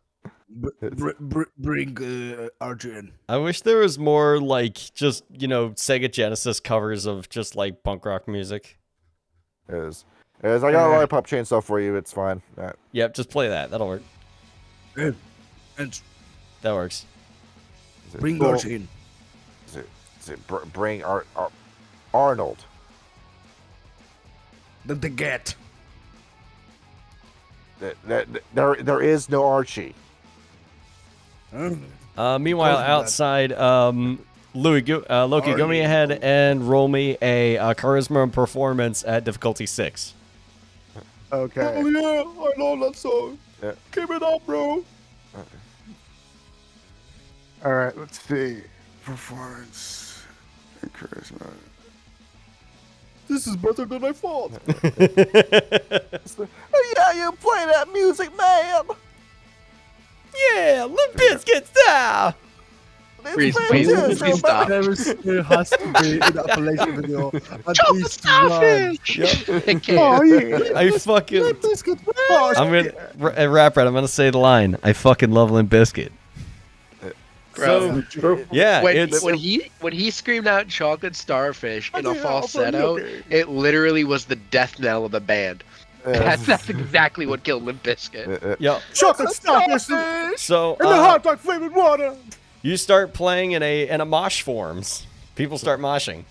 Bring Archie in. I wish there was more like just Sega Genesis covers of just like punk rock music. As I got a lollipop chainsaw for you, it's fine. Yep, just play that. That'll work. And That works. bring Archie in. Bring Arnold. The get. There is no Archie. Meanwhile, outside, Loki, go me ahead and roll me a charisma performance at difficulty 6. Okay. Oh yeah, I know that song. Yeah. Keep it up, bro. All right. Let's see. Performance and charisma. This is better than I thought. Oh yeah, you play that music, man. Yeah, Limp Bizkit style. Please stop. There has to be an Appalachia video. At Chocolate least one. starfish! Oh yeah. I fucking. Biscuit, I'm gonna rap right. I'm gonna say the line. I fucking love Limp Bizkit. Bro, Yeah, when he screamed out chocolate starfish in a falsetto, it literally was the death knell of the band. That's exactly what killed Limp Bizkit. Yep. Chocolate starfish and So the hot dog flavored water. you start playing in a mosh forms. People start moshing.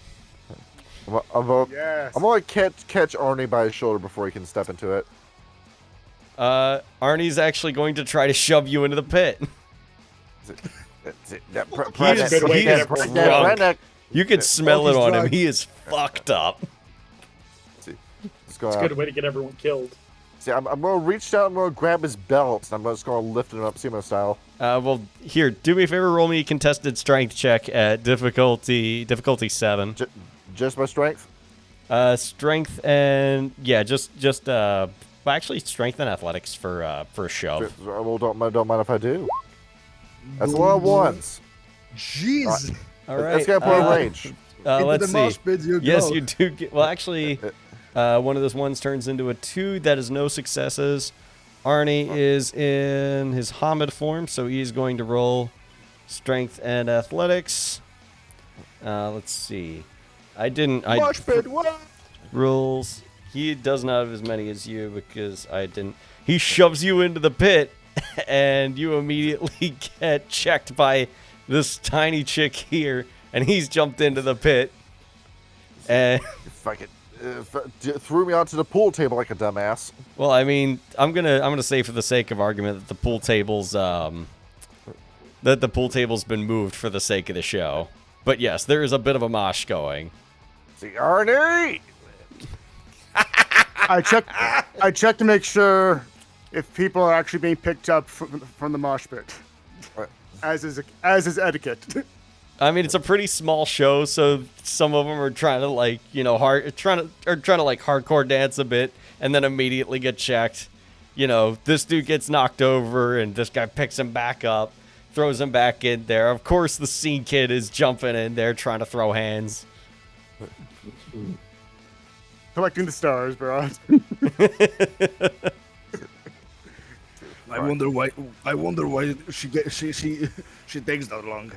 Yes. I'm gonna catch Arnie by his shoulder before he can step into it. Arnie's actually going to try to shove you into the pit. That's a good way to get it drunk. Redneck. You can smell it he's on him. drunk. He is fucked up. It's It's a good way to get everyone killed. See, I'm gonna reach down, I'm gonna grab his belt, and I'm just gonna lift him up, Simo style. Well, here, do me a favor. Roll me a contested strength check at difficulty 7. Just my strength. Strength and well, actually strength and athletics for a shove. Well, don't mind if I do. That's a lot of ones. Jeez. All right. Let's get a range. Into let's the see. mosh pit you Yes, go. you do. Well, actually, one of those ones turns into a 2. That is no successes. Arnie is in his Hamid form, so he's going to roll strength and athletics. Let's see. Mosh pit, what? Rules. He does not have as many as you because I didn't. He shoves you into the pit, and you immediately get checked by this tiny chick here, and he's jumped into the pit. And Fucking threw me onto the pool table like a dumbass. well, I mean, I'm gonna say for the sake of argument that the pool table's been moved for the sake of the show. But yes, there is a bit of a mosh going. See, Arnie. I checked to make sure if people are actually being picked up from the mosh pit, as is etiquette. I mean, it's a pretty small show, so some of them are trying to trying to like hardcore dance a bit, and then immediately get checked. This dude gets knocked over, and this guy picks him back up, throws him back in there. Of course, the scene kid is jumping in there trying to throw hands. Collecting the stars, bro. I wonder why she takes that long.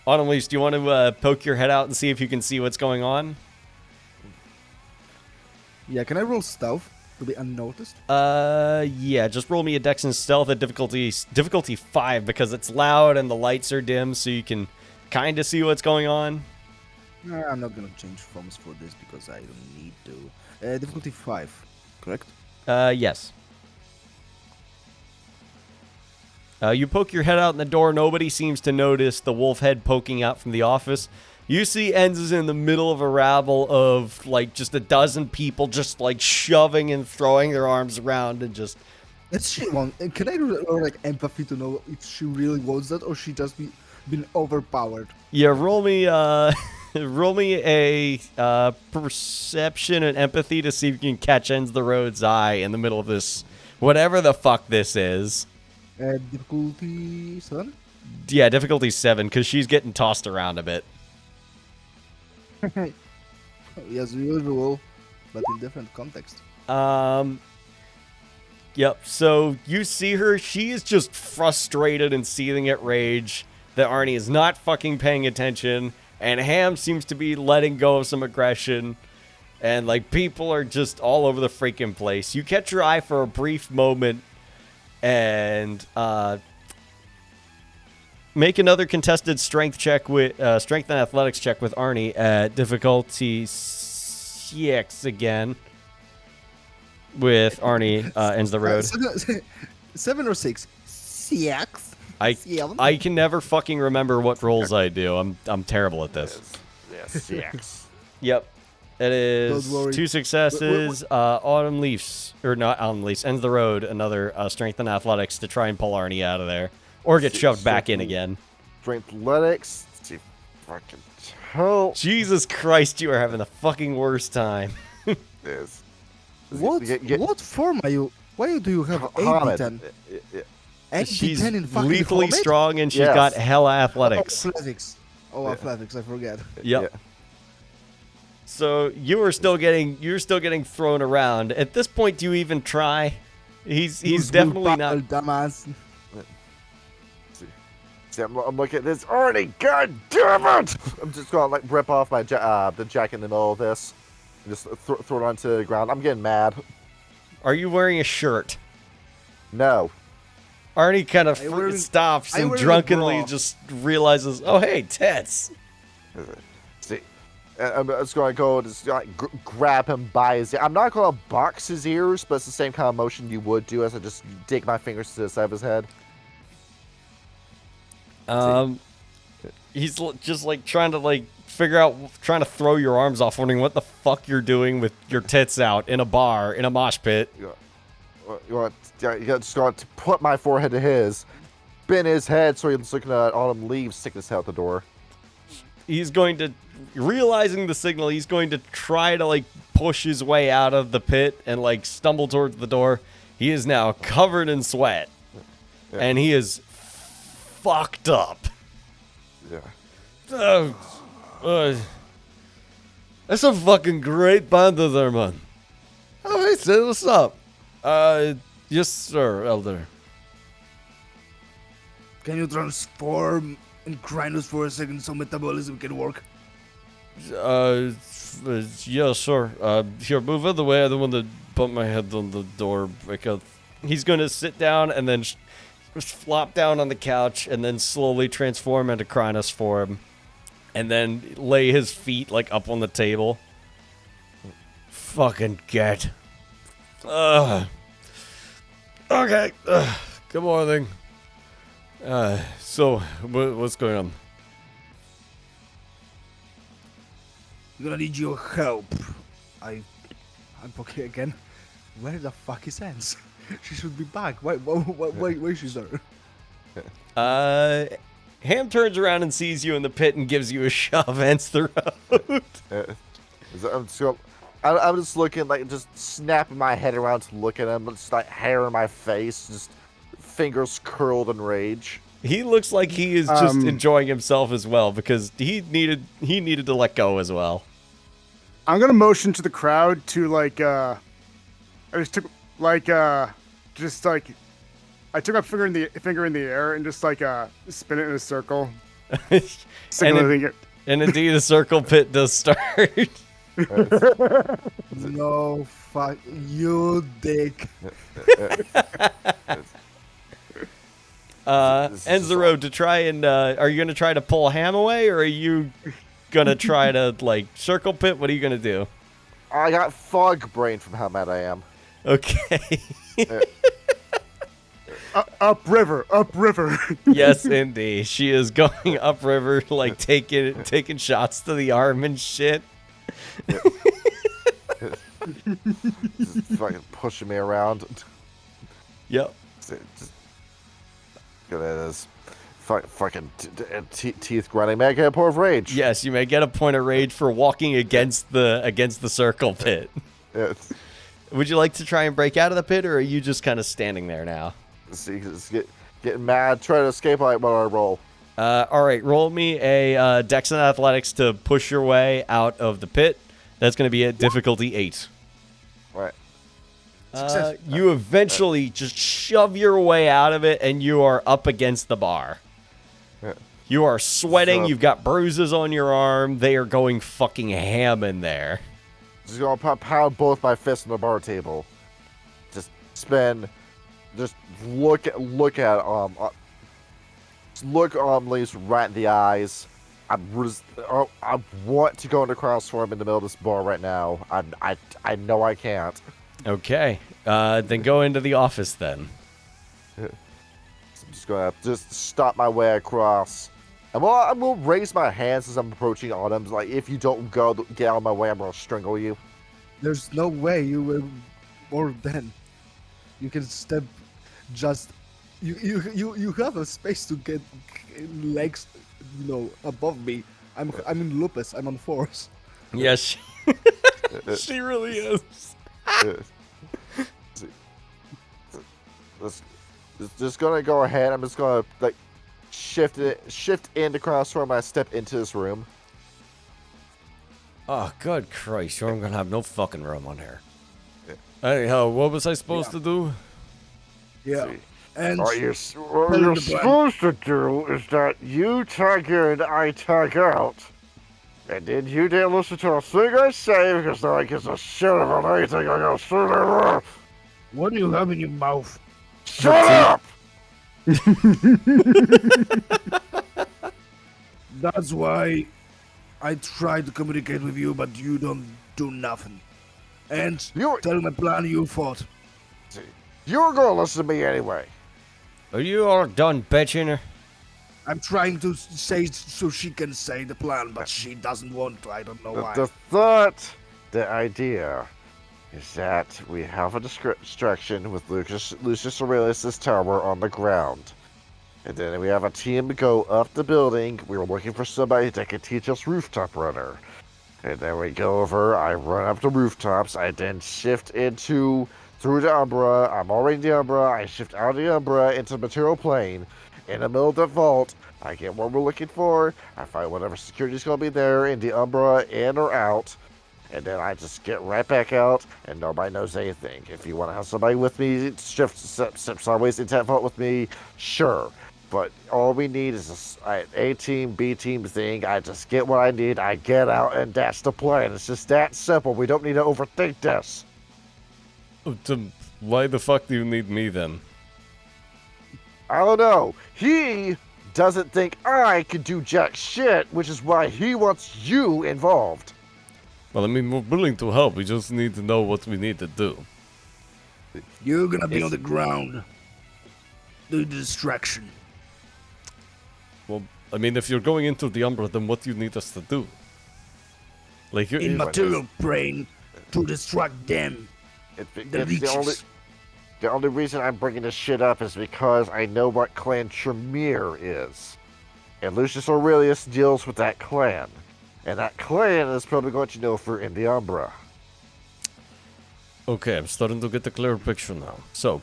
Autumn Leaves, do you want to poke your head out and see if you can see what's going on? Yeah, can I roll stealth to be unnoticed? Yeah, just roll me a Dex and Stealth at difficulty 5 because it's loud and the lights are dim, so you can kind of see what's going on. I'm not gonna change forms for this because I don't need to. Difficulty 5, correct? Yes. You poke your head out in the door. Nobody seems to notice the wolf head poking out from the office. You see Enz is in the middle of a rabble of, like, just a dozen people just, like, shoving and throwing their arms around and just... Can I roll, like, empathy to know if she really wants that or she just been overpowered? Yeah, roll me a perception and empathy to see if you can catch Enz the Road's eye in the middle of this, whatever the fuck this is. Difficulty 7? Yeah, difficulty 7, because she's getting tossed around a bit. As usual, but in different context. Yep, so you see her. She is just frustrated and seething at rage that Arnie is not fucking paying attention, and Ham seems to be letting go of some aggression, and, like, people are just all over the freaking place. You catch your eye for a brief moment, and, make another contested strength and athletics check with Arnie at difficulty 6 again. With Arnie ends the road. 7 or 6? 6. I can never fucking remember what rolls I do. I'm terrible at this. Yes, 6. Yep. It is Don't worry. 2 successes. Autumn Leafs, or not Autumn Leafs, ends the road. Another strength and athletics to try and pull Arnie out of there, or get shoved back in again. Strength athletics. Let's see, fucking hell. Jesus Christ, you are having the fucking worst time. Yes. What form are you? Why do you have 8d10? 8d10 She's in fucking lethally format? strong, and she's Yes. got hella athletics. Athletics. Oh, athletics! I forget. Yep. Yeah. So you're still getting thrown around. At this point, do you even try? He's definitely not. Dumbass. See, I'm looking at this. Arnie, god damn it! I'm just gonna like rip off my the jacket in the middle of this. And just throw it onto the ground. I'm getting mad. Are you wearing a shirt? No. Arnie kind of wearing- stops I and wearing a drunkenly bra. just realizes, oh, hey, tits. See, I'm just gonna go just like grab him by his ear. I'm not gonna box his ears, but it's the same kind of motion you would do as I just dig my fingers to the side of his head. He's just like trying to throw your arms off, wondering what the fuck you're doing with your tits out in a bar, in a mosh pit. You just got to put my forehead to his, spin his head so he's looking at Autumn Leaves, stick his head out the door. He's going to, realizing the signal, he's going to try to like push his way out of the pit and like stumble towards the door. He is now covered in sweat, and he is fucked up. Yeah. That's a fucking great banda there, man. Oh, hey, Sid, what's up? Yes, sir, Elder. Can you transform and grind us for a second so metabolism can work? Yeah, sure. Here, move out of the way. I don't want to bump my head on the door. Because he's going to sit down and then just flop down on the couch and then slowly transform into Cronus for him. And then lay his feet, like, up on the table. Fucking get. Okay. Good morning. So, what's going on? I'm gonna need your help. I'm okay again. Where the fuck is Hans? She should be back. Why is she there? Ham turns around and sees you in the pit and gives you a shove ends the road. I'm just looking, like, just snapping my head around to look at him, just like hair in my face, just fingers curled in rage. He looks like he is just enjoying himself as well because he needed to let go as well. I'm gonna motion to the crowd to I took my finger in the air and just spin it in a circle. Signaling it. And indeed, a circle pit does start. No, fuck you, dick. Ends the road to try and are you gonna try to pull Ham away, or are you gonna try to like circle pit? What are you gonna do? I got fog brain from how mad I am. Okay. Upriver. Yes, indeed. She is going upriver, like taking shots to the arm and shit. Just fucking pushing me around. Yep. Just look at this. Fucking teeth grinding. May I get a point of rage? Yes, you may get a point of rage for walking against the circle pit. Yes. Would you like to try and break out of the pit, or are you just kind of standing there now? See, just getting mad, trying to escape. Like, what do I roll? All right, roll me a Dex and Athletics to push your way out of the pit. That's going to be at difficulty 8. All right. You eventually just shove your way out of it, and you are up against the bar. Yeah. You are sweating. So- You've got bruises on your arm. They are going fucking ham in there. Just gonna pound both my fists on the bar table. Just look at Leaf right in the eyes. I want to go into crossform in the middle of this bar right now. I know I can't. Okay. Then go into the office then. I'm just gonna stop my way across. I'm gonna raise my hands as I'm approaching Autumn. Like, if you don't get out of my way, I'm gonna strangle you. There's no way you will more than. You can step just. You have a space to get legs, above me. I'm in lupus. I'm on force. Yes, she really is. Just gonna go ahead. I'm just gonna shift into crossform. I step into this room. Oh, good Christ! I'm gonna have no fucking room on here. Anyhow, what was I supposed to do? Yeah. And What you're supposed to do is that you tag in, I tag out. And then you didn't listen to a thing I say because no one gives a shit about anything I gotta say there. what do you have in your mouth? Shut up! That's why I tried to communicate with you, but you don't do nothing. And tell my plan you fought. You were gonna listen to me anyway. Are you all done bitching her? I'm trying to say so she can say the plan, but she doesn't want to. I don't know why. The idea is that we have a distraction with Lucius Aurelius' tower on the ground. And then we have a team go up the building. We were looking for somebody that could teach us rooftop runner. And then we go over, I run up the rooftops, I then shift through the Umbra. I'm already in the Umbra. I shift out of the Umbra into the material plane. In the middle of the vault, I get what we're looking for. I find whatever security's going to be there in the Umbra, in or out. And then I just get right back out, and nobody knows anything. If you want to have somebody with me, step sideways into that vault with me, sure. But all we need is a team, B team thing. I just get what I need, I get out, and that's the plan. It's just that simple. We don't need to overthink this. Why the fuck do you need me then? I don't know. He doesn't think I could do jack shit, which is why he wants you involved. Well, I mean, we're willing to help. We just need to know what we need to do. You're gonna be on the ground. Do the distraction. Well, I mean, if you're going into the Umbra, then what do you need us to do? Like, In material plane to distract them. The only reason I'm bringing this shit up is because I know what clan Tremere is. And Lucius Aurelius deals with that clan. And that clan is probably going to know if we're in the Umbra. Okay, I'm starting to get a clearer picture now. So,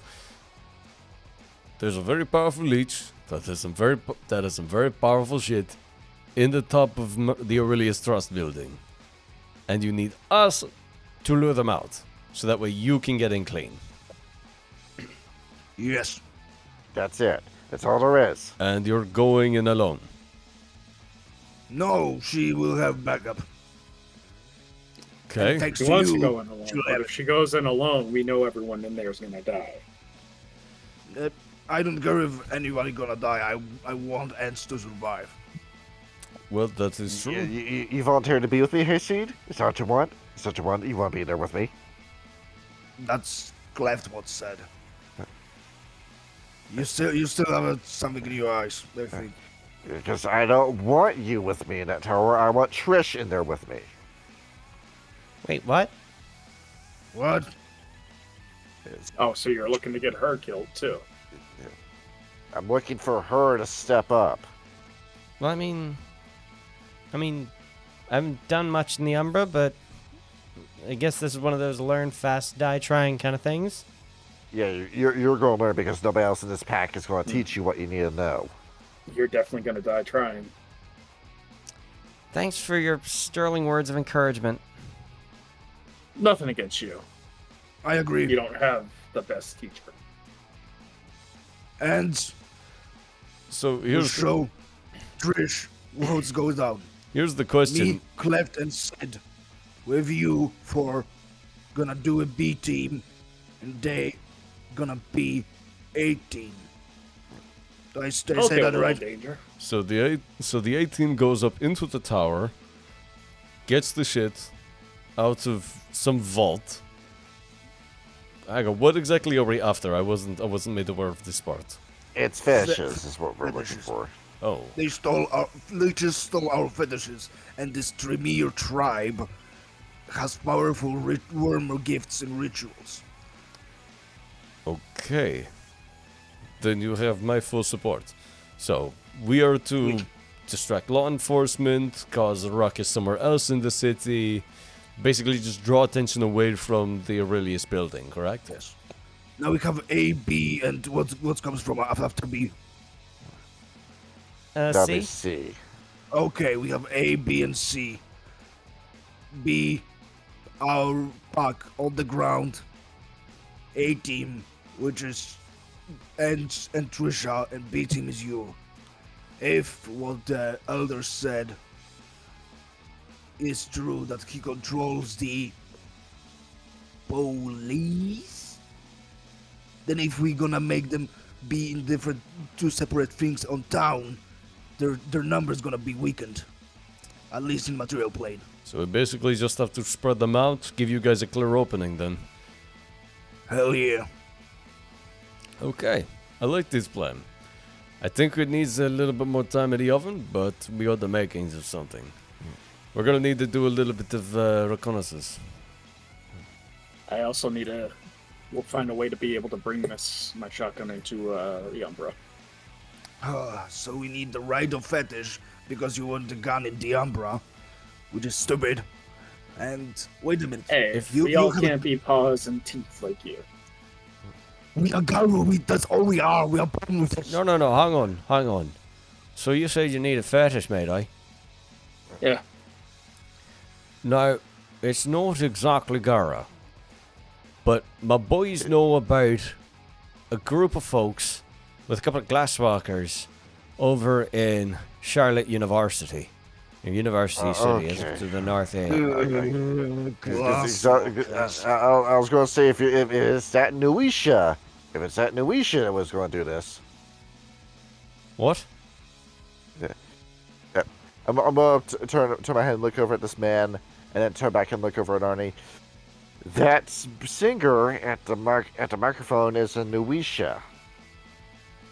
there's a very powerful leech that is some very powerful shit in the top of the Aurelius Trust building. And you need us to lure them out. So that way you can get in clean. Yes. That's it. That's all there is. And you're going in alone. No, she will have backup. Okay. Thanks She to wants you, to go in alone, but if she goes in alone, we know everyone in there is gonna die. I don't care if anybody gonna die. I want ants to survive. Well, that is true. You volunteered to be with me, Hayseed? Is that what you want? Is that what you want? You want to be there with me? That's Cleft what said. You still have something in your eyes, I think. Because I don't want you with me in that tower. I want Trish in there with me. Wait, what? What? Oh, so you're looking to get her killed too? I'm looking for her to step up. Well, I mean, I haven't done much in the Umbra, but I guess this is one of those learn fast, die trying kind of things. Yeah, you're going to learn because nobody else in this pack is going to teach you what you need to know. You're definitely gonna die trying. Thanks for your sterling words of encouragement. Nothing against you. I agree. You don't have the best teacher. And So we'll here's show Trish what's going down. here's the question. Me, Cleft, and Sid with you for gonna do a B team, and they gonna be 18. Did I say that right? Danger. So the A team goes up into the tower, gets the shit out of some vault. Hang on, what exactly are we after? I wasn't made aware of this part. It's fetishes is what we're looking for. Oh, They just stole our fetishes, and this Tremere tribe has powerful wormer gifts and rituals. okay. Then you have my full support. So we are to distract law enforcement, cause a ruckus somewhere else in the city, basically just draw attention away from the Aurelius building, correct? Yes. Now we have A, B, and what comes from after B. That'd be C. Okay, we have A, B, and C. B, our pack on the ground. A team, which is and Trisha, and B team is you. If what the elder said is true, that he controls the police, then if we're gonna make them be in different two separate things on town, their numbers gonna be weakened, at least in material plane. So we basically just have to spread them out, give you guys a clear opening then. Hell yeah. Okay, I like this plan. I think it needs a little bit more time in the oven, but we got the makings of something. We're gonna need to do a little bit of reconnaissance. I also need a. We'll find a way to be able to bring my shotgun into the Umbra. So we need the right of fetish because you want the gun in the Umbra, which is stupid. And wait a minute. Hey, if we all can't be paws and teeth like you. We are Garu, that's all we are. We are born with this. No, hang on. So you said you need a fetish, mate, eh? Yeah. Now, it's not exactly Gara, but my boys know about a group of folks with a couple of glasswalkers over in Charlotte University. University City is to the north end. I was going to say if it's that Nuisha, if it's that Nuisha that was going to do this. What? Yeah. I'm going to turn my head and look over at this man, and then turn back and look over at Arnie. That singer at the microphone is a Nuisha.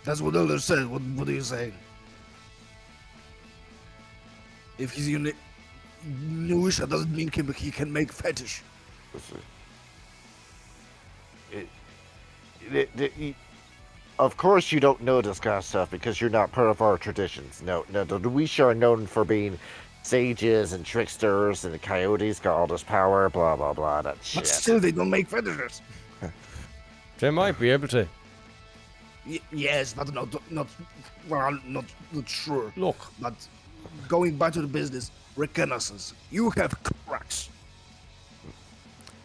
That's what Elder said. What are you saying? If he's Nuisha doesn't mean he can make fetish. Of course you don't know this kind of stuff because you're not part of our traditions. No, the Nuisha are known for being sages and tricksters, and the coyotes got all this power, blah, blah, blah, that shit. But still, they don't make fetishes. They might be able to. Yes, but not sure. Look. But going back to the business, reconnaissance. You have cracks.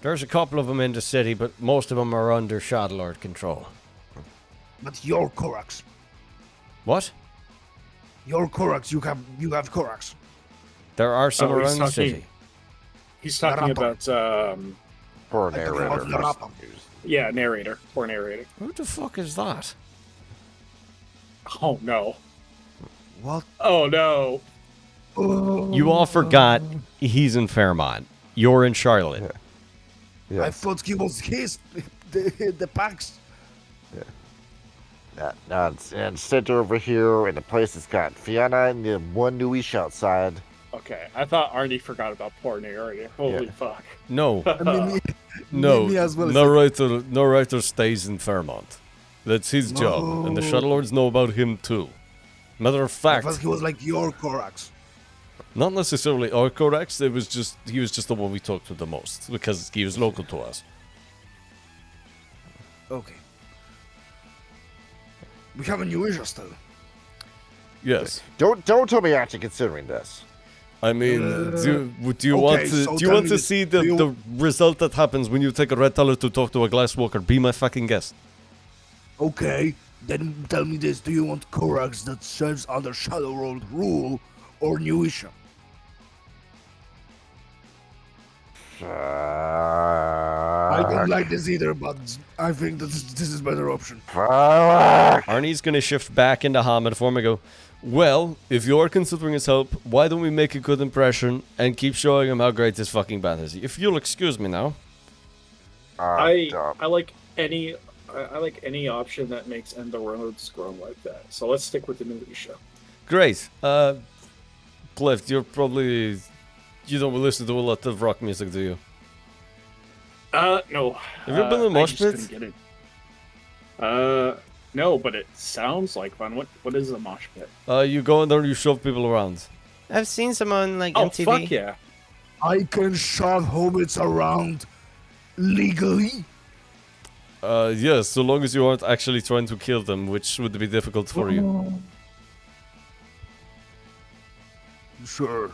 There's a couple of them in the city, but most of them are under Shadowlord control. But your Korax. What? Your Korax, you have Korax. There are some around the city. He's talking about Poor narrator. Yeah, narrator. Poor narrator. Who the fuck is that? Oh no. What? Oh no. You all forgot he's in Fairmont. You're in Charlotte. Yeah. I thought he was the packs. And center over here, and the place has got Fiona and the one Nuish outside. Okay, I thought Arnie forgot about poor narrator. Holy fuck. No. I mean, No. me as well. Narrator stays in Fairmont. That's his job, and the Shadowlords know about him too. Matter of I fact, thought he was like your Korax. not necessarily our Codex. He was just the one we talked to the most because he was local to us. Okay. We have a new issue still. Yes. Don't tell me you're actually considering this. I mean, do you okay, want to so do you tell want me to this, see do you- the result that happens when you take a red teller to talk to a glasswalker? Be my fucking guest. Okay, then tell me this: do you want Korax that serves under Shadow World rule or New Isha? I don't like this either, but I think that this is better option. Arnie's gonna shift back into Hamid form and go, well, if you're considering his help, why don't we make a good impression and keep showing him how great this fucking bath is? If you'll excuse me now. I like any option that makes End the Roads grow like that. So let's stick with the new show. Great. Cliff, you don't listen to a lot of rock music, do you? No. Have you been in I mosh just pit? couldn't get it. No, but it sounds like fun. What is a mosh pit? You go in there and you shove people around. I've seen some on like Oh, MTV. fuck yeah. I can shove hobbits around legally. Yes, so long as you aren't actually trying to kill them, which would be difficult for you. Sure.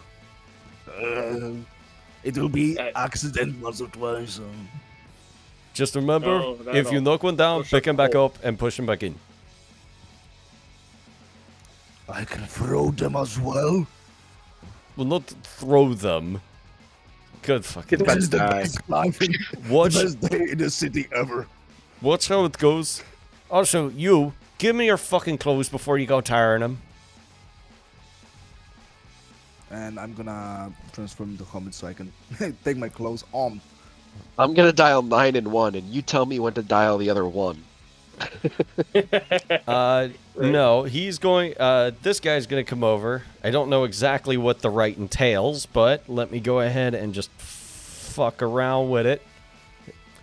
It will be Uh, accident once or twice. Just remember, No, that if you I'll knock one down, push pick up him back the hole. up and push him back in. I can throw them as well. Well, not throw them. Good fucking. Get back This is the die. best life in Watch, the best day in the city ever. watch how it goes. Also, you, give me your fucking clothes before you go tiring them. And I'm gonna transform into hobbit so I can take my clothes on. I'm gonna dial 9 and 1, and you tell me when to dial the other one. No, he's going, this guy's gonna come over. I don't know exactly what the right entails, but let me go ahead and just fuck around with it.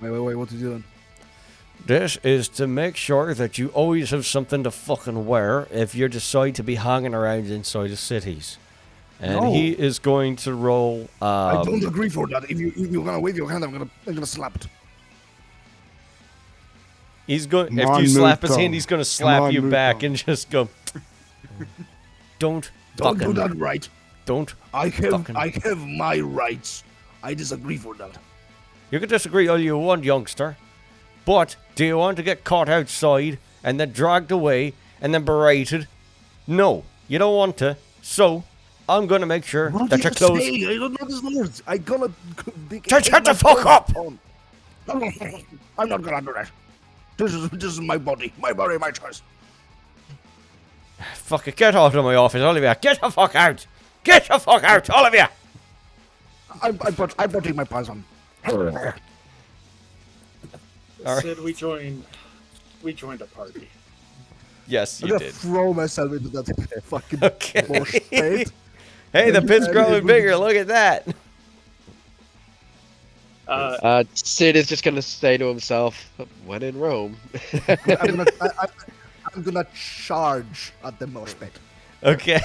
Wait, what are you doing? This is to make sure that you always have something to fucking wear if you decide to be hanging around inside the cities. And No. he is going to roll, I don't agree for that. If you're gonna wave your hand, I'm gonna slap it. he's going, Come after on, you slap his Muto. hand, he's going to Come slap on, you back Muto. and just go, don't Don't do fucking, that right. don't. I Fucking- have my rights. I disagree for that. You can disagree all you want, youngster, but do you want to get caught outside and then dragged away and then berated? No, you don't want to. So, I'm going to make sure What that do your you clothes... say? I don't know these words. I gonna. Shut the fuck up! I'm not gonna do that. This is my body, my choice. Fuck it, get out of my office, all of you. Get the fuck out! Get the fuck out, all of you! I'm putting my pants on. All right. Sid, we joined a party. Yes, I'm you gonna did. throw myself into that fucking Okay. mosh pit. Hey, the pit's And growing it bigger, look at that! Sid is just gonna say to himself, when in Rome. I'm gonna charge at the mosh pit. Okay.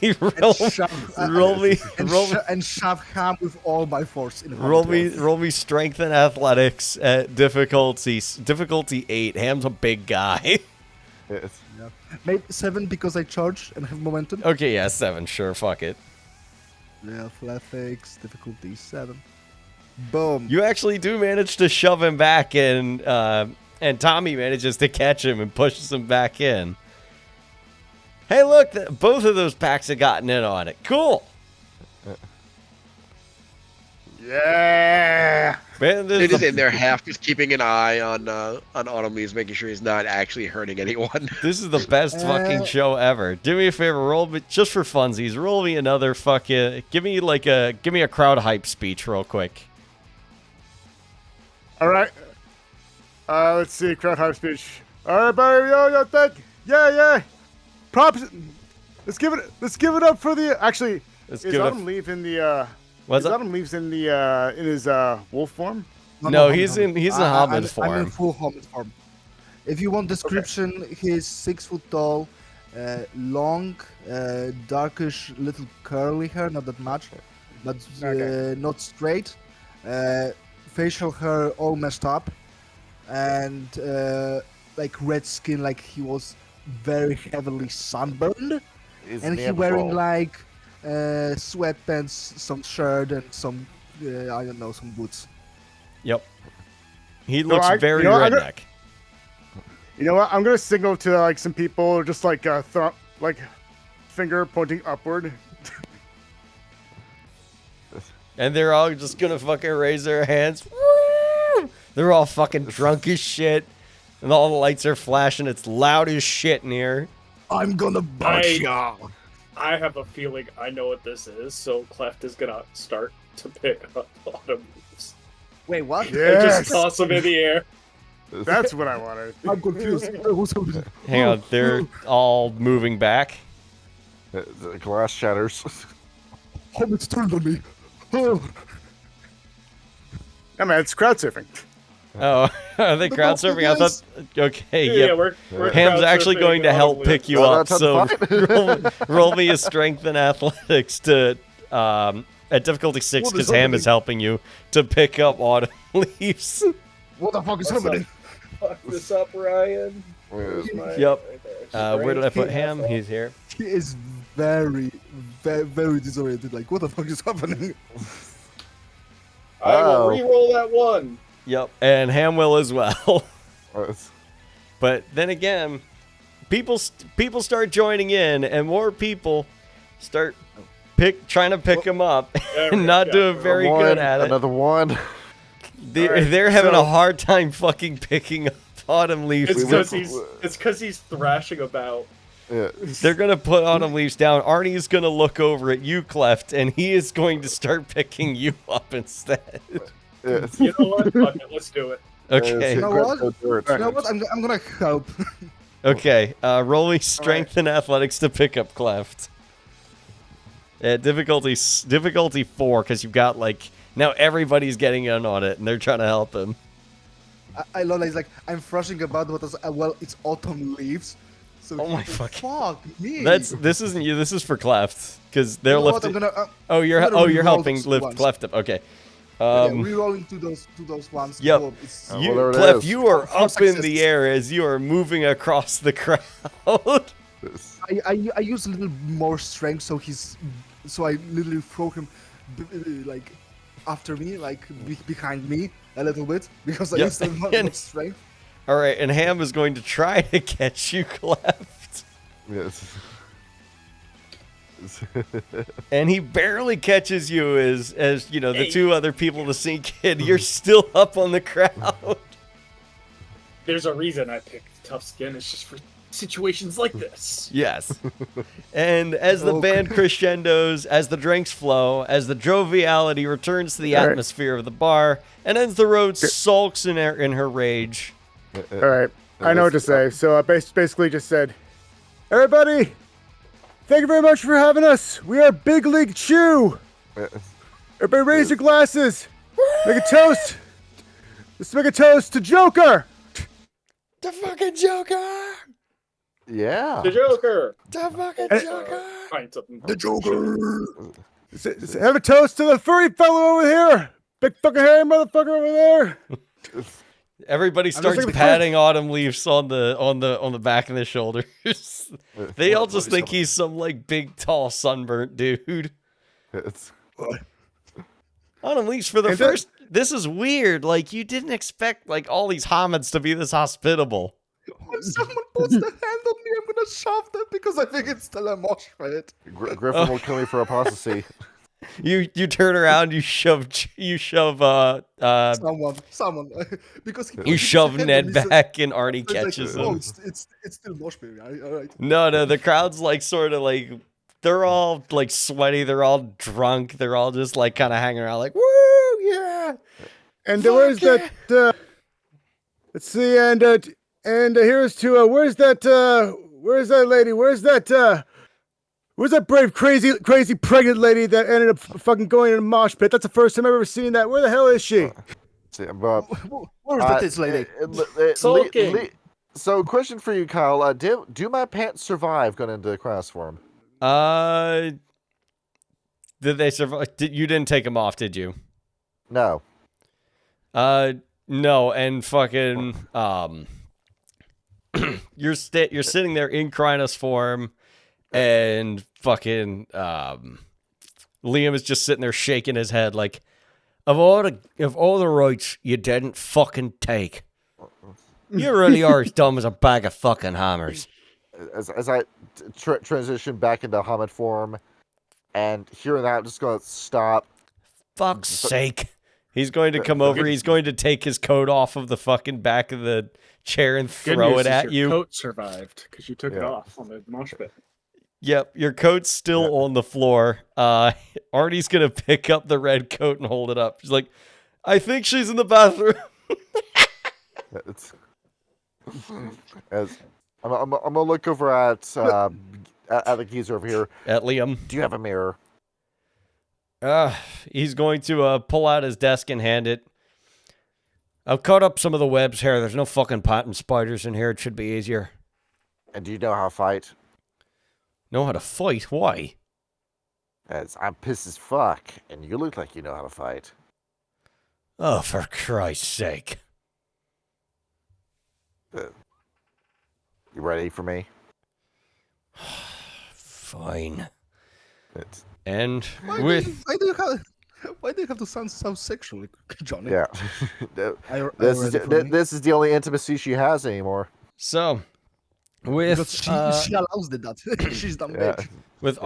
And roll, shove, roll me, and shove ham with all my force in roll me strength and athletics at difficulty 8. Ham's a big guy. It's, Maybe 7 because I charge and have momentum. Okay, yeah, 7, sure, fuck it. Yeah, athletics, difficulty 7. Boom. You actually do manage to shove him back in, and Tommy manages to catch him and pushes him back in. Hey, look, both of those packs have gotten in on it. Cool. Yeah. Man, this Sid is is the- in there half just keeping an eye on Automuse, making sure he's not actually hurting anyone. This is the best fucking show ever. Do me a favor, roll me, just for funsies, roll me another fucking, give me a crowd hype speech real quick. All right. Let's see. Crowd hype speech. All right, buddy. Yo, thank. Yeah. Props. Let's give it up for the. Actually, Let's is give it Autumn up. Leaf in the? What's Is up? Autumn Leaf's in the in his wolf form? No, he's in Hobbit I'm in form. full hobbit form. If you want description, he's 6 foot tall, long, darkish, little curly hair, not that much, but Okay. not straight. Facial hair all messed up, and like red skin, like he was very heavily sunburned. it's And he Neanderthal. wearing like sweatpants, some shirt, and some I don't know, some boots. Yep. He looks very I'm redneck. You know what? I'm gonna signal to like some people, just like finger pointing upward. And they're all just gonna fucking raise their hands. Woo! They're all fucking drunk as shit. And all the lights are flashing. It's loud as shit in here. I'm gonna butch ya. I have a feeling I know what this is, so Cleft is gonna start to pick up autumn leaves. Wait, what? And Yes, just toss them in the air. that's what I wanted. I'm confused. Who's happening? Hang on, they're all moving back. The glass shatters. It's turned on me. Oh. Yeah, man, it's crowd surfing. Oh, are they crowd surfing? I thought. Okay, Yeah, yep. we're Ham's crowd actually surfing going to autumn help leaves. pick you No, up. that's So fine. roll me a strength and athletics to at difficulty 6 What is because Ham is happening? helping you to pick up autumn leaves. What the fuck is What's happening? Fuck this up, Ryan. Where's my- Yep. right there. Where did I put Strength, Ham? athletics. He's here. He is very, very disoriented. Like, what the fuck is happening? I will Oh. re-roll that one. Yep, and Ham will as well. Uh, But then again, people start joining in, and more people start trying to pick him up, There we and not go. doing very one, good at it. Another one. They're having a hard time fucking picking up autumn leaves. It's because he's thrashing about. Yeah. They're gonna put autumn leaves down. Arnie's gonna look over at you, Cleft, and he is going to start picking you up instead. Yeah. You know what? Fuck it, let's do it. Okay. You know what? Dirt. You know what? I'm gonna help. Okay. Roll me strength and athletics to pick up Cleft. Difficulty 4 because you've got like now everybody's getting in on it and they're trying to help him. I love that. It's like I'm thrashing about what is well, it's autumn leaves. So Oh my fuck me. This isn't you. This is for Cleft because they're You know what? lifting. I'm gonna, Oh, you're I'm gonna you're re-roll helping those lift ones. Cleft up. Okay. re-rolling to those ones. Yep. Oh, it's, Oh, You, well, there it Clef, is. you are For up in success. the air as you are moving across the crowd. I use a little more strength, so I literally throw him like after me, like behind me a little bit because I Yep. used a lot And- of strength. All right, and Ham is going to try to catch you, Cleft. Yes. And he barely catches you as you know, the Hey. two other people to sink in. You're still up on the crowd. There's a reason I picked tough skin. It's just for situations like this. Yes. And as the band crescendos, as the drinks flow, as the joviality returns to the All right. atmosphere of the bar, and as the road sulks in her rage. All right, I know what to say. So I basically just said, everybody, thank you very much for having us. We are Big League Chew. Everybody raise your glasses. Make a toast. Let's make a toast to Joker. The fucking Joker! Yeah. The Joker. The fucking Joker! Pints of The Joker. Have a toast to the furry fellow over here. Big fucking hairy motherfucker over there. Everybody just starts thinking- patting Autumn Leaves on the back of the shoulders. They all just think he's some like big tall sunburnt dude. It's, Autumn Leaves for the And first. This is weird. Like you didn't expect like all these homids to be this hospitable. When someone puts the hand on me, I'm gonna shove them because I think it's still a mosh pit. Griffin will kill me for apostasy. You turn around, you shove Someone, because he you puts shove his hand Ned on me, so- back and Arnie so it's like, catches oh, him. it's still mosh pit. All right. No, the crowd's like sort of like they're all like sweaty, they're all drunk, they're all just like kind of hanging around like woo yeah. And where's Fuck that? Let's see. And here's to where's that lady? Where's that brave crazy pregnant lady that ended up fucking going in a mosh pit? That's the first time I've ever seen that. Where the hell is she? See, but, Where's the tits lady? Sulking. So, question for you, Kyle. Do my pants survive going into class form? Did they survive? You didn't take them off, did you? No. No, and fucking you're sitting there in Krynos form, and fucking Liam is just sitting there shaking his head like, of all the rights you didn't fucking take, you really are as dumb as a bag of fucking hammers. As I transition back into Hamid form, and hearing that, I'm just going to stop. Fuck's sake. He's going to come over. He's going to take his coat off of the fucking back of the chair and throw it at you. Your coat survived because you took it off on the mosh pit. Yep, your coat's still on the floor. Artie's going to pick up the red coat and hold it up. She's like, I think she's in the bathroom. I'm going to look over at the geezer over here. At Liam. Do you have a mirror? He's going to pull out his desk and hand it. I've cut up some of the webs here. There's no fucking pattern spiders in here. It should be easier. And do you know how to fight? Know how to fight? Why? As I'm pissed as fuck, and you look like you know how to fight. Oh, for Christ's sake. You ready for me? Fine. It's... And Why do you have to sound so sexual, Johnny? Yeah. This is the only intimacy she has anymore. So, with because she allows that. She's dumb bitch. With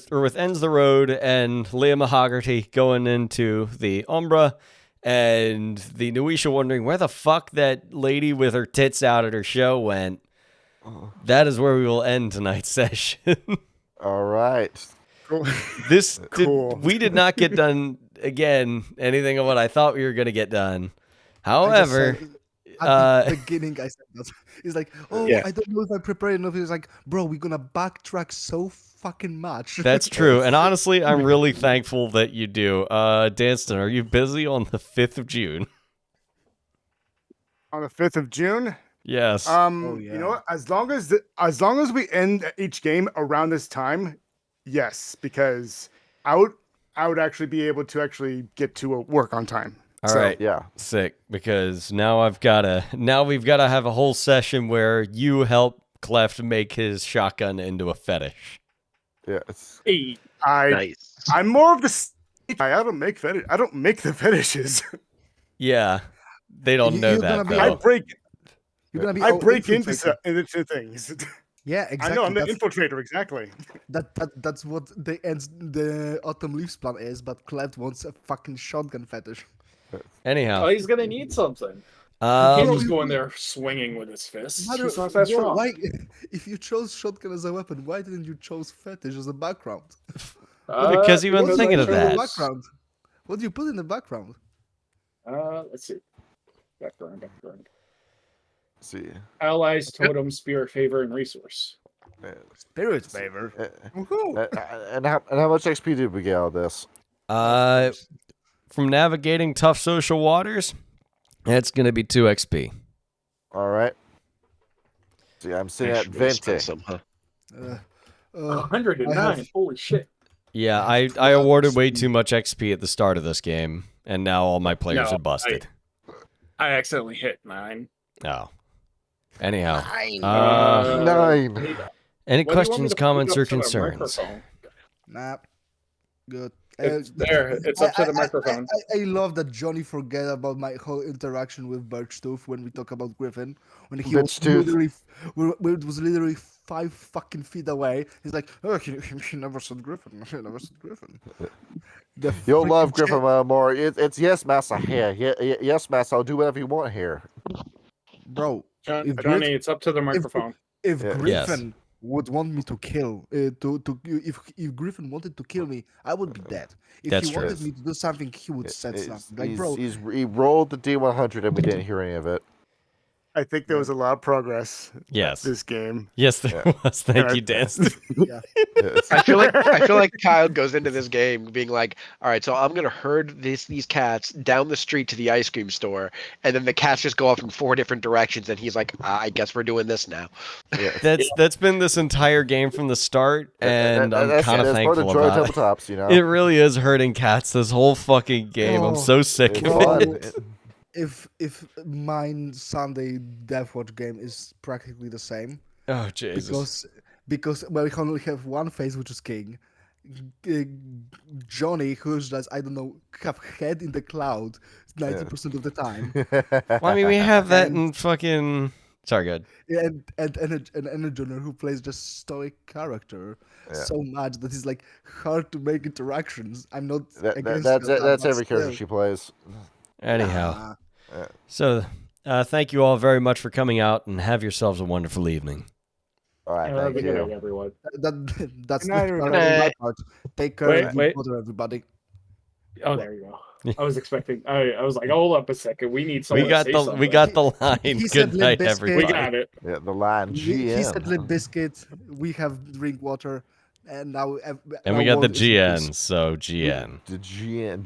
with Ends the Road and Leah Mahogany going into the Umbra, and the Nuisha wondering where the fuck that lady with her tits out at her show went. That is where we will end tonight's session. All right. We did not get done again anything of what I thought we were going to get done. However, at the beginning I said that. He's like, I don't know if I prepared enough. He's like, bro, we're gonna backtrack so fucking much. That's true. And honestly, I'm really thankful that you do. Danston, are you busy on the 5th of June? On the 5th of June? Yes. You know what? As long as we end each game around this time, yes, because I would actually be able to actually get to work on time. All right. Yeah. Sick. Because now we've got to have a whole session where you help Cleft make his shotgun into a fetish. Yes. Nice. I'm more of the I don't make the fetishes. Yeah. They don't know that. I break into infiltrator. things. Yeah, exactly. I know, I'm the infiltrator, exactly. That's what the Autumn Leaves plan is, but Cleft wants a fucking shotgun fetish. Anyhow. Oh, he's gonna need something. He can't just go in there swinging with his fists. He's not that strong. Why, if you chose shotgun as a weapon, why didn't you chose fetish as a background? Because he wasn't thinking of that. Background. What do you put in the background? Let's see. Background. Let's see. Allies, totem, spirit favor, and resource. Spirit favor. And how much XP did we get out of this? From navigating tough social waters, it's going to be 2 XP. All right. See, I'm sitting at 20. 109. Holy shit. Yeah, I awarded way too much XP at the start of this game, and now all my players are busted. I accidentally hit 9. Oh. Anyhow. 9. Any questions, comments, or concerns? Nah. Good. It's there. It's up to the microphone. I love that Johnny forget about my whole interaction with Birchtooth when we talk about Griffin. When he was literally, it was literally 5 fucking feet away. He's like, oh, he never said Griffin. He never said Griffin. You'll love Griffin more. It's yes, Master here. Yes, Master. I'll do whatever you want here. Bro, Johnny, it's up to the microphone. If Griffin would want me to kill, if Griffin wanted to kill me, I would be dead. If he wanted me to do something, he would say something. Like, bro, he rolled the D100 and we didn't hear any of it. I think there was a lot of progress. Yes. This game. Yes, there was. Thank you, Danston. Yeah. I feel like Kyle goes into this game being like, all right, so I'm gonna herd these cats down the street to the ice cream store, and then the cats just go off in 4 different directions, and he's like, I guess we're doing this now. Yeah. That's been this entire game from the start, and I'm kind of thankful about it. Tabletops, you know? It really is hurting cats this whole fucking game. I'm so sick of it. If mine Sunday Deathwatch game is practically the same. Oh Jesus! Because we only have one phase, which is King. uh, Johnny, who's just, I don't know, have head in the cloud 90% of the time. Well, I mean, we have that And- in fucking. Sorry, good. And an Energener who plays just stoic character so much that it's like hard to make interactions. I'm not against That's that, that's but every character still. she plays. Anyhow, Nah. so thank you all very much for coming out, and have yourselves a wonderful evening. All right, Have a thank good night, you. everyone. That's Good night, the everybody. my part. Take care Wait, and wait. water, everybody. Oh, there you go. I was expecting. I was like, hold up a second. We need someone We got to say the something. we got the line. He said Good Limp night, Bizkit. everybody. We got it. Yeah, the line He said GM. Limp Biscuit. We have drink water, and now And we got the GN, so GN. The GM.